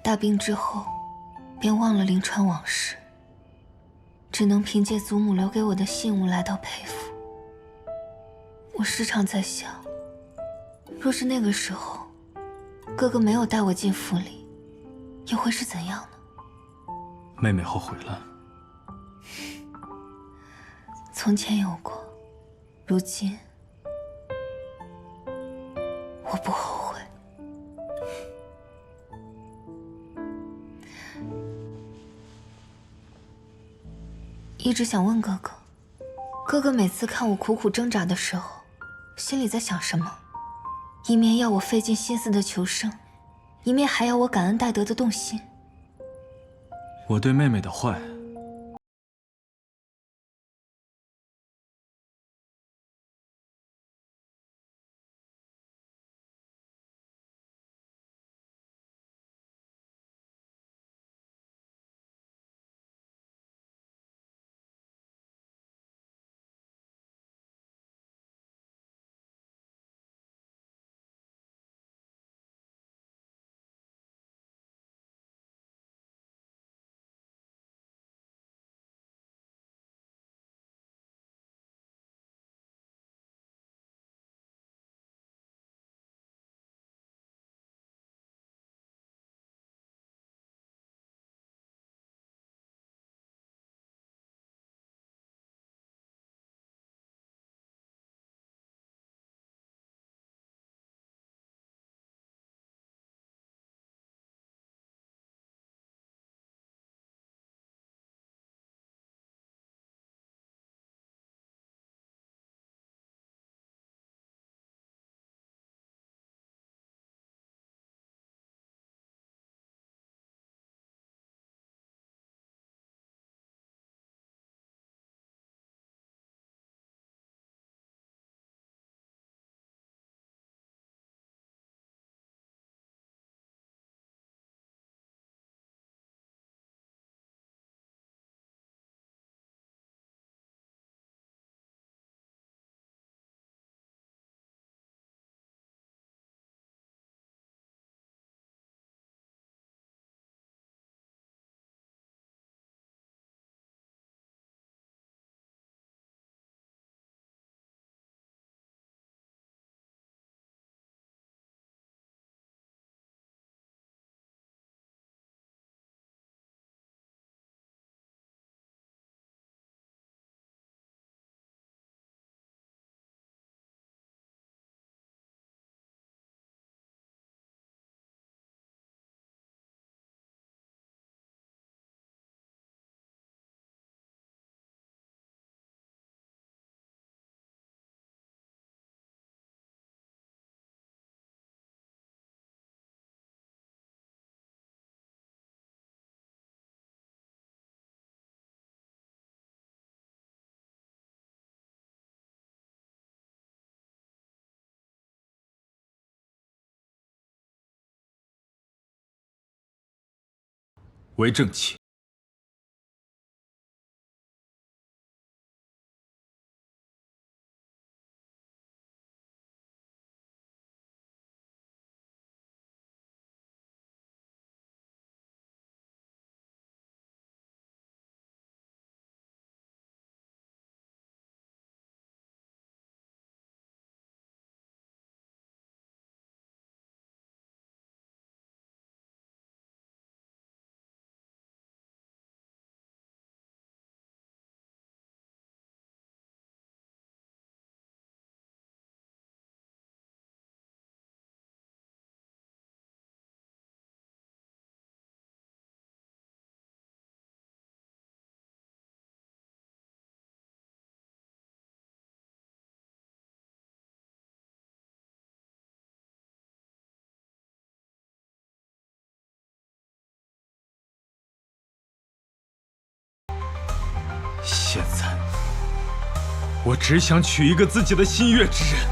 大病之后，便忘了临川往事，只能凭借祖母留给我的信物来到裴府。我时常在想，若是那个时候，哥哥没有带我进府里，又会是怎样呢？妹妹后悔了。从前有过，如今我不后悔。一直想问哥哥，哥哥每次看我苦苦挣扎的时候，心里在想什么？一面要我费尽心思的求生，一面还要我感恩戴德的动心。我对妹妹的坏，为正气。我只想娶一个自己的心悦之人，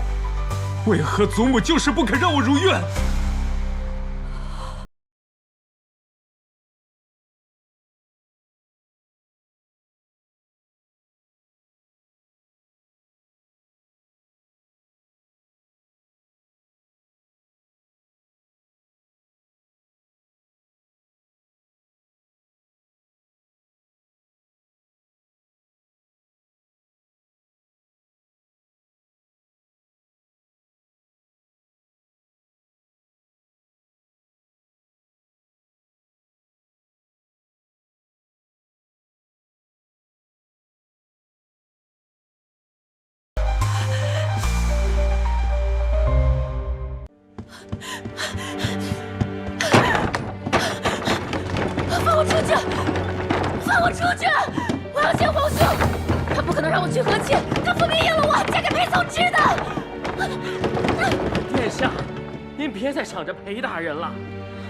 为何祖母就是不肯让我如愿？放我出去！放我出去！我要见皇兄，他不可能让我去和亲，他分明应了我，嫁给裴松之的。殿下，您别再想着裴大人了，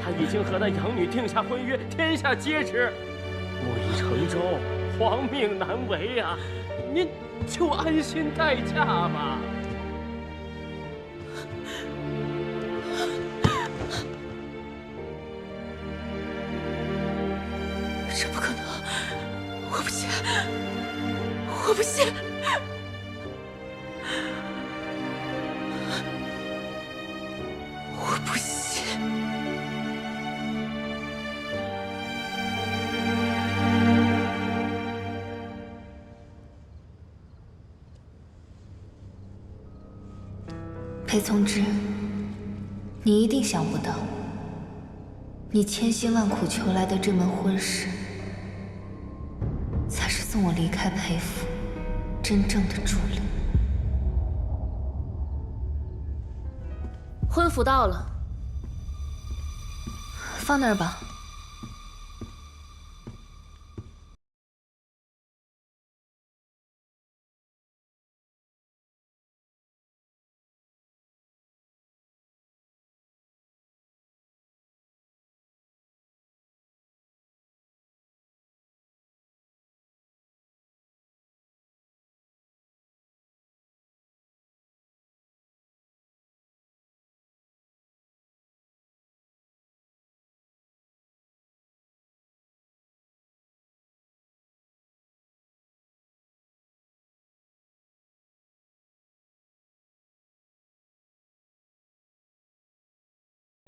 他已经和那养女定下婚约，天下皆知。木已成舟，皇命难违啊！您就安心待嫁吧。这不可能！我不信！我不信！我不信！裴从之，你一定想不到，你千辛万苦求来的这门婚事，才是送我离开裴府真正的助力。婚服到了，放那儿吧。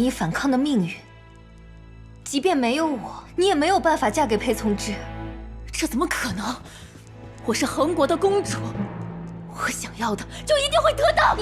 你反抗的命运，即便没有我，你也没有办法嫁给裴从之。这怎么可能？我是恒国的公主，我想要的就一定会得到。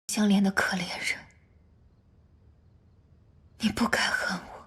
相连的可怜人，你不该恨我。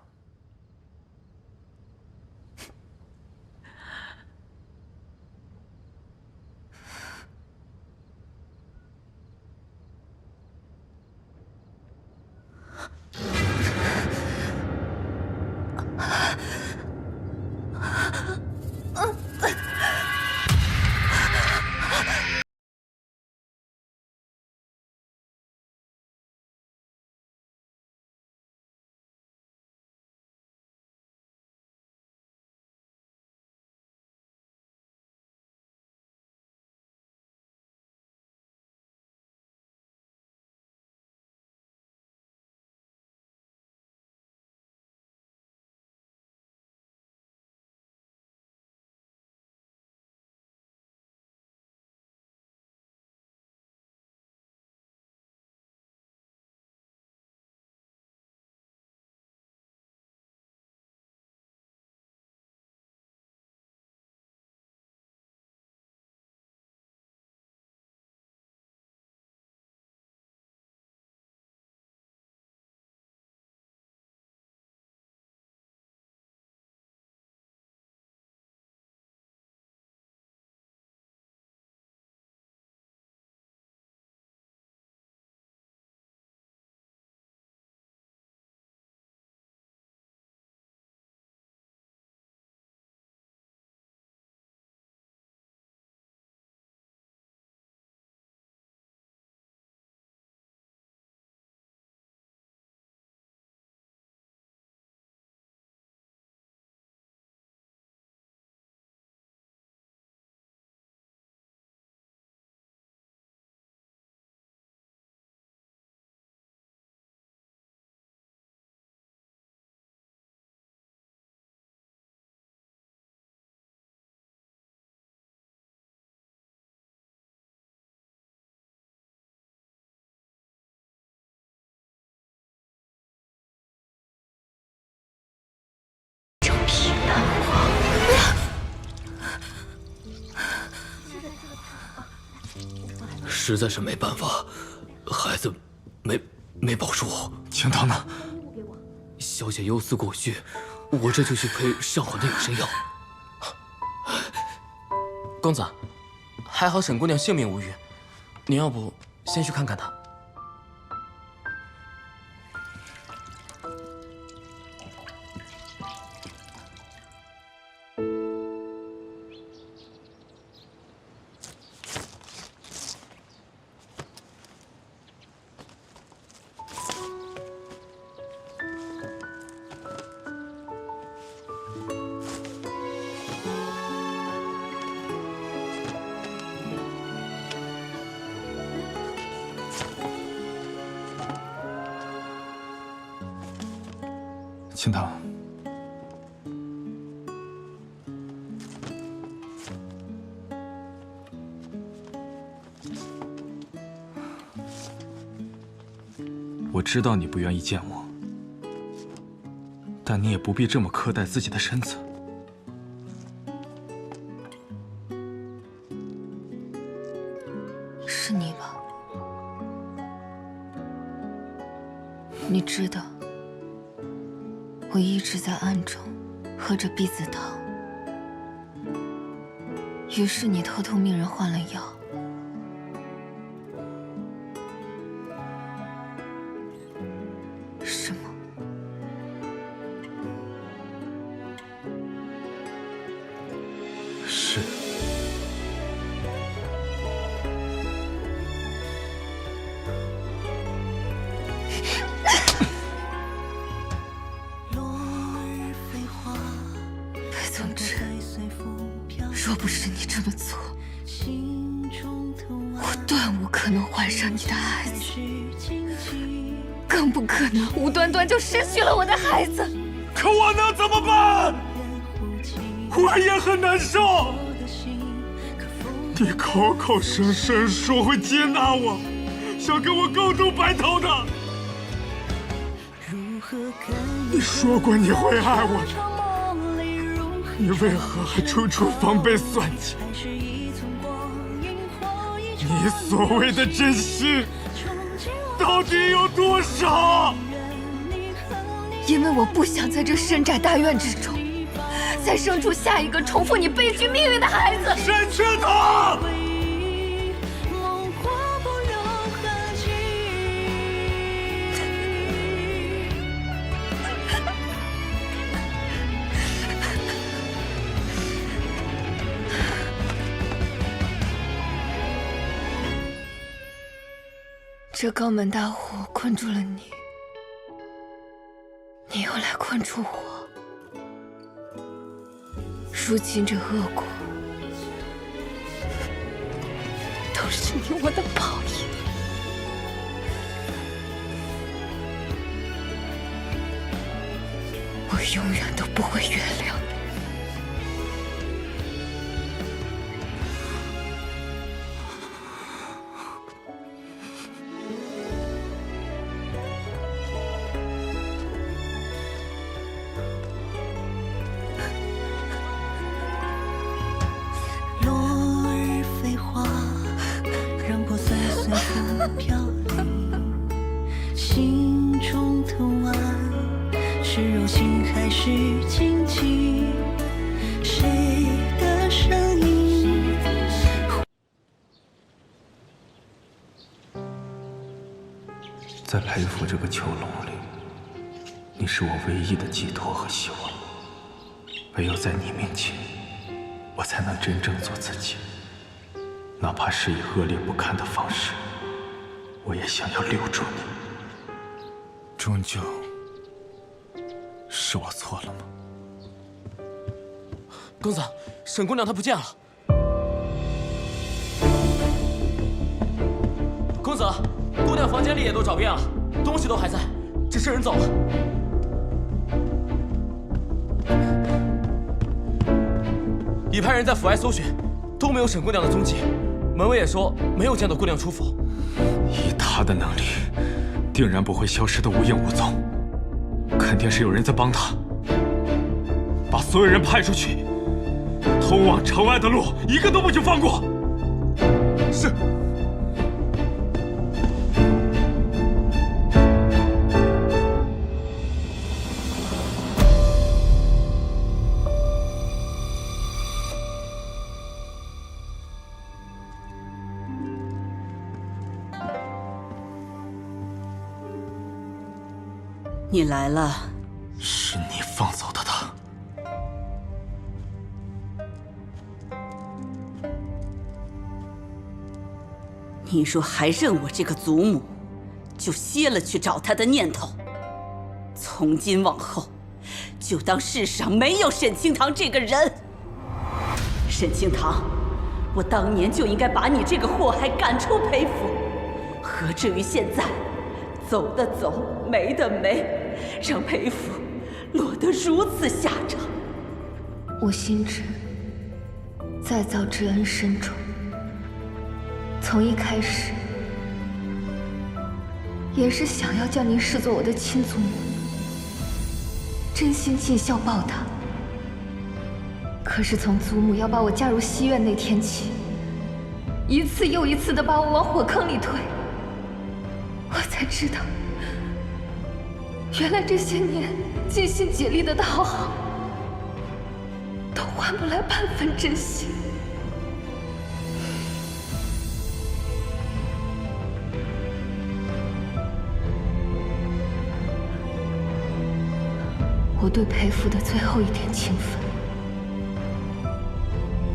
实在是没办法，孩子没保住。青棠呢？小姐忧思过绪，我这就去配上好的养生药。公子，还好沈姑娘性命无虞，你要不先去看看她？青棠，我知道你不愿意见我，但你也不必这么苛待自己的身子。是你吧？你知道，我一直在暗中喝着避子汤，于是你偷偷命人换了药。是吗？是。总之，若不是你这么做，我断无可能怀上你的孩子，更不可能无端端就失去了我的孩子。可我能怎么办？我也很难受。你口口声声说会接纳我，想跟我共度白头的。你说过你会爱我。你为何还处处防备算计？你所谓的真心，到底有多少？因为我不想在这深宅大院之中，再生出下一个重复你悲剧命运的孩子。沈青棠！这高门大户困住了你，你又来困住我。如今这恶果，都是你我的报应。我永远都不会原谅你。飘零，心中的弯，是柔情还是荆棘？谁的声音？在裴府这个囚笼里，你是我唯一的寄托和希望。唯有在你面前，我才能真正做自己。哪怕是以恶劣不堪的方式，我也想要留住你。终究是我错了吗？公子，沈姑娘她不见了。公子，姑娘房间里也都找遍了，东西都还在，只是人走了。已派人在府外搜寻，都没有沈姑娘的踪迹。门卫也说没有见到姑娘出府。以他的能力，定然不会消失得无影无踪，肯定是有人在帮他。把所有人派出去，通往城外的路一个都不许放过。是。你来了。是你放走的他。你若还认我这个祖母，就歇了去找他的念头。从今往后，就当世上没有沈清堂这个人。沈清堂，我当年就应该把你这个祸害赶出裴府，何至于现在走的走，没的没，让裴府落得如此下场？我心知再造之恩深重，从一开始也是想要将您视作我的亲祖母，真心尽孝报答。可是从祖母要把我嫁入西院那天起，一次又一次的把我往火坑里推，我才知道，原来这些年尽心竭力的讨好，都换不来半分真心。我对裴府的最后一点情分，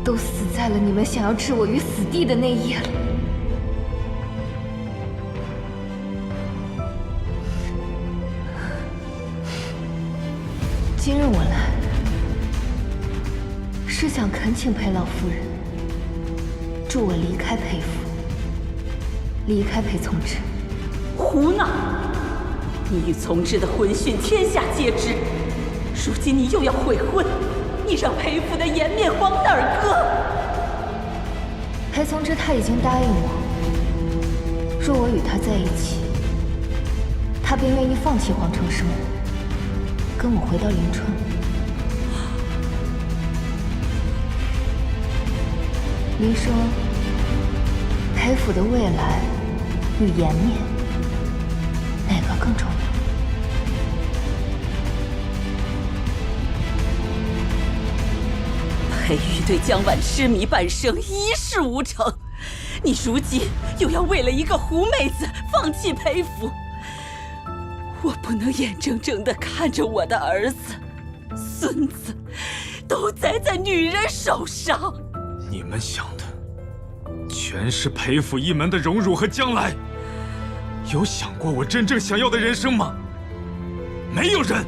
都死在了你们想要置我于死地的那夜里。今日我来，是想恳请裴老夫人助我离开裴府，离开裴从之。胡闹！你与从之的婚讯天下皆知，如今你又要悔婚，你让裴府的颜面往哪儿搁？裴从之他已经答应我，若我与他在一起，他便愿意放弃皇城生活，跟我回到临川。您说，裴府的未来与颜面，哪个更重要？裴玉对江婉痴迷半生，一事无成，你如今又要为了一个狐妹子放弃裴府，我不能眼睁睁地看着我的儿子、孙子都栽在女人手上。你们想的全是裴府一门的荣辱和将来，有想过我真正想要的人生吗？没有人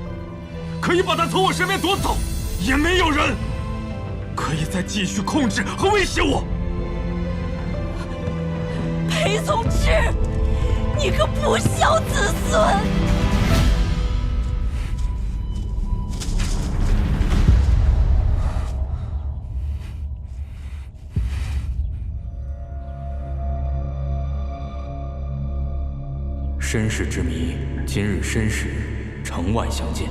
可以把他从我身边夺走，也没有人可以再继续控制和威胁我。裴从之，你个不孝子孙！身世之谜，今日申时，城外相见。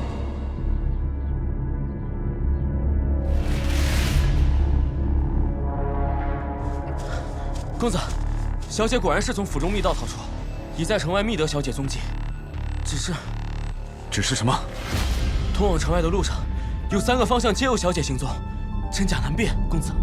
公子，小姐果然是从府中密道逃出，已在城外觅得小姐踪迹。只是什么？通往城外的路上，有3个方向皆有小姐行踪，真假难辨。公子。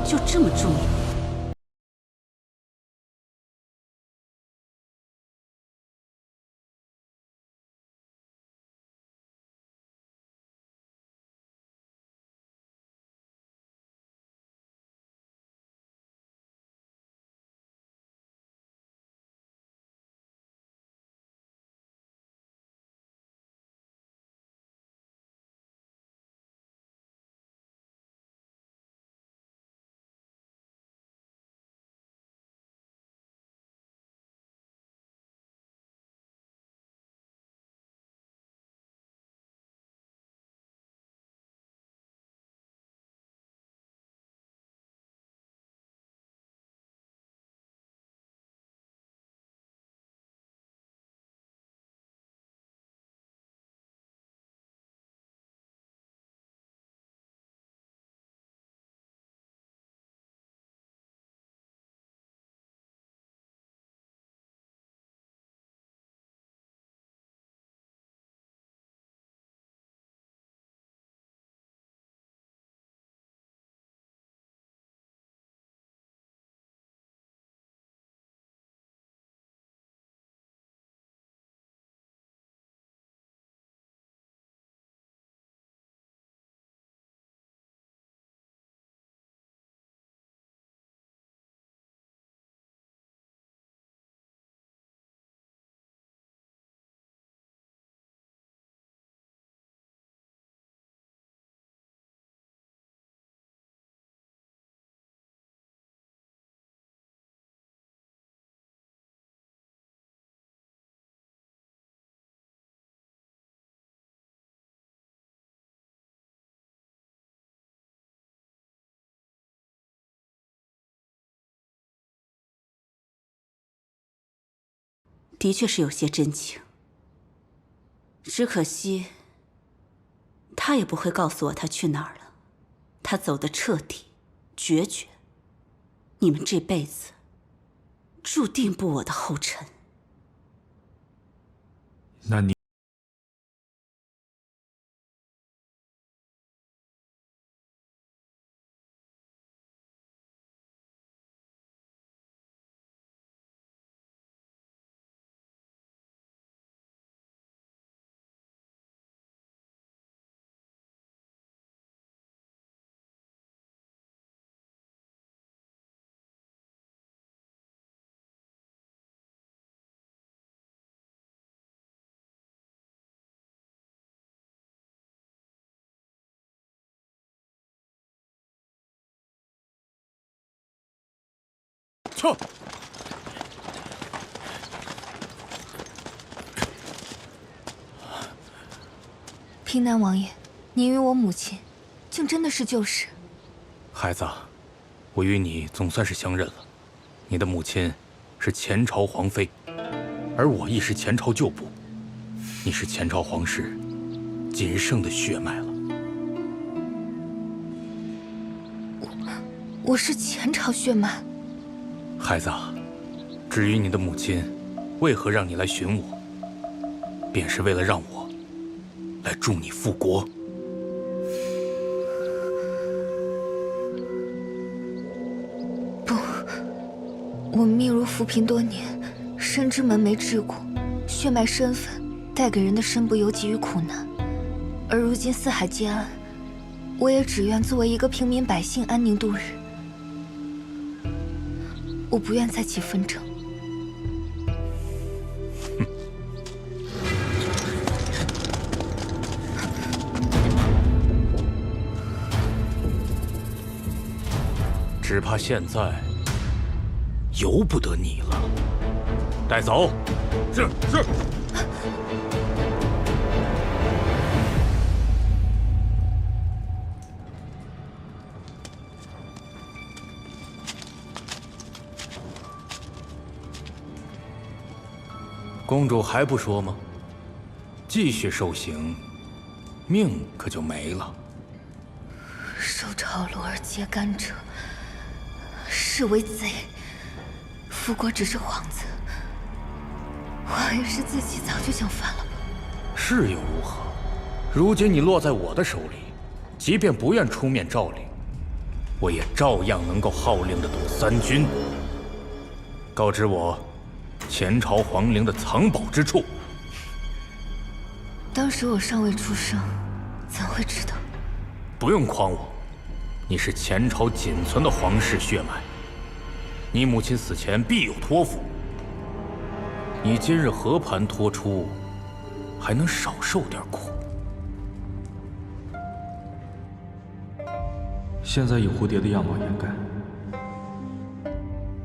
就这么重要？的确是有些真情，只可惜他也不会告诉我他去哪儿了。他走得彻底、决绝，你们这辈子注定步我的后尘。那你撤！平南王爷，您与我母亲，竟真的是旧识。孩子，我与你总算是相认了。你的母亲是前朝皇妃，而我亦是前朝旧部。你是前朝皇室仅剩的血脉了。我是前朝血脉。孩子，至于你的母亲为何让你来寻我，便是为了让我来助你复国。不，我命入浮萍多年，深知门楣桎梏，血脉身份带给人的身不由己与苦难。而如今四海皆安，我也只愿作为一个平民百姓安宁度日。我不愿再起纷争。只怕现在由不得你了。带走。是。公主还不说吗？继续受刑，命可就没了。受朝禄而揭竿者，是为贼。复国只是幌子，王爷是自己早就想翻了吧？是又如何？如今你落在我的手里，即便不愿出面诏领，我也照样能够号令得动三军。告知我前朝皇陵的藏宝之处。当时我尚未出生，怎会知道？不用诓我，你是前朝仅存的皇室血脉，你母亲死前必有托付。你今日和盘托出，还能少受点苦。现在以蝴蝶的样貌掩盖，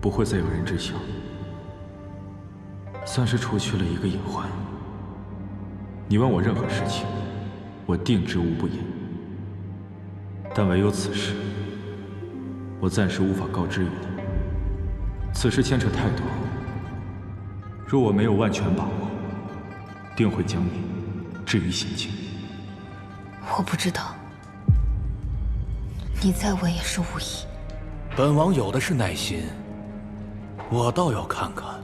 不会再有人知晓，算是除去了一个隐患。你问我任何事情，我定知无不言。但唯有此事，我暂时无法告知于你。此事牵扯太多，若我没有万全把握，定会将你置于险境。我不知道，你再问也是无益。本王有的是耐心，我倒要看看，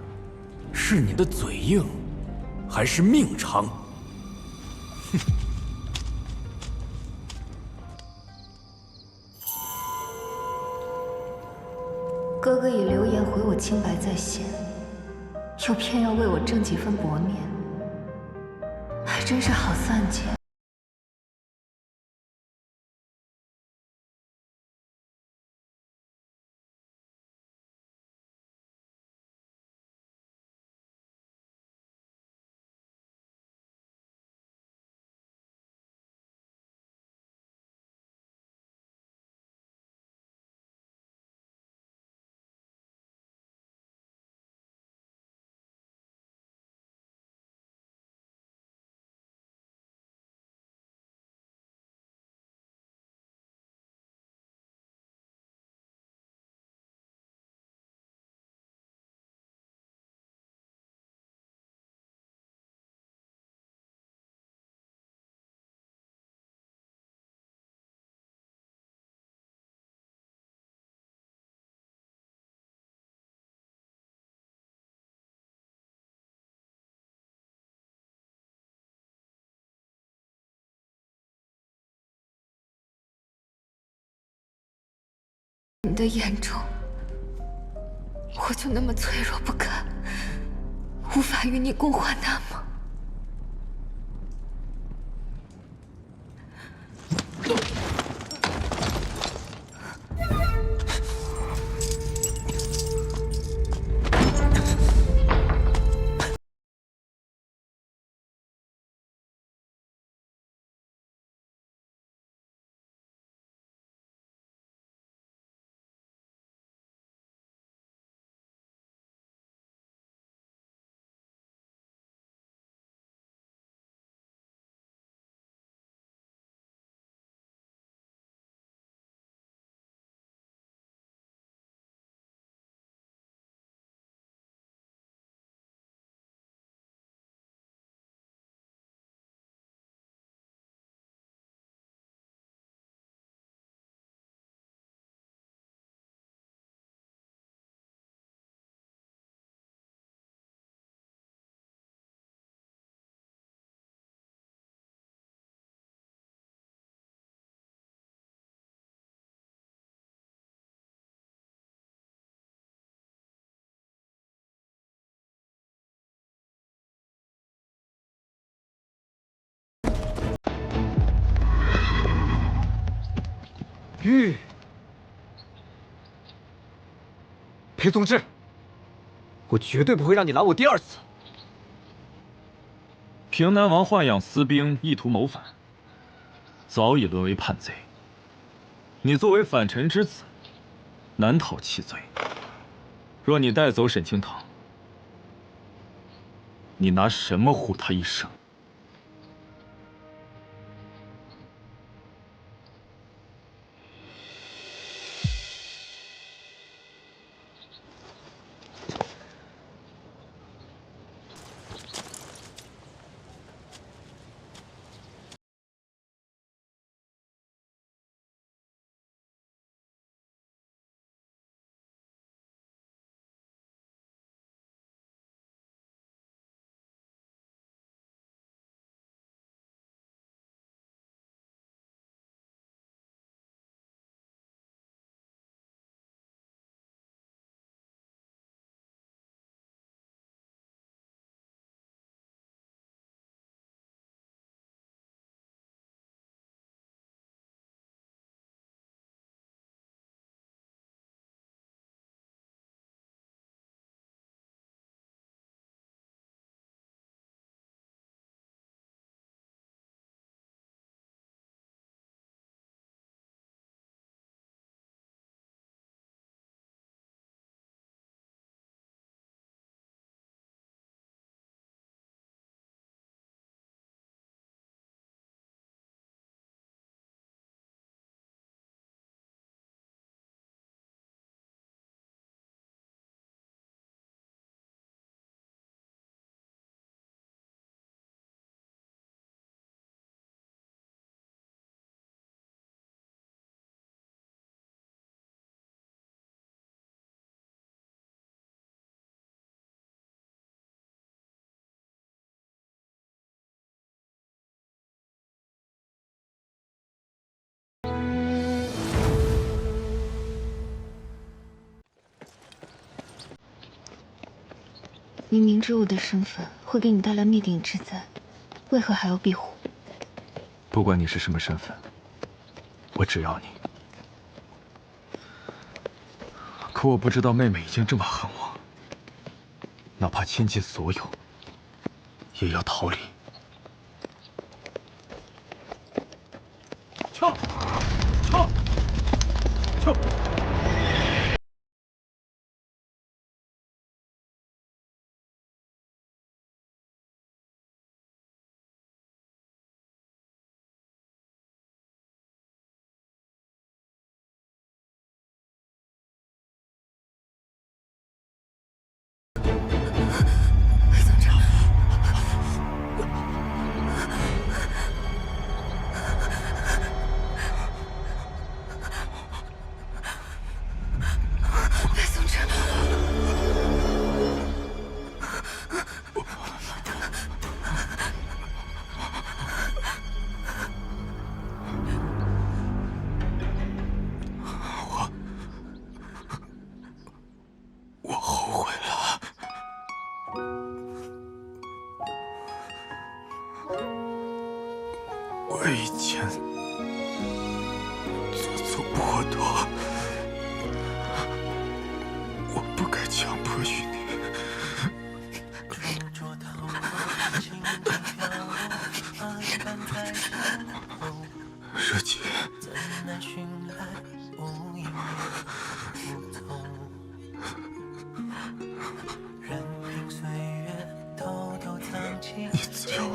是你的嘴硬，还是命长。哼。哥哥以流言毁我清白在先，又偏要为我挣几分薄面，还真是好算计。人的眼中，我就那么脆弱不堪，无法与你共患难吗？玉，裴宗志，我绝对不会让你拦我第二次。平南王豢养私兵，意图谋反，早已沦为叛贼。你作为反臣之子，难逃其罪。若你带走沈清堂，你拿什么护他一生？你明知我的身份会给你带来灭顶之灾，为何还要庇护？不管你是什么身份，我只要你。可我不知道妹妹已经这么恨我，哪怕倾尽所有，也要逃离。撤！撤！撤！我以前做错过多，我不该强迫于你。热姐，你最后。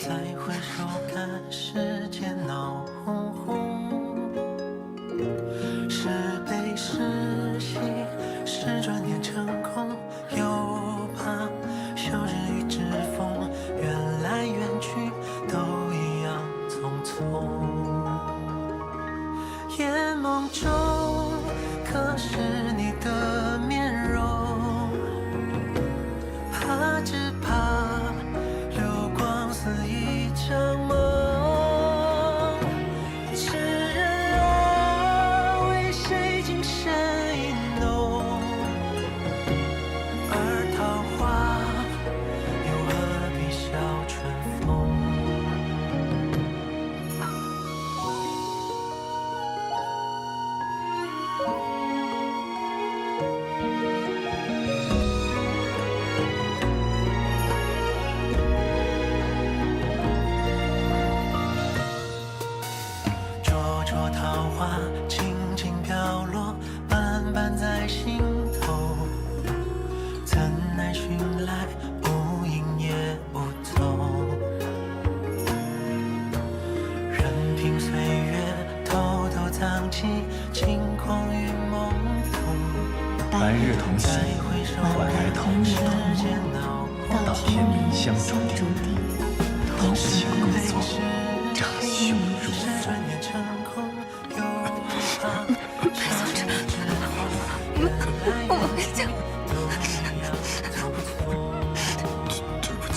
再回首看世间闹哄哄，是悲是喜，是转念成空，又怕休日与之风，缘来缘去都一样匆匆。夜梦中可是你的面容，怕只怕流光似一场梦。痴人啊，为谁今生一浓？而桃花又何必笑春风？灼灼桃花轻轻飘落，瓣瓣在心头。怎奈寻来无影也无踪，任凭岁月偷偷藏起轻狂与懵懂。白日同行，晚来同日同卧，到天明相注定，同情共作，长兄如父。我们回家。对不起，对不起。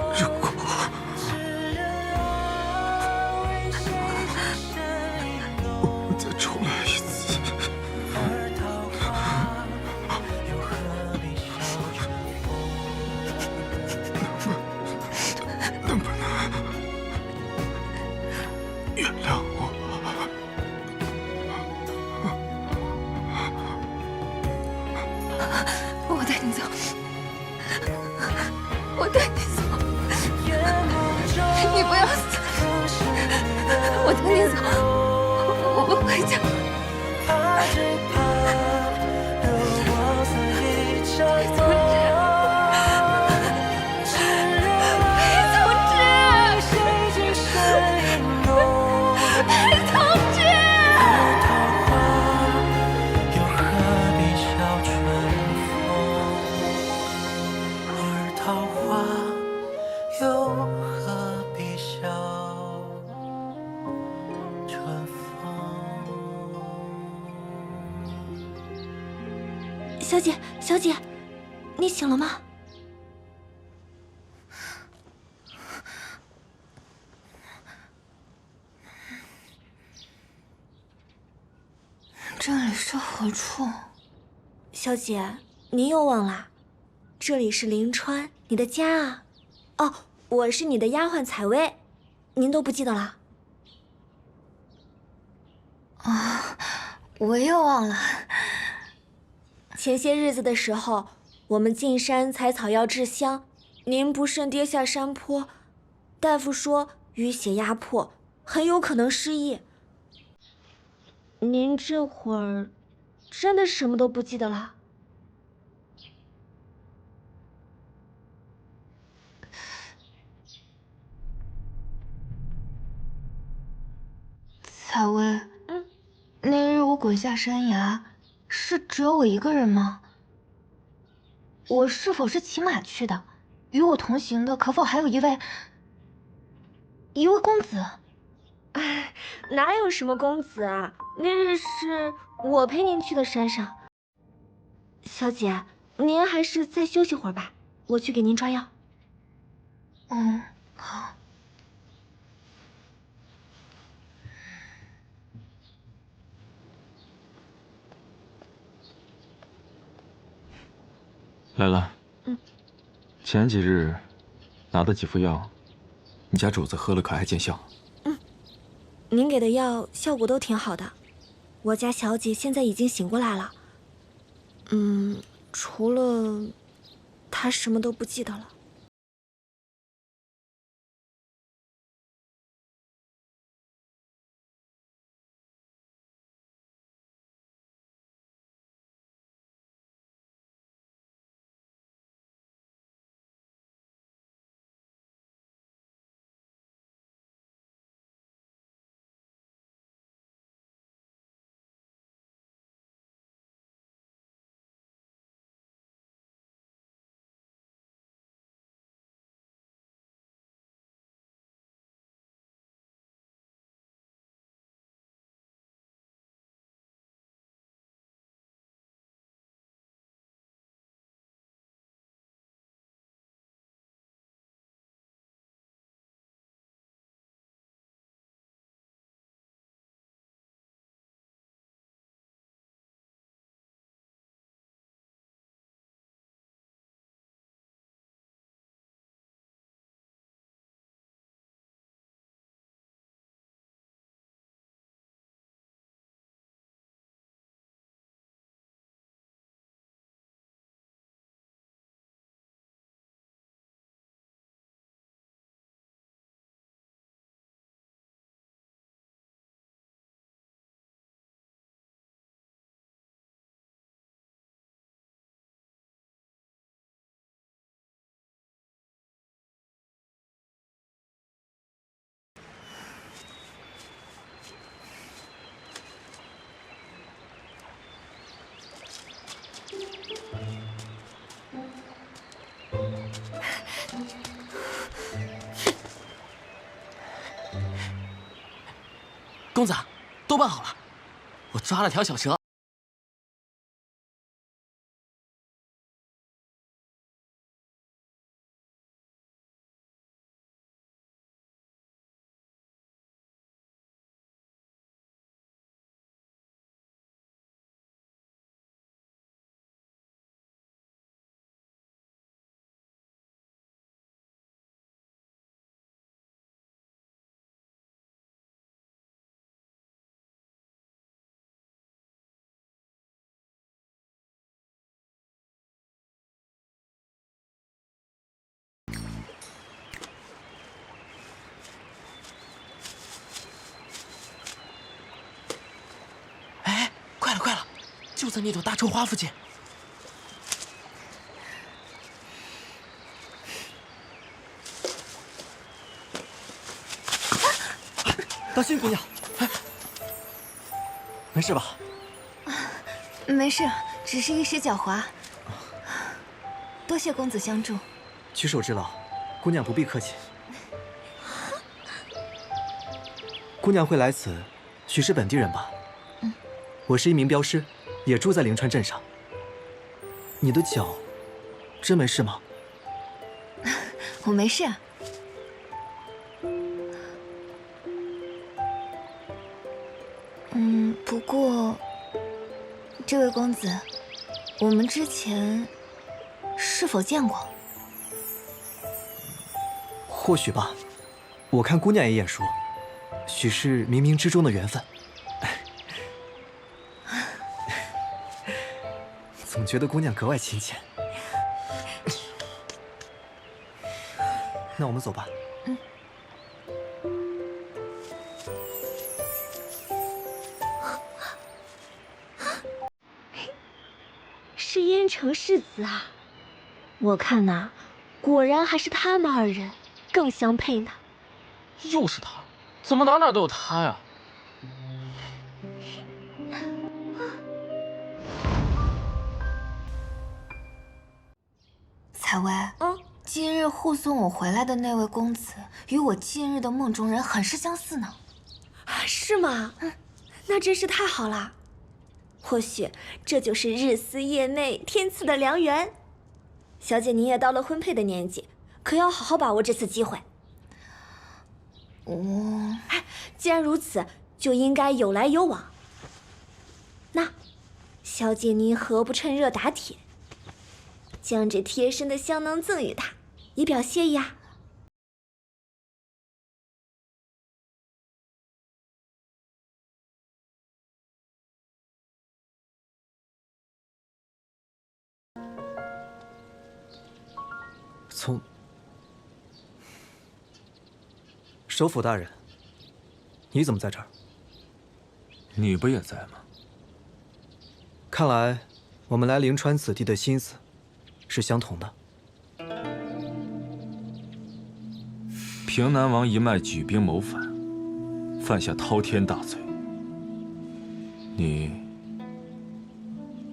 如果我们再重来一次，能不能原谅我？我带你走，我带你走，你不要死，我带你走，我不回家。小姐，小姐，你醒了吗？这里是何处？小姐，您又忘了，这里是临川，你的家啊。哦，我是你的丫鬟采薇，您都不记得了？啊，我又忘了。前些日子的时候，我们进山采草药制香，您不慎跌下山坡，大夫说淤血压迫，很有可能失忆。您这会儿真的什么都不记得了？采薇，那日我滚下山崖，是只有我一个人吗？我是否是骑马去的？与我同行的可否还有一位公子？哎，哪有什么公子啊？那日是我陪您去的山上。小姐，您还是再休息会儿吧，我去给您抓药。嗯，好。来了。前几日拿的几副药，你家主子喝了可还见效？您给的药效果都挺好的，我家小姐现在已经醒过来了。除了她什么都不记得了。公子，都办好了，我抓了条小蛇。快了，就在那朵大臭花附近。当心，姑娘！没事吧？没事，只是一时狡猾。多谢公子相助。举手之劳，姑娘不必客气。姑娘会来此，许是本地人吧？我是一名镖师，也住在灵川镇上。你的脚真没事吗？我没事。不过，这位公子，我们之前是否见过？或许吧，我看姑娘也眼熟，许是冥冥之中的缘分。总觉得姑娘格外亲切。那我们走吧。是燕城世子啊！我看呐，果然还是他们二人更相配呢。又是他，怎么哪都有他呀？采薇，今日护送我回来的那位公子，与我近日的梦中人很是相似呢。是吗？那真是太好了。或许这就是日思夜寐、天赐的良缘。小姐，你也到了婚配的年纪，可要好好把握这次机会。既然如此，就应该有来有往。那，小姐您何不趁热打铁？将这贴身的香囊赠予他，以表谢意啊。首府大人，你怎么在这儿？你不也在吗？看来我们来灵川此地的心思是相同的。平南王一脉举兵谋反，犯下滔天大罪。你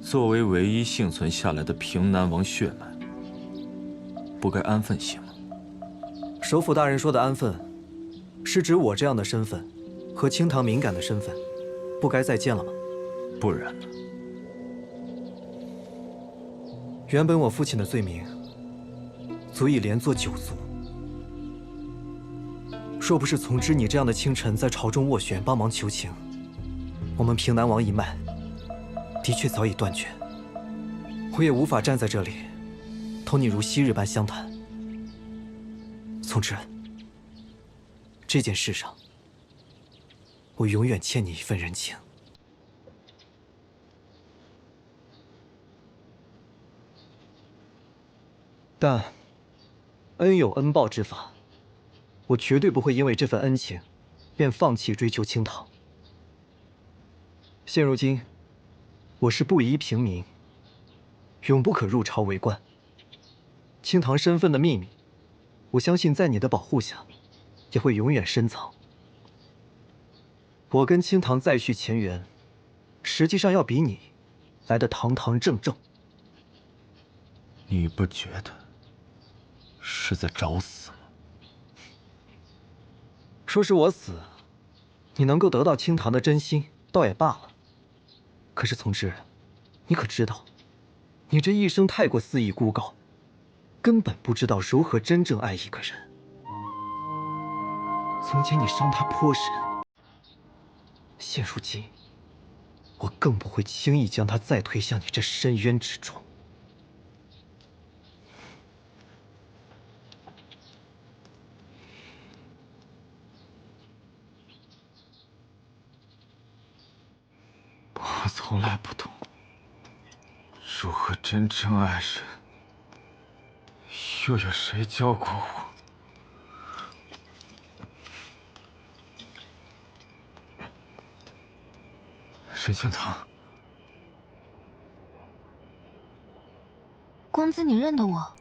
作为唯一幸存下来的平南王血脉，不该安分些吗？首府大人说的安分，是指我这样的身份和清堂敏感的身份，不该再见了吗？不然呢？原本我父亲的罪名足以连坐9族，若不是从知你这样的清臣在朝中斡旋帮忙求情，我们平南王一脉的确早已断绝，我也无法站在这里同你如昔日般相谈。从之，这件事上，我永远欠你一份人情。但恩有恩报之法，我绝对不会因为这份恩情，便放弃追求清堂。现如今，我是布衣平民，永不可入朝为官。清堂身份的秘密，我相信在你的保护下，也会永远深藏。我跟清堂再续前缘，实际上要比你来得堂堂正正。你不觉得是在找死吗？说是我死，你能够得到清堂的真心，倒也罢了。可是从之，你可知道，你这一生太过肆意孤高，根本不知道如何真正爱一个人。从前你伤他颇深，现如今，我更不会轻易将他再推向你这深渊之中。我从来不懂如何真正爱人，又有谁教过我？沈清堂，公子，你认得我？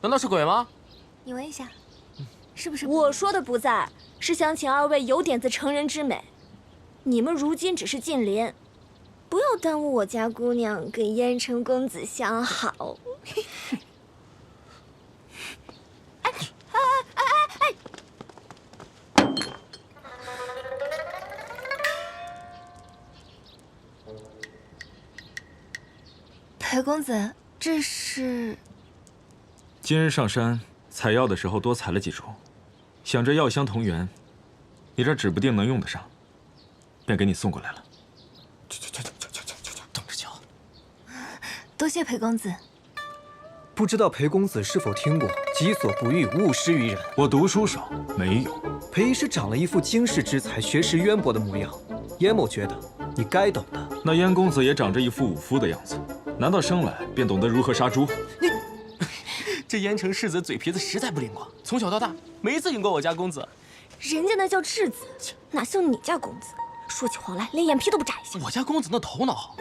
难道是鬼吗？你闻一下，是不是？我说的不在，是想请二位有点子成人之美。你们如今只是近邻，不要耽误我家姑娘跟燕城公子相好。裴公子，这是？今日上山采药的时候多采了几株，想着药香同源，你这指不定能用得上，便给你送过来了。等着瞧。多谢裴公子。不知道裴公子是否听过“己所不欲，勿施于人”？我读书少，没有。裴医师长了一副经世之才、学识渊博的模样，燕某觉得你该懂的。那燕公子也长着一副武夫的样子，难道生来便懂得如何杀猪？这燕城世子嘴皮子实在不灵光，从小到大没一次赢过我家公子。人家那叫质子，哪像你家公子，说起话来连眼皮都不眨一下。我家公子那头脑好。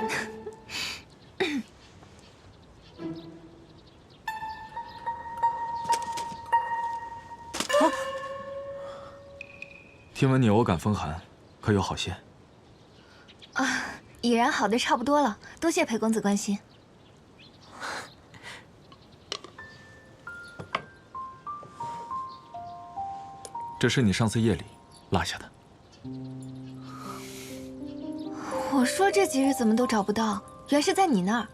听闻你偶感风寒，可有好些？啊，已然好的差不多了，多谢裴公子关心。这是你上次夜里落下的。我说这几日怎么都找不到，原是在你那儿。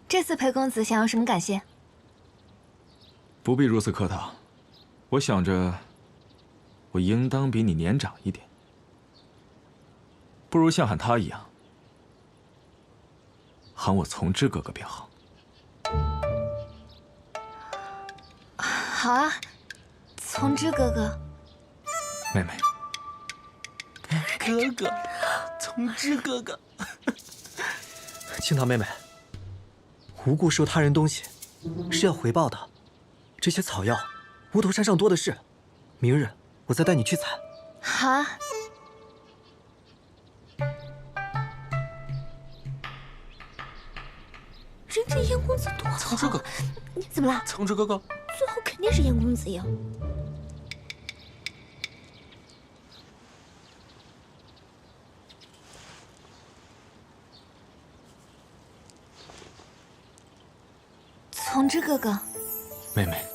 这次裴公子想要什么感谢？不必如此客套，我想着，我应当比你年长一点，不如像喊他一样，喊我从之哥哥便好。好啊，从之哥哥。妹妹。哥哥，从之哥哥。青桃妹妹，无故收他人东西，是要回报的。这些草药，无头山上多的是。明日我再带你去采。好啊。人家燕公子多好。从之哥哥，你怎么了？从之哥哥，最后肯定是燕公子赢。从之哥哥。妹妹。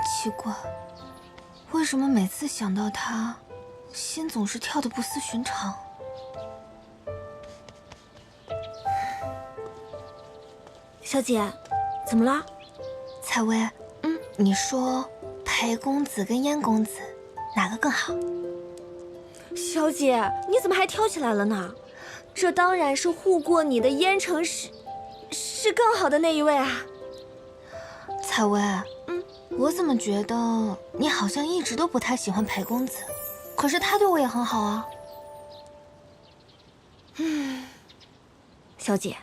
奇怪，为什么每次想到他，心总是跳得不似寻常？小姐，怎么了？采薇，你说裴公子跟燕公子哪个更好？小姐，你怎么还挑起来了呢？这当然是护过你的燕城是更好的那一位啊。采薇，我怎么觉得你好像一直都不太喜欢裴公子，可是他对我也很好啊。小姐，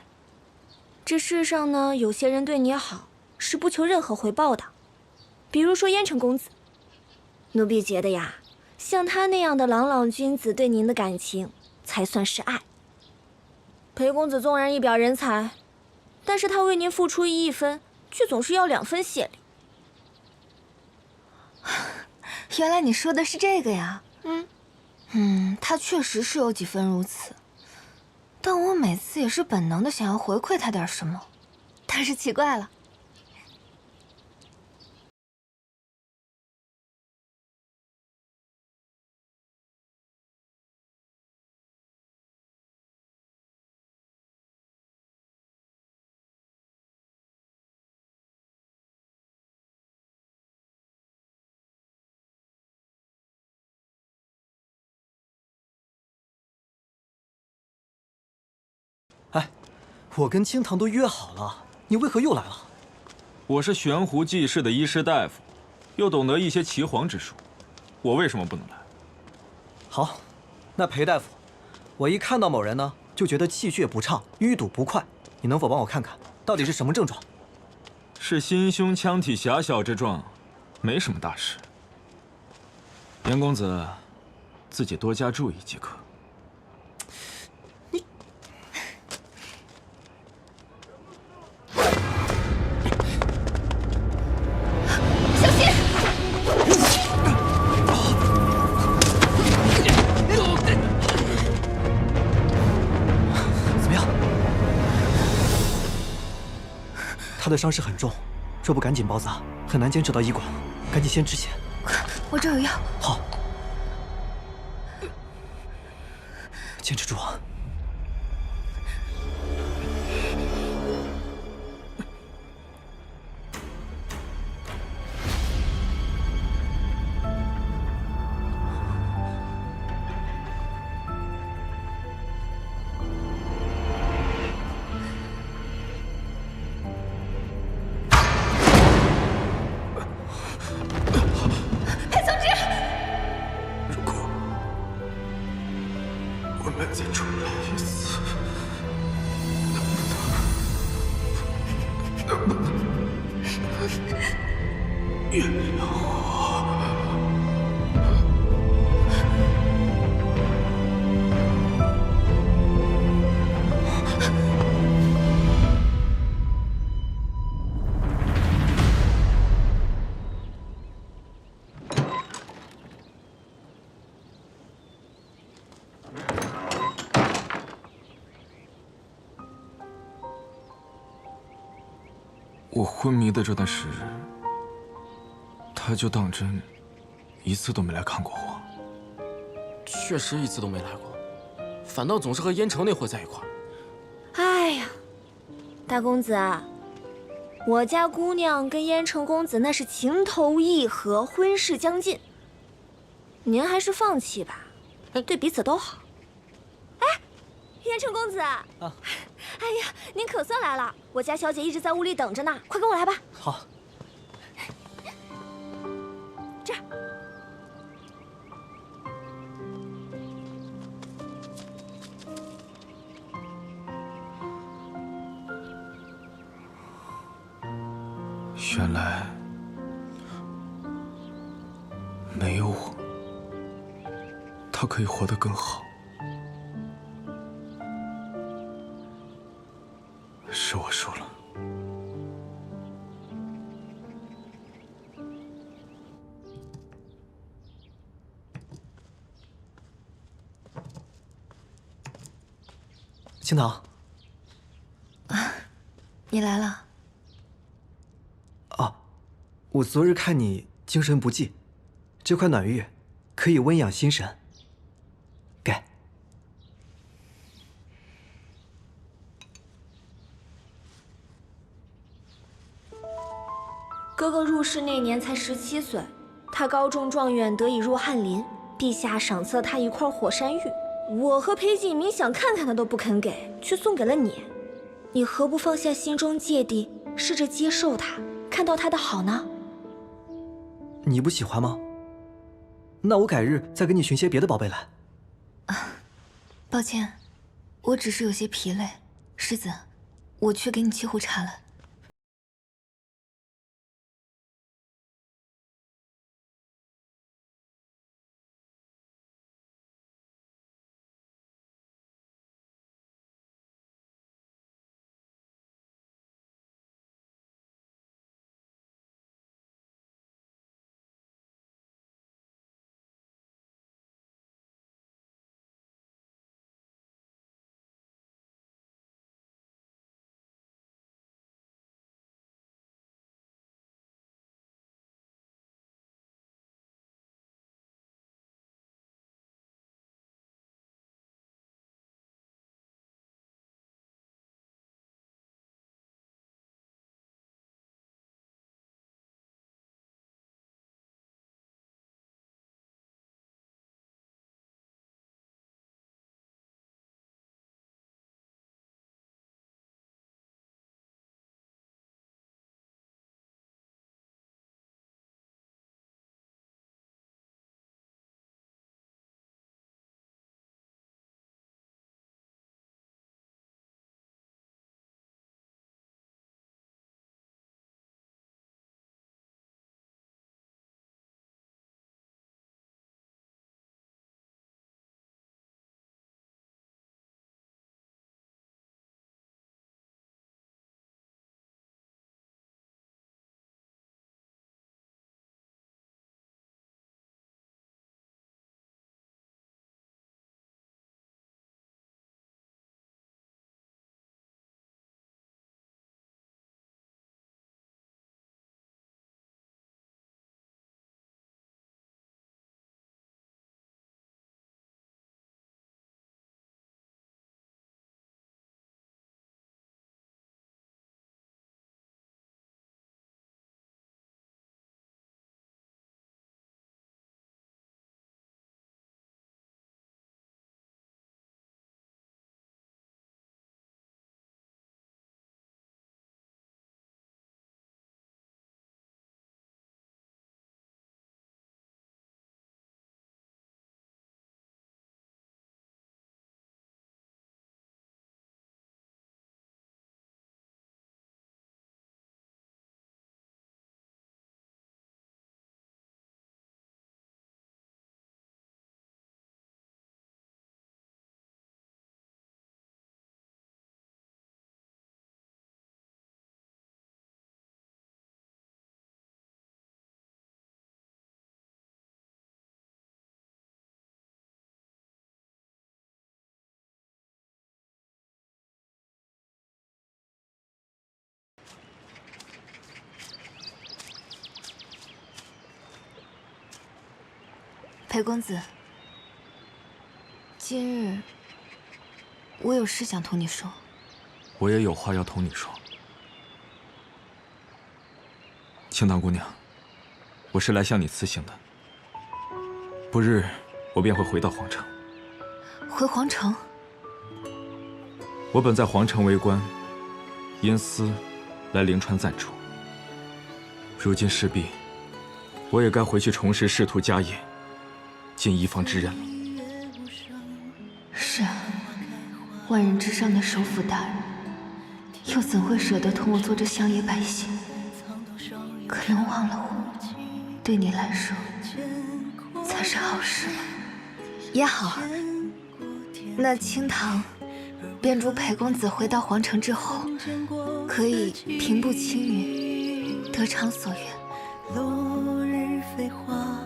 这世上呢，有些人对你好是不求任何回报的，比如说燕城公子。奴婢觉得呀，像他那样的朗朗君子对您的感情才算是爱。裴公子纵然一表人才，但是他为您付出1分，却总是要2分谢礼。原来你说的是这个呀？他确实是有几分如此，但我每次也是本能的想要回馈他点什么，但是奇怪了。哎，我跟青堂都约好了，你为何又来了？我是悬壶济世的医师大夫，又懂得一些岐黄之术，我为什么不能来？好，那裴大夫，我一看到某人呢，就觉得气血不畅，淤堵不快，你能否帮我看看，到底是什么症状？是心胸腔体狭小之状，没什么大事。严公子，自己多加注意即可。他的伤势很重，若不赶紧包扎，很难坚持到医馆。赶紧先止血。我这有药。好，坚持住啊！原谅我。我昏迷的这段时日，他就当真一次都没来看过我。确实一次都没来过，反倒总是和燕城那货在一块儿。哎呀，大公子啊，我家姑娘跟燕城公子那是情投意合，婚事将近，您还是放弃吧，对彼此都好。哎，燕城公子啊，哎呀，您可算来了，我家小姐一直在屋里等着呢，快跟我来吧。好。这儿。原来没有我，他可以活得更好。是我输了。青堂，你来了。哦，我昨日看你精神不济，这块暖玉可以温养心神。给。哥哥入世那年才17岁，他高中状元得以入翰林，陛下赏赐了他一块火山玉。我和裴景明想看看他都不肯给，却送给了你。你何不放下心中芥蒂，试着接受他，看到他的好呢？你不喜欢吗？那我改日再给你寻些别的宝贝来。抱歉，我只是有些疲累。世子，我去给你沏壶茶了。裴公子，今日我有事想同你说。我也有话要同你说。清塘姑娘，我是来向你辞行的。不日，我便会回到皇城。回皇城？我本在皇城为官，因私来灵川暂住。如今势必，我也该回去重拾仕途家业，尽一方之任了。是啊，万人之上的首辅大人，又怎会舍得同我做这乡野百姓？可能忘了我，对你来说才是好事吗？也好，那清塘便祝裴公子回到皇城之后，可以平步青云，得偿所愿。落日飞花，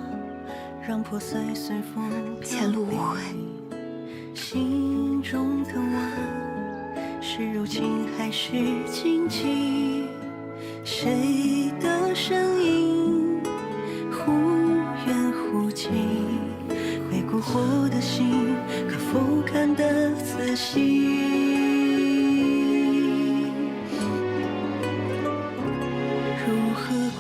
让破碎随风前路无悔。心中疼爱，是柔情还是荆棘？谁的声音忽远忽近？被蛊惑的心，可否看得仔细？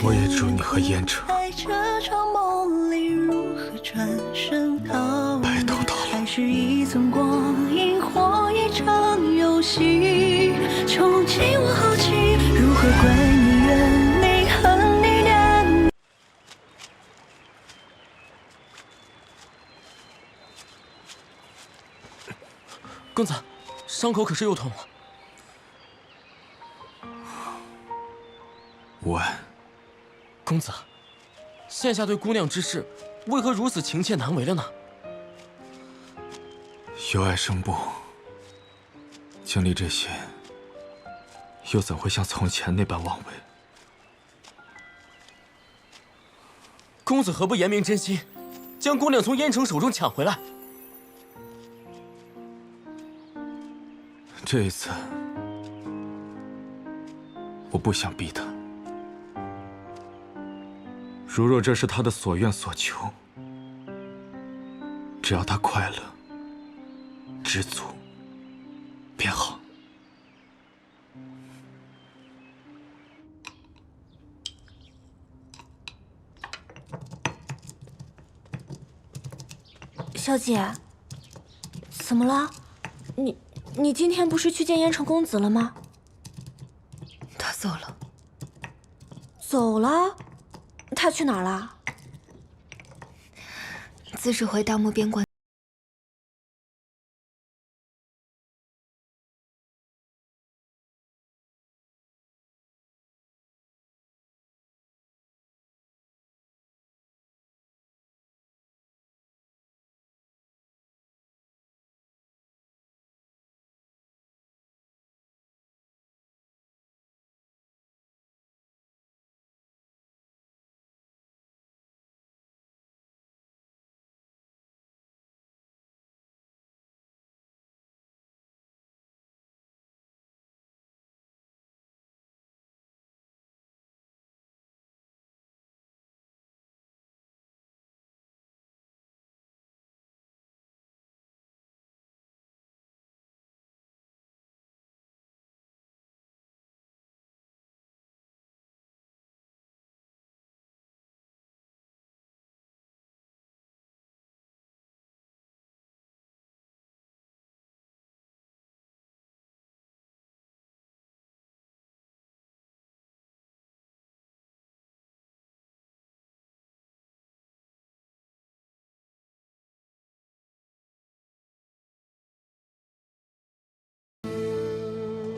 我也祝你和燕城在这场梦里如何转身逃离？白头到老。还是一寸光阴或一场游戏？穷尽我好奇，如何怪你怨你恨你念？公子，伤口可是又痛了？无碍。公子，现下对姑娘之事，为何如此情切难为了呢？由爱生不，经历这些，又怎会像从前那般妄为？公子何不言明真心，将姑娘从燕城手中抢回来？这一次，我不想逼他。如若这是他的所愿所求，只要他快乐、知足，便好。小姐，怎么了？你今天不是去见燕城公子了吗？他走了。走了？他去哪儿了？自是回大漠边关。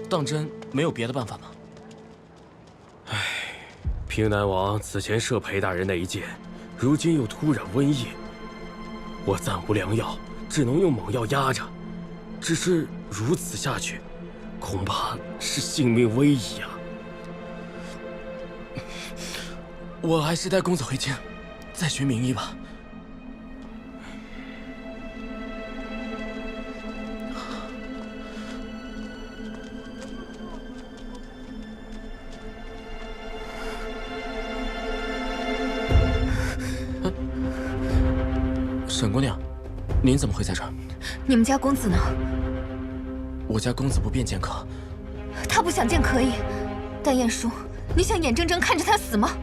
当真没有别的办法吗？唉，平南王此前射裴大人那一箭，如今又突染瘟疫，我暂无良药，只能用猛药压着。只是如此下去，恐怕是性命危矣啊！我还是带公子回京，再寻名医吧。沈姑娘，您怎么会在这儿？你们家公子呢？我家公子不便见客。他不想见可以，但晏殊，你想眼睁睁看着他死吗？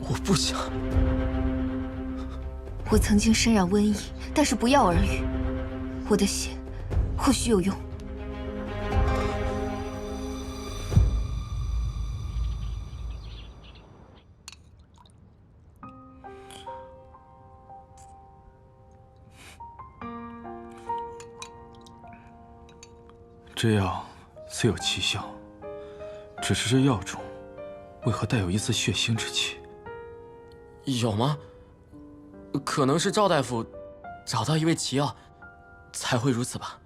我不想。我曾经身染瘟疫，但是不药而愈。我的血或许有用。这药虽有奇效，只是这药中为何带有一丝血腥之气？有吗？可能是赵大夫找到一味奇药，才会如此吧。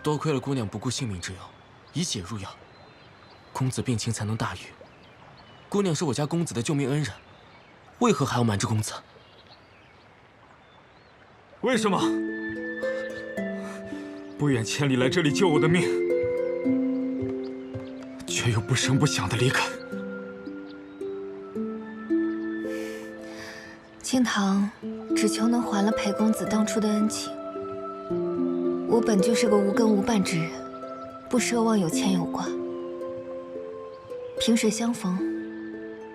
多亏了姑娘不顾性命之忧，以血入药，公子病情才能大愈。姑娘是我家公子的救命恩人，为何还要瞒着公子？为什么不远千里来这里救我的命，却又不声不响的离开？青堂只求能还了裴公子当初的恩情。我本就是个无根无伴之人，不奢望有牵有挂。萍水相逢，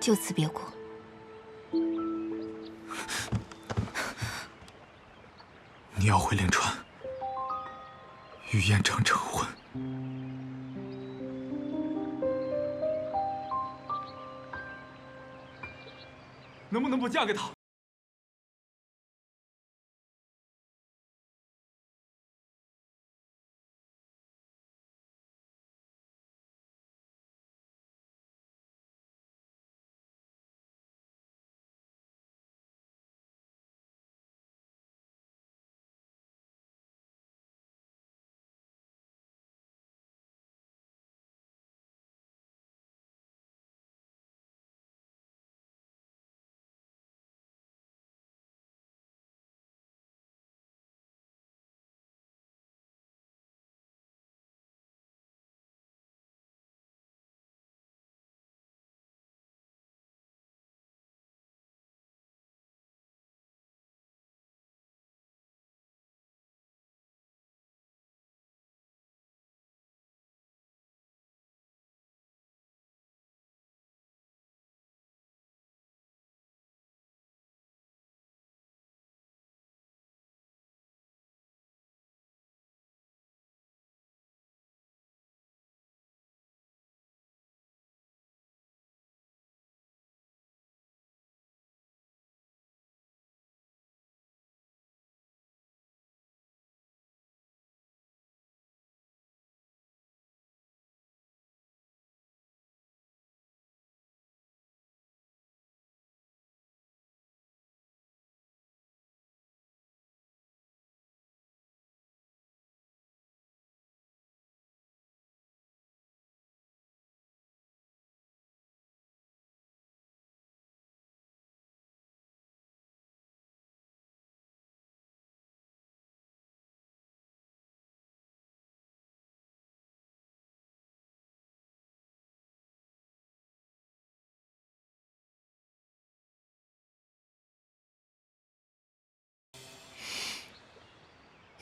就此别过。你要回灵川，与燕城成婚。能不能不嫁给他？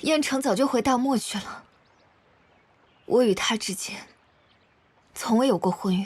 燕城早就回大漠去了，我与他之间从未有过婚约。